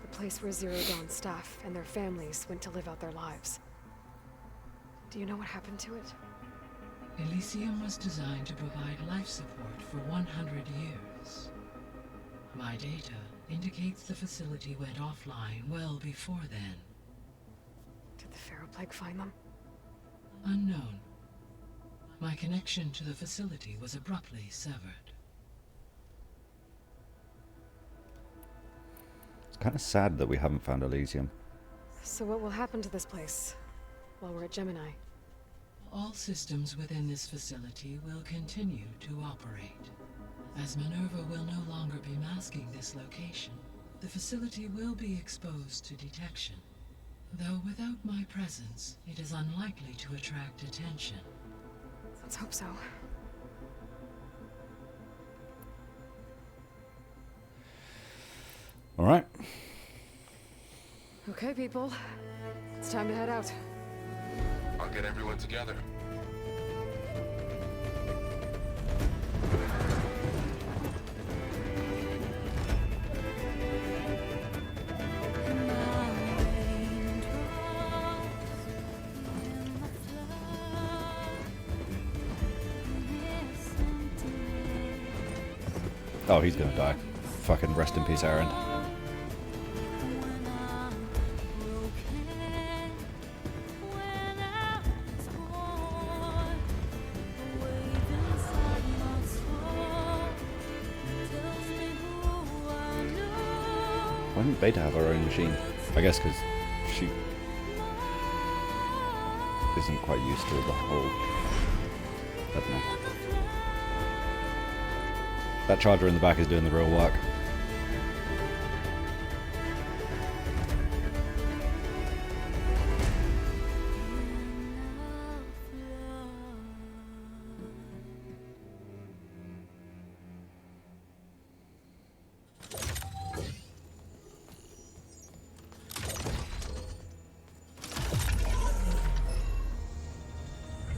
The place where Zero Dawn staff and their families went to live out their lives. Do you know what happened to it? Elysium was designed to provide life support for 100 years. My data indicates the facility went offline well before then. Did the Pharaoh Plague find them? Unknown. My connection to the facility was abruptly severed. It's kind of sad that we haven't found Elysium. So what will happen to this place while we're at Gemini? All systems within this facility will continue to operate. As Minerva will no longer be masking this location, the facility will be exposed to detection. Though without my presence, it is unlikely to attract attention. Let's hope so. All right. Okay, people. It's time to head out. I'll get everyone together. Oh, he's gonna die. Fucking rest in peace, Aaron. Why didn't Beta have her own machine? I guess because she isn't quite used to the whole... I don't know. That charger in the back is doing the real work.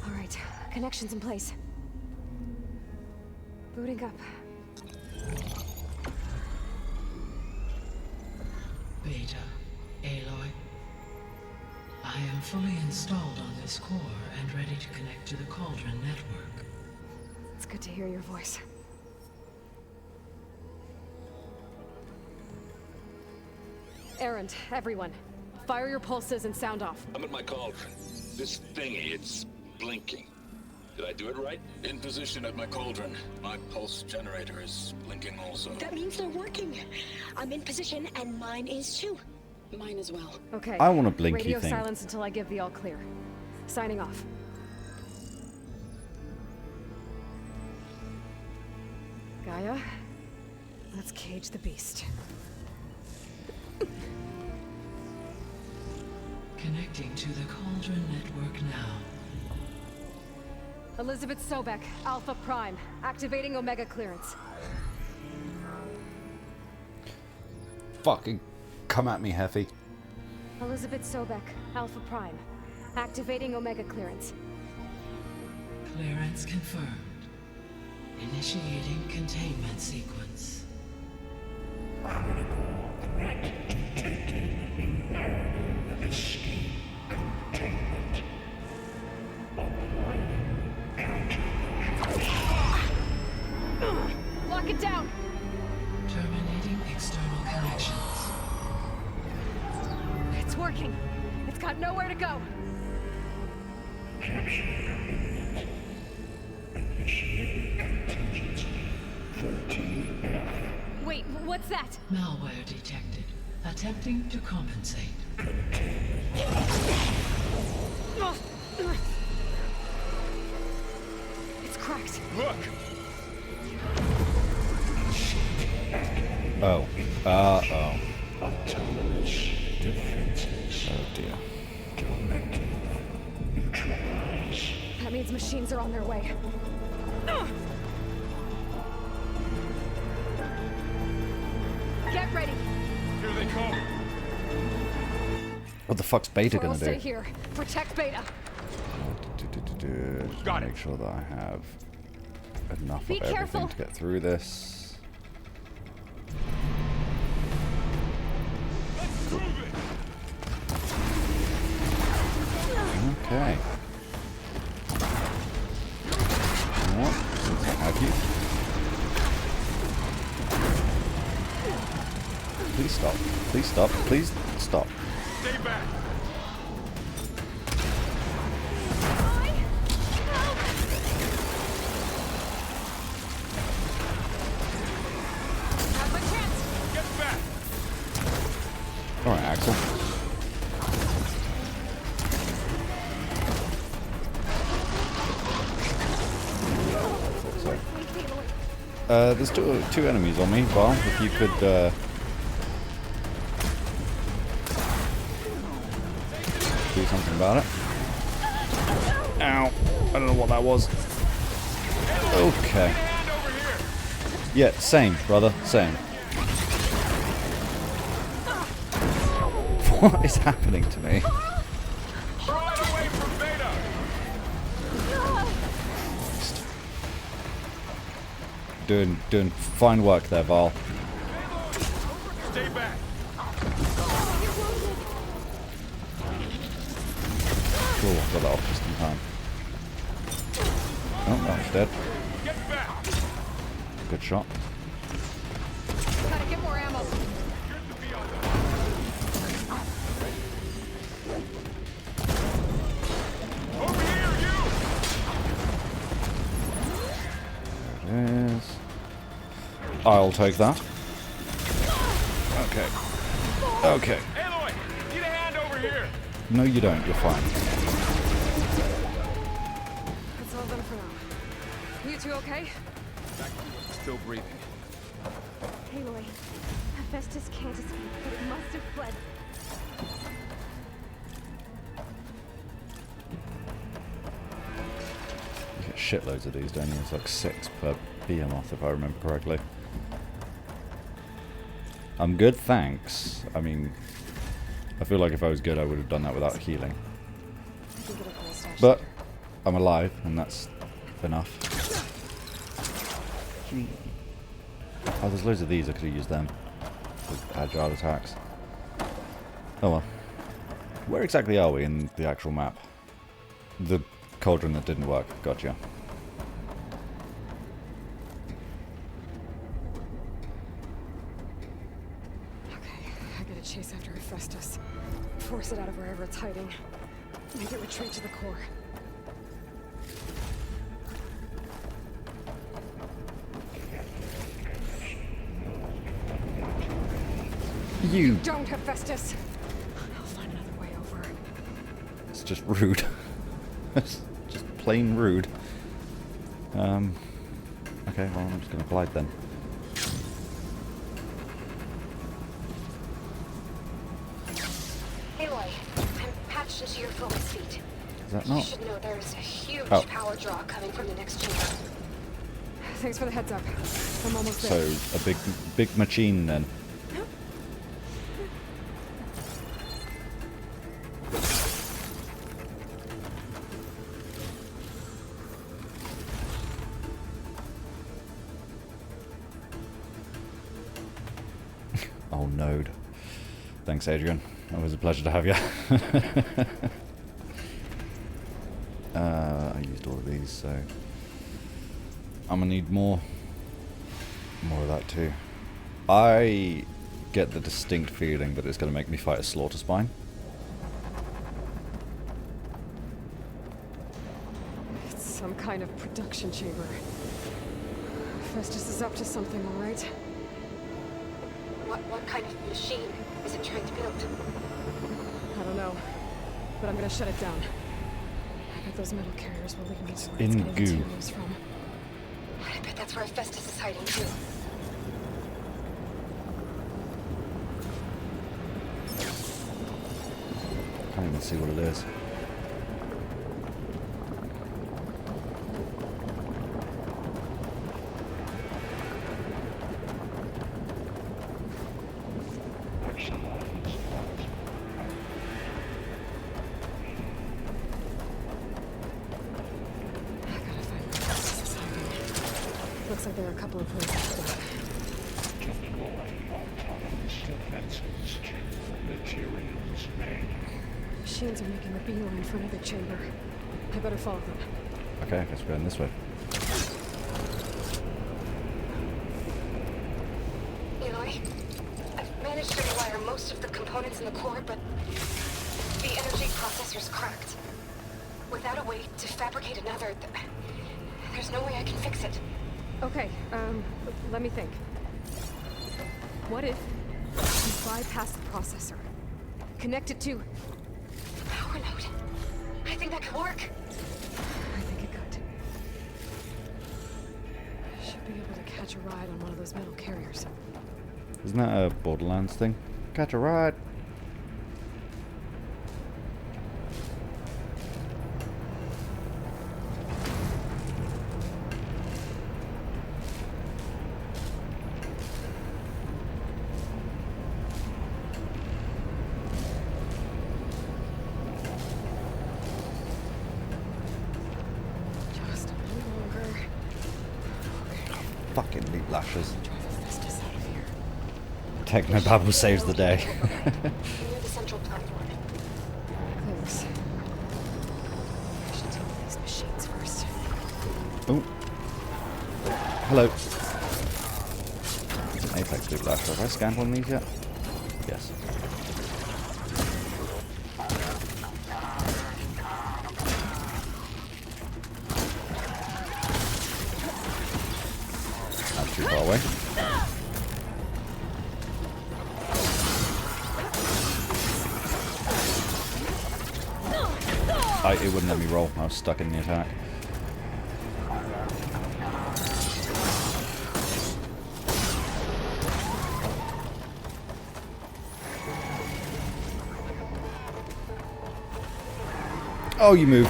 All right, connections in place. Booting up. Beta, Aloy. I am fully installed on this core and ready to connect to the Cauldron network. It's good to hear your voice. Errand, everyone. Fire your pulses and sound off. I'm at my cauldron. This thingy, it's blinking. Did I do it right? In position at my cauldron. My pulse generator is blinking also. That means they're working. I'm in position, and mine is too. Mine as well. Okay. I want a blinky Radio thing. silence until I give the all clear. Signing off. Gaia, let's cage the beast. Connecting to the Cauldron network now. Elizabeth Sobek, Alpha Prime, activating Omega clearance. Fucking come at me, Heffy. Elizabeth Sobek, Alpha Prime, activating Omega clearance. Clearance confirmed. Initiating containment sequence. Lock it down! Terminating external connections. It's working. It's got nowhere to go. Wait, what's that? Malware detected. Attempting to compensate. It's cracked. Look! Oh. Oh. Oh dear. That means machines are on their way. Get ready. Here they come. What the fuck's Beta I'll gonna stay do? here. Protect Beta. Got it. Make sure that I have enough Be of everything careful. to get through this. Okay. You know what? Since I have you. Please stop. Please stop. Stay back. Have a chance. Get back. All right, Axel. There's two enemies on me, Val. If you could, do something about it. Ow. I don't know what that was. Okay. Yeah, same, brother. Same. What is happening to me? Doing fine work there, Val. Stay back. Cool, got that off just in time. Oh, that was dead. Get back. Good shot. Gotta get more ammo. Over here, you. There it is. I'll take that. Okay. Okay. Aloy, need a hand over here. No, you don't. You're fine. That's all done for now. You two okay? Still breathing. Aloy, Hephaestus can't escape, but it must have fled. You get shitloads of these, don't you? It's like 6 per behemoth, if I remember correctly. I'm good, thanks. I mean, I feel like if I was good, I would have done that without healing. But I'm alive, and that's enough. Oh, there's loads of these. I could have used them for agile attacks. Oh well. Where exactly are we in the actual map? The cauldron that didn't work. Gotcha. I gotta chase after Hephaestus. Force it out of wherever it's hiding. Make it retreat to the core. You Don't, Hephaestus! I'll find another way over. It's just rude. It's just plain rude. Okay, well, I'm just gonna glide then. Aloy, I'm patched into your focus feed. Is that You not? should know there's a huge Oh. power draw coming from the next chamber. Thanks for the heads up. I'm almost So, there. a big machine then. Oh, node. Thanks, Adrian. Always a pleasure to have you. I used all of these, so I'm gonna need more of that too. I get the distinct feeling that it's gonna make me fight a slaughter spine. It's some kind of production chamber. Festus is up to something, all right? What kind of machine is it trying to build? I don't know, but I'm gonna shut it down. I bet those metal carriers will lead me to where In it's getting goo. materials from. I bet that's where Festus is hiding too. Can't even see what it is. Looks like there are a couple of places to go. Machines are making a beeline for another chamber. I better follow them. Okay, I guess we're going this way. Aloy, I've managed to rewire most most of the components in the core, but the energy processor's cracked. Without a way to fabricate another, there's no way I can fix it. Okay, let me think. What if you bypass the processor? Connect it to... Power node. I think that could work. I think it could. Should be able to catch a ride on one of those metal carriers. Isn't that a Borderlands thing? Catch a ride. Just a little longer. Fucking leap lashes. Let's just out of here. Technobabble saves the day. Near the central platform. Thanks. I should deal with these machines first. Oh. Hello. Apex leap lash. Have I scanned one of these yet? Yes. That's too far away. It wouldn't let me roll. I was stuck in the attack. Oh, you moved.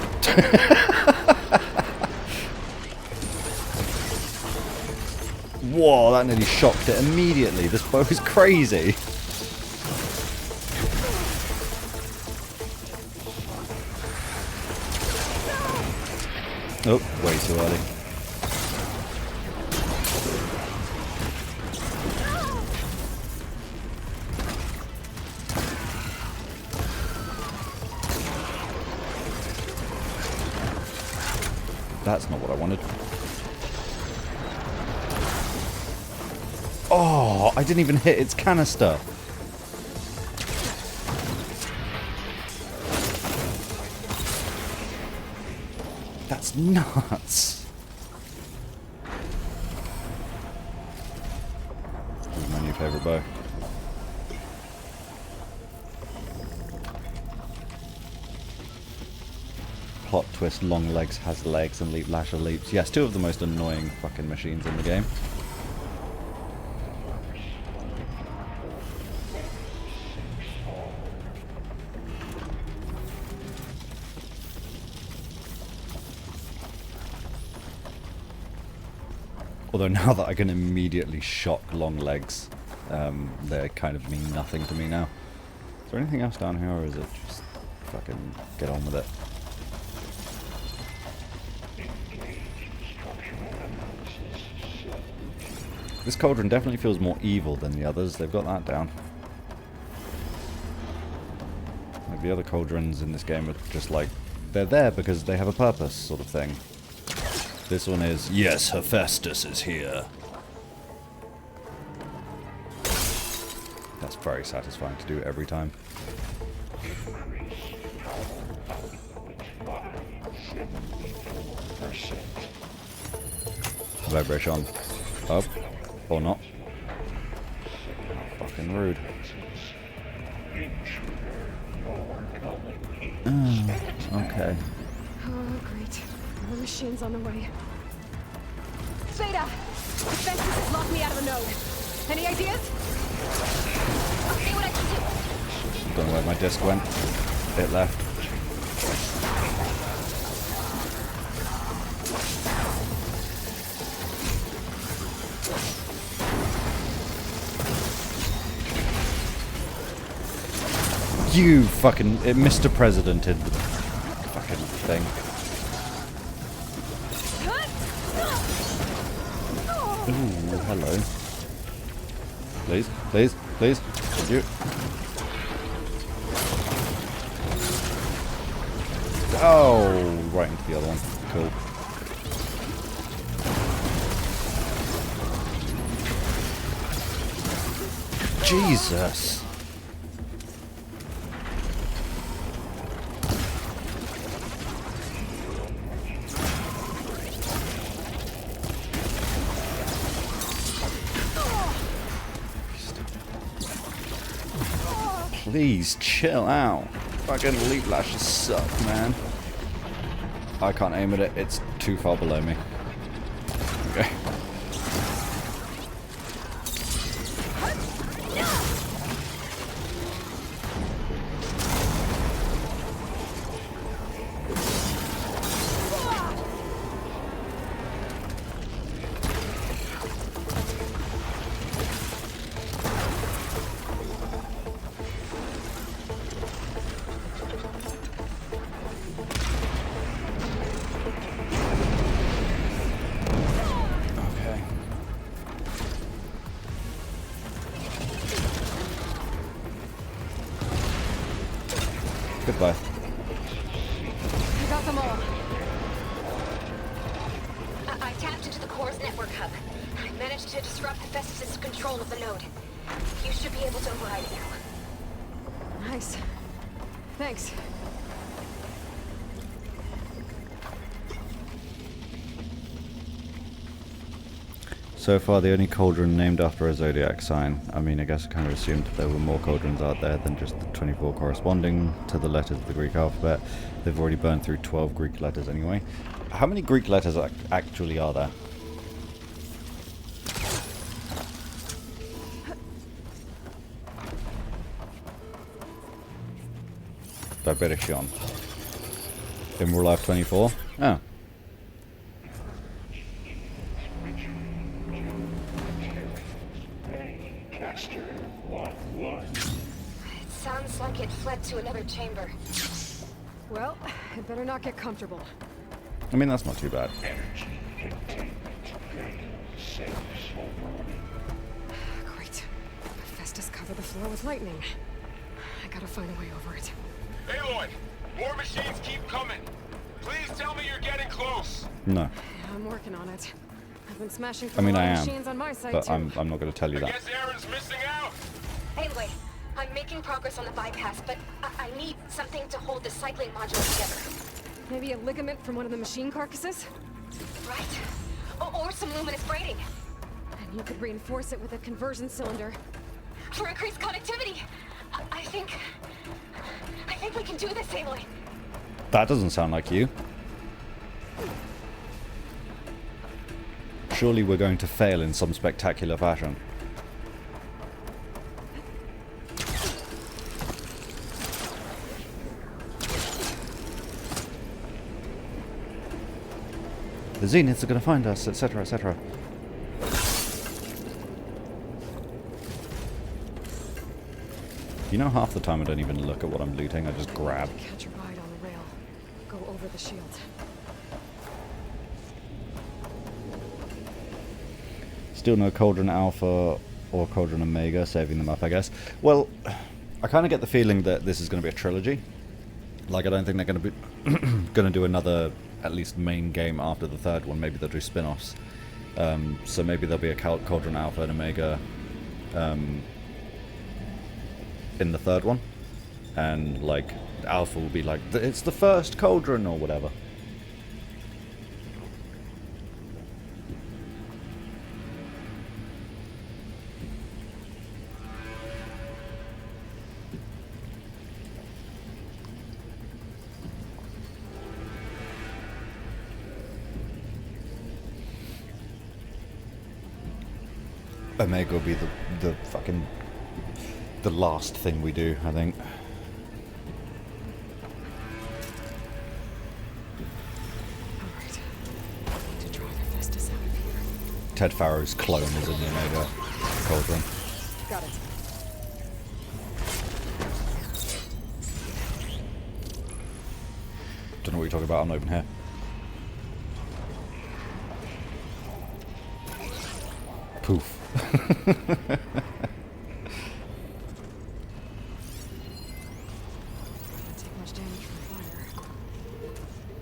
Whoa, that nearly shocked it immediately. This bow is crazy. Oh, way too early. That's not what I wanted. Oh, I didn't even hit its canister. That's nuts. This is my new favorite bow. Plot twist, long legs has legs and leap lasher leaps. Yes, two of the most annoying fucking machines in the game. Although now that I can immediately shock long legs, they kind of mean nothing to me now. Is there anything else down here, or is it just fucking get on with it? This cauldron definitely feels more evil than the others. They've got that down. Like the other cauldrons in this game are just like, they're there because they have a purpose, sort of thing. This one is, yes, Hephaestus is here. That's very satisfying to do every time. Vibration. Up. Or not. Fucking rude. Okay. Oh, great. More machines on the way. Zeta! Defenses has locked me out of the node. Any ideas? I'll see what I can do. Don't know where my disc went. It left. You fucking... Mr. Presidented the fucking thing. Ooh, hello. Please, please, please. Thank you. Oh, right into the other one. Cool. Jesus. Please chill out. Fucking leap lashes suck, man. I can't aim at it. It's too far below me. Okay. Goodbye. I got them all. I tapped into the core's network hub. I managed to disrupt Hephaestus' control of the node. You should be able to override it now. Nice. Thanks. So far, the only cauldron named after a zodiac sign. I mean, I guess I kind of assumed there were more cauldrons out there than just the 24 corresponding to the letters of the Greek alphabet. They've already burned through 12 Greek letters anyway. How many Greek letters actually are there? Diberation. In real life 24? Oh. It sounds like it fled to another chamber. Well, it better not get comfortable. I mean, that's not too bad. Great. Hephaestus covered the floor with lightning. I gotta find a way over it. Aloy, more machines keep coming. Please tell me you're getting close. No. Yeah, I'm working on it. I've been smashing I through mean, a lot I of am, machines on my side but too. I'm not going to tell you that. Guess Aaron's missing out. Anyway, I'm making progress on the bypass, but I need something to hold the cycling module together. Maybe a ligament from one of the machine carcasses? Right. Or some luminous braiding. And you could reinforce it with a conversion cylinder. For increased connectivity. I think we can do this, Aloy. That doesn't sound like you. Surely we're going to fail in some spectacular fashion. The Zeniths are going to find us, etc., etc. You know, half the time I don't even look at what I'm looting, I just grab. Catch a ride on the rail. Go over the shield. Still no Cauldron Alpha or Cauldron Omega, saving them up, I guess. Well, I kind of get the feeling that this is going to be a trilogy. Like, I don't think they're going to be going to do another, at least, main game after the third one. Maybe they'll do spin-offs. So maybe there'll be a Cauldron Alpha and Omega in the third one. And, like, Alpha will be like, it's the first Cauldron or whatever. Omega will be the fucking the last thing we do, I think. Alright. Need to drive Hephaestus out of here. Ted Farrow's clone is in the Omega Cauldron. Got it. Don't know what you're talking about, I'm not even here. Poof.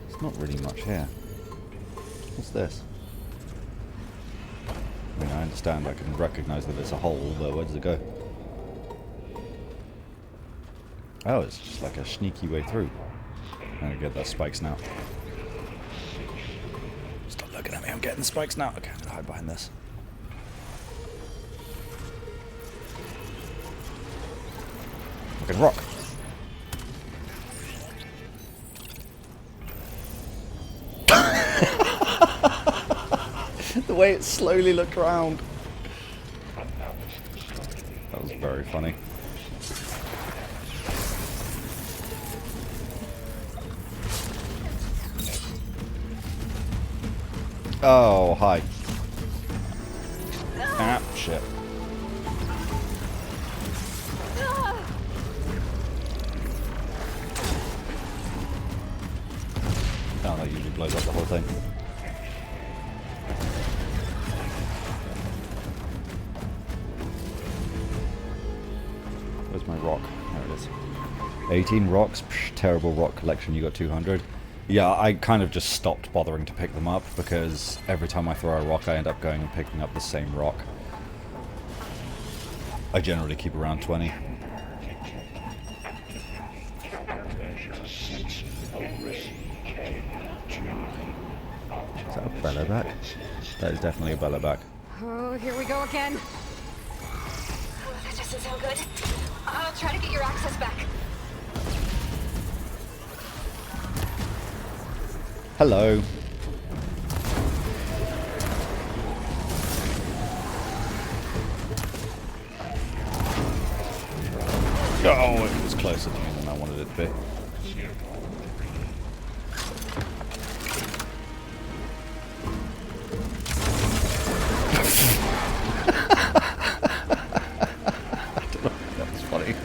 It's not really much here. What's this? I mean, I understand, I can recognize that it's a hole, but where does it go? Oh, it's just like a sneaky way through. I get that spikes now. Stop looking at me, I'm getting spikes now. Okay, I'm gonna hide behind this. fucking rock. The way it slowly looked around. That was very funny. Oh, hi. Ah, shit. Oh, that usually blows up the whole thing. Where's my rock? There it is. 18 rocks. Psh, terrible rock collection. You got 200. Yeah, I kind of just stopped bothering to pick them up because every time I throw a rock, I end up going and picking up the same rock. I generally keep around 20. Is that a belloback? That is definitely a belloback. Oh, here we go again. Oh, that doesn't sound good. I'll try to get your access back. Hello. Oh, it was closer to me than I wanted it to be. That was funny.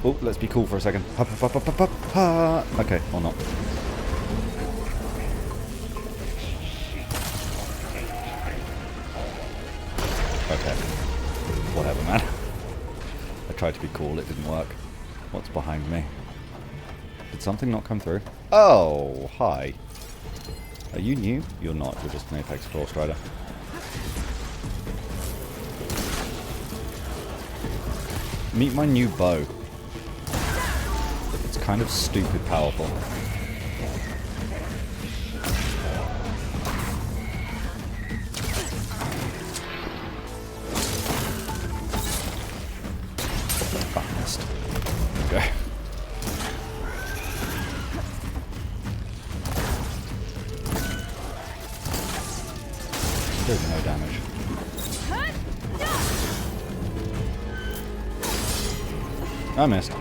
Oh, let's be cool for a second. Okay, or not. Okay. Whatever, man. I tried to be cool, it didn't work. What's behind me? Did something not come through? Oh, hi. Are you new? You're not, you're just an Apex Claw Strider. Meet my new bow. It's kind of stupid powerful. Oh, missed. Okay. There's no damage. I missed.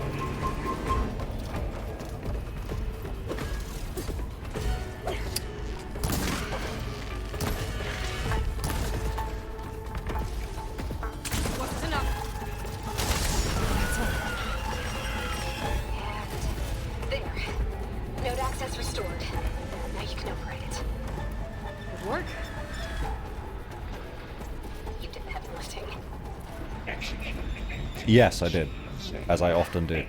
What's enough? There. Node access restored. Now you can operate it. Good work. You did the heavy lifting. Yes, I did. As I often do.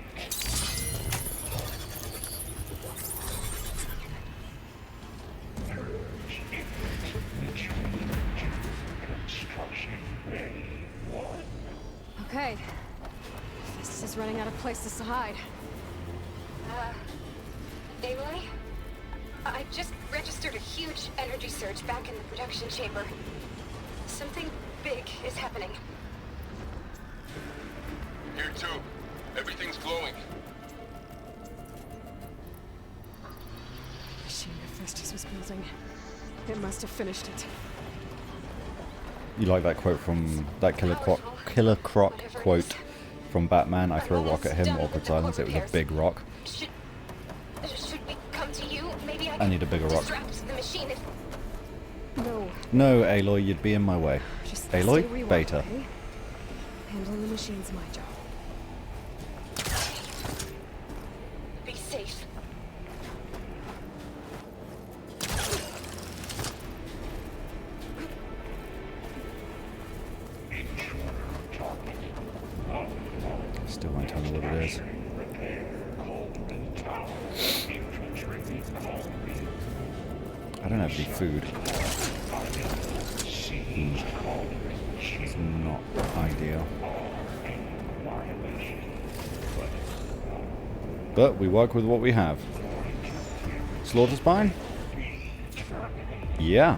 Okay. This is running out of places to hide. Aloy? I just registered a huge energy surge back in the production chamber. Something big is happening. Here too. Everything's glowing. Machine Hephaestus was building. It must have finished it. You like that quote from that Killer Croc quote from Batman? I throw a rock at him, awkward silence. It was a big rock. Should we come to you? Maybe I I need a bigger rock. disrupt the machine if... No. No, Aloy, you'd be in my way. Just stay Aloy, where you are, Beta. okay? Handling the machine's my job. Be safe. Still won't tell me what it is. I don't have any food. It's not ideal. But we work with what we have. Slaughter spine? Yeah.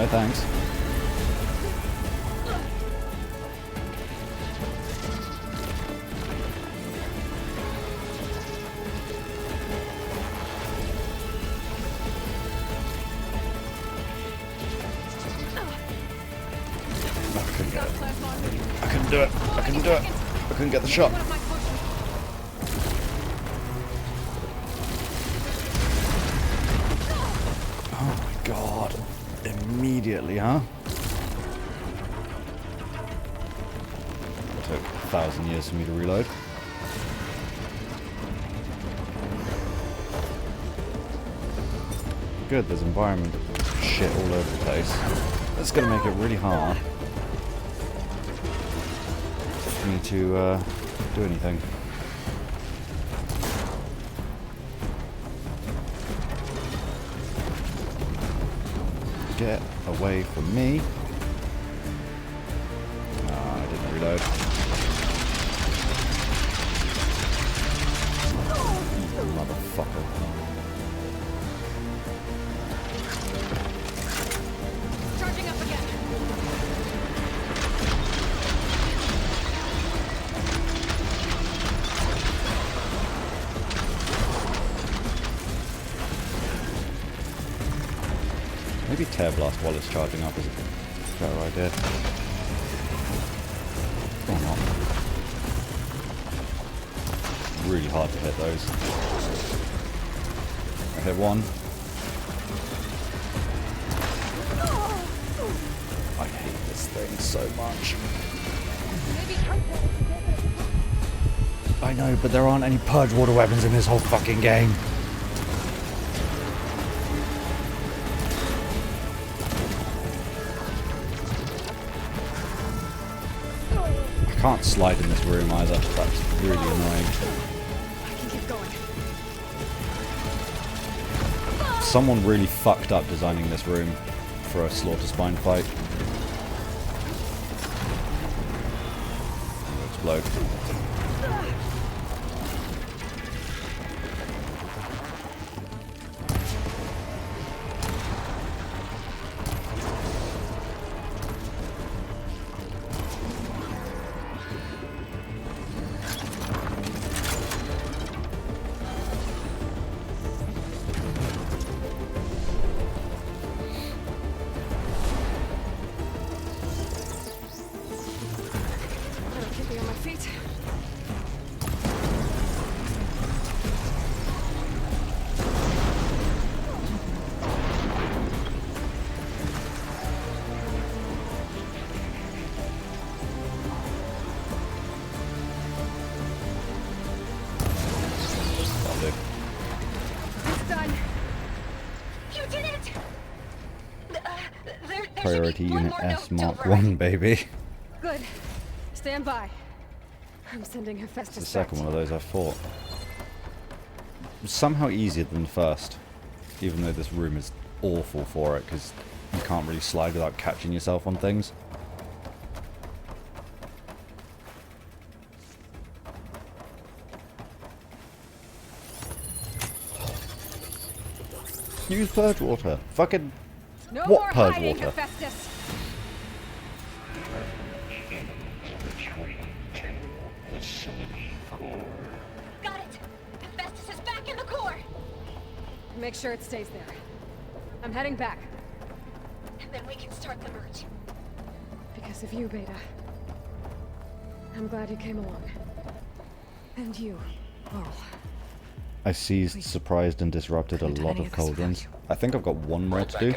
No thanks. I couldn't do it. I couldn't do it. I couldn't get the shot. Oh my god. Immediately, huh? It took 1,000 years for me to reload. Good, there's environment shit all over the place. That's gonna make it really hard for me to do anything. Get away from me. Ah, I didn't reload. Motherfucker. Charging up again. Maybe Tear Blast while it's charging up is a better idea. Or not. Really hard to hit those. I hit one. I hate this thing so much. I know, but there aren't any purge water weapons in this whole fucking game. I can't slide in this room either. That's really annoying. I can keep going. Someone really fucked up designing this room for a Slaughter Spine fight. Explode. Better keep me on my feet. That'll do. It's done. You did it! There Priority should be one Unit more S note to Mark override. 1, baby. Good. Stand by. I'm sending It's Hephaestus the second one of those I fought. Somehow easier than the first. Even though this room is awful for it, because you can't really slide without catching yourself on things. Use purge water. Fucking No what more purge hiding, water? Hephaestus. Got it. Hephaestus is back in the core. Make sure it stays there. I'm heading back. And then we can start the merge. Because of you, Beta. I'm glad you came along. And you, Laurel. I seized, surprised, and disrupted a lot of cauldrons. I think I've got one more to do.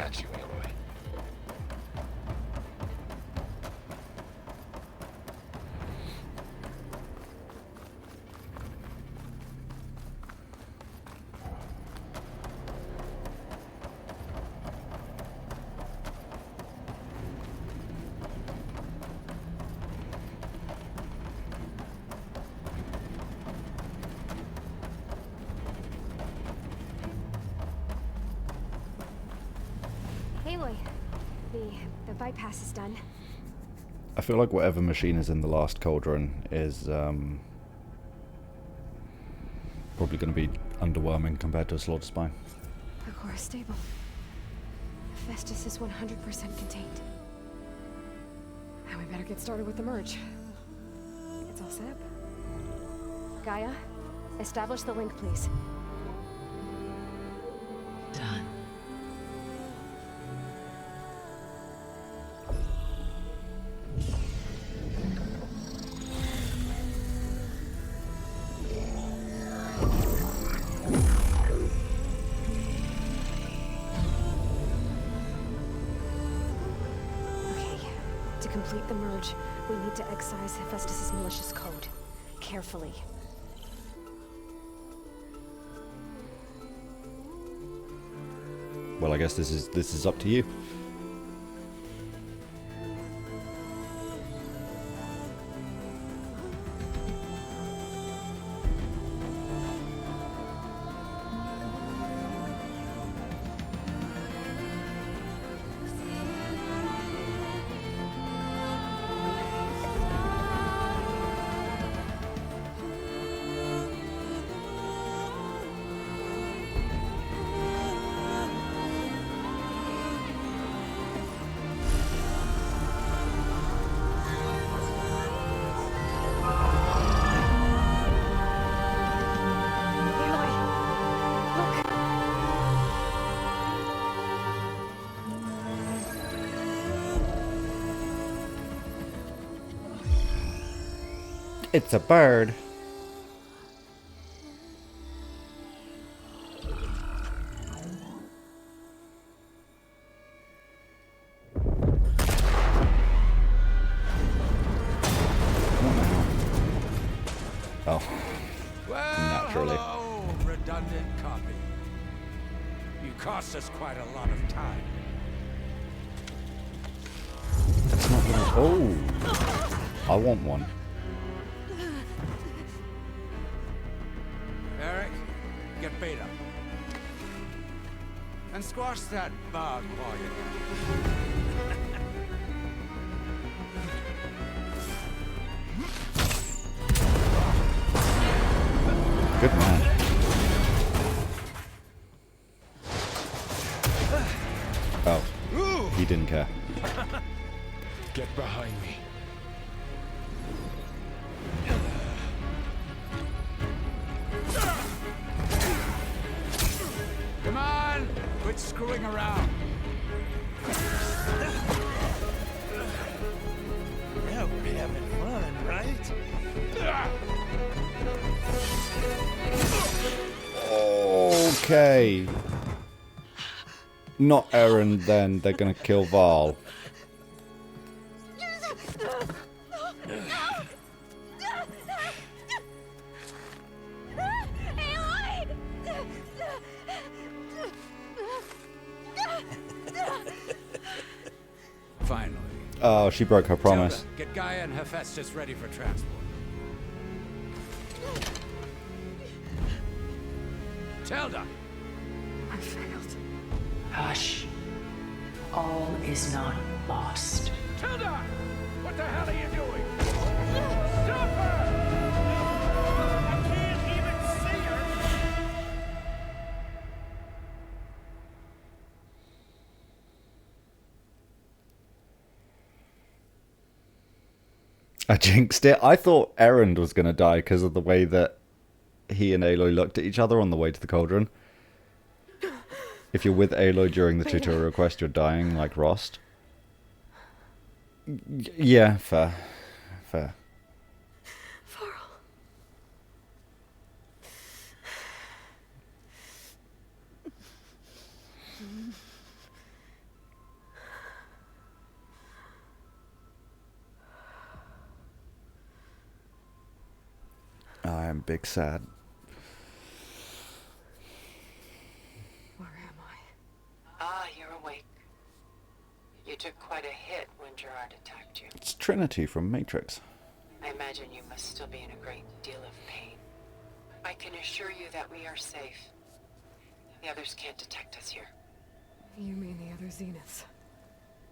Aloy, the bypass is done. I feel like whatever machine is in the last cauldron is probably going to be underwhelming compared to a Slaughter Spine. The core is stable. Hephaestus is 100% contained. And we better get started with the merge. It's all set up. Gaia, establish the link, please. Done. To complete the merge, we need to excise Hephaestus' malicious code. Carefully. Well, I guess this is up to you. It's a bird. Oh. Well, Naturally. hello, redundant copy. You cost us quite a lot of time. That's not gonna. Oh. I want one. Eric, get Beta. And squash that bug while you're there. Good man. Oh, he didn't care. Get behind me. Come on, quit screwing around. Yeah, we're having fun, right? Okay. Not Eren, then. They're gonna kill Val. Finally. Oh, she broke her promise. Tilda, get Gaia and Hephaestus ready for transport. Tilda! I failed. Hush. All is not lost. Tilda! What the hell are you doing? Stop her! I can't even see her! I jinxed it. I thought Eren was gonna die because of the way that he and Aloy looked at each other on the way to the cauldron. If you're with Aloy during the tutorial quest, you're dying like Rost. Yeah, fair. Fair. I am big sad. Where am I? Ah, you're awake. You took quite a hit when Gerard attacked you. It's Trinity from Matrix. I imagine you must still be in a great deal of pain. I can assure you that we are safe. The others can't detect us here. You mean the other Zeniths?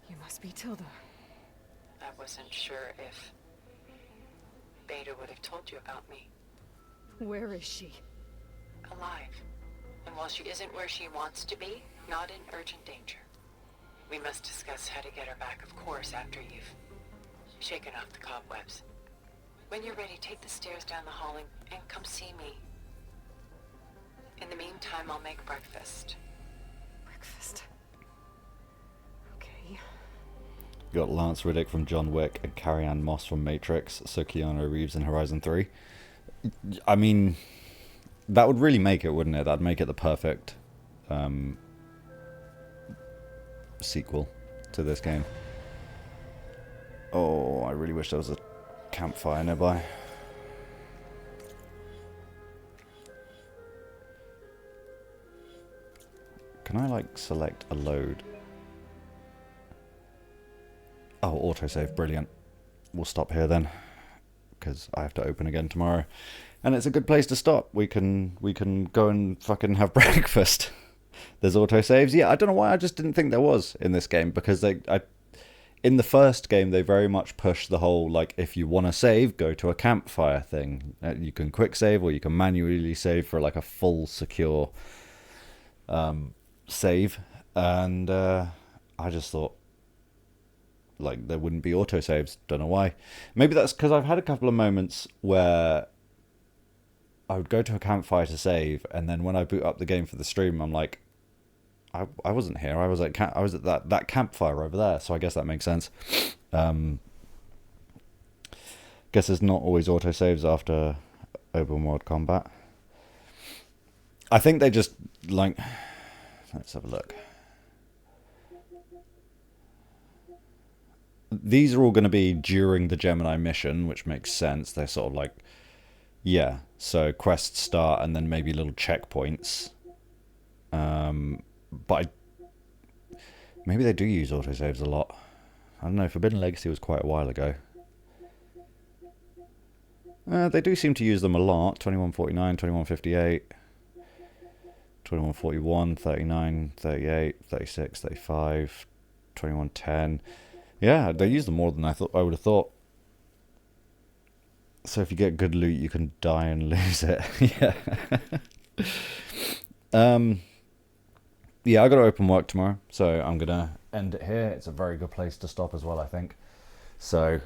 You must be Tilda. I wasn't sure if Beta would have told you about me. Where is she? Alive. And while she isn't where she wants to be, not in urgent danger. We must discuss how to get her back, of course, after you've shaken off the cobwebs. When you're ready, take the stairs down the hall and come see me. In the meantime, I'll make breakfast. Breakfast? Okay. You got Lance Reddick from John Wick and Carrie-Anne Moss from Matrix, so Keanu Reeves in Horizon 3. I mean, that would really make it, wouldn't it? That'd make it the perfect sequel to this game. Oh, I really wish there was a campfire nearby. Can I, like, select a load? Oh, autosave, brilliant. We'll stop here then, because I have to open again tomorrow. And it's a good place to stop. We can go and fucking have breakfast. There's autosaves. Yeah, I don't know why I just didn't think there was in this game, because in the first game they very much pushed the whole, like, if you want to save, go to a campfire thing. You can quick save or you can manually save for like a full secure save. And I just thought, like, there wouldn't be autosaves. Don't know why. Maybe that's because I've had a couple of moments where I would go to a campfire to save, and then when I boot up the game for the stream, I'm like, I wasn't here. I was at that campfire over there. So I guess that makes sense. Guess there's not always autosaves after open world combat. I think they just, like, let's have a look. These are all going to be during the Gemini mission, which makes sense. They're sort of like, yeah, so quests start and then maybe little checkpoints. But maybe they do use autosaves a lot. I don't know, Forbidden Legacy was quite a while ago. They do seem to use them a lot. 2149, 2158, 2141, 39, 38, 36, 35, 2110. Yeah, they use them more than I would have thought. So if you get good loot, you can die and lose it. Yeah. Yeah, I got to open work tomorrow, so I'm gonna end it here. It's a very good place to stop as well, I think. So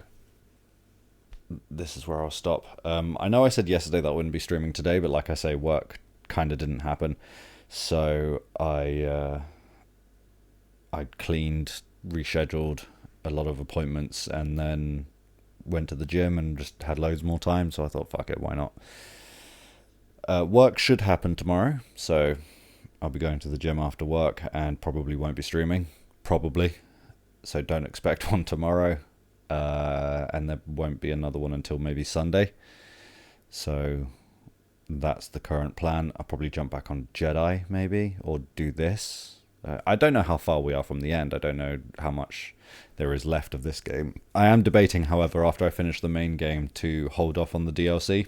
this is where I'll stop. I know I said yesterday that I wouldn't be streaming today, but like I say, work kind of didn't happen. So I cleaned, rescheduled a lot of appointments, and then went to the gym and just had loads more time. So I thought, fuck it, why not? Work should happen tomorrow, so I'll be going to the gym after work and probably won't be streaming. Probably. So don't expect one tomorrow. And there won't be another one until maybe Sunday. So that's the current plan. I'll probably jump back on Jedi, maybe, or do this. I don't know how far we are from the end. I don't know how much there is left of this game. I am debating, however, after I finish the main game, to hold off on the DLC.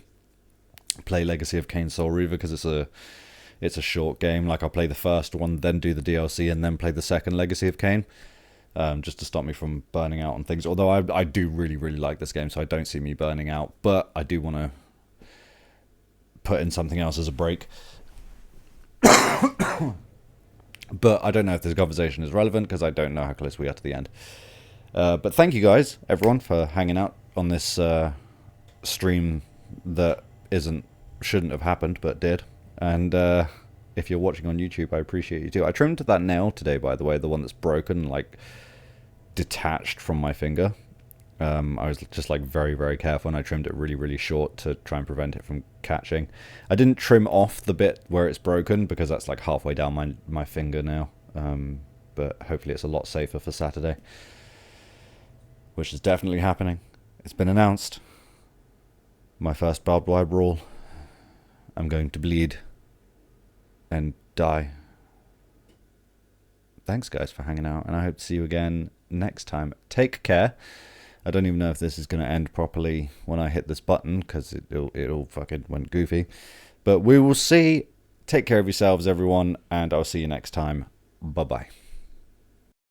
Play Legacy of Kain Soul Reaver, because it's a short game. Like, I'll play the first one, then do the DLC, and then play the second Legacy of Kain. Just to stop me from burning out on things. Although I do really, really like this game, so I don't see me burning out. But I do want to put in something else as a break. But I don't know if this conversation is relevant, because I don't know how close we are to the end. But thank you guys, everyone, for hanging out on this stream that shouldn't have happened, but did. And if you're watching on YouTube, I appreciate you too. I trimmed that nail today, by the way, the one that's broken, like, detached from my finger. I was just, like, very, very careful, and I trimmed it really, really short to try and prevent it from catching. I didn't trim off the bit where it's broken, because that's, like, halfway down my finger now. But hopefully it's a lot safer for Saturday, which is definitely happening. It's been announced. My first barbed wire brawl. I'm going to bleed and die. Thanks, guys, for hanging out, and I hope to see you again next time. Take care. I don't even know if this is going to end properly when I hit this button, because it all fucking went goofy. But we will see. Take care of yourselves, everyone, and I'll see you next time. Bye-bye.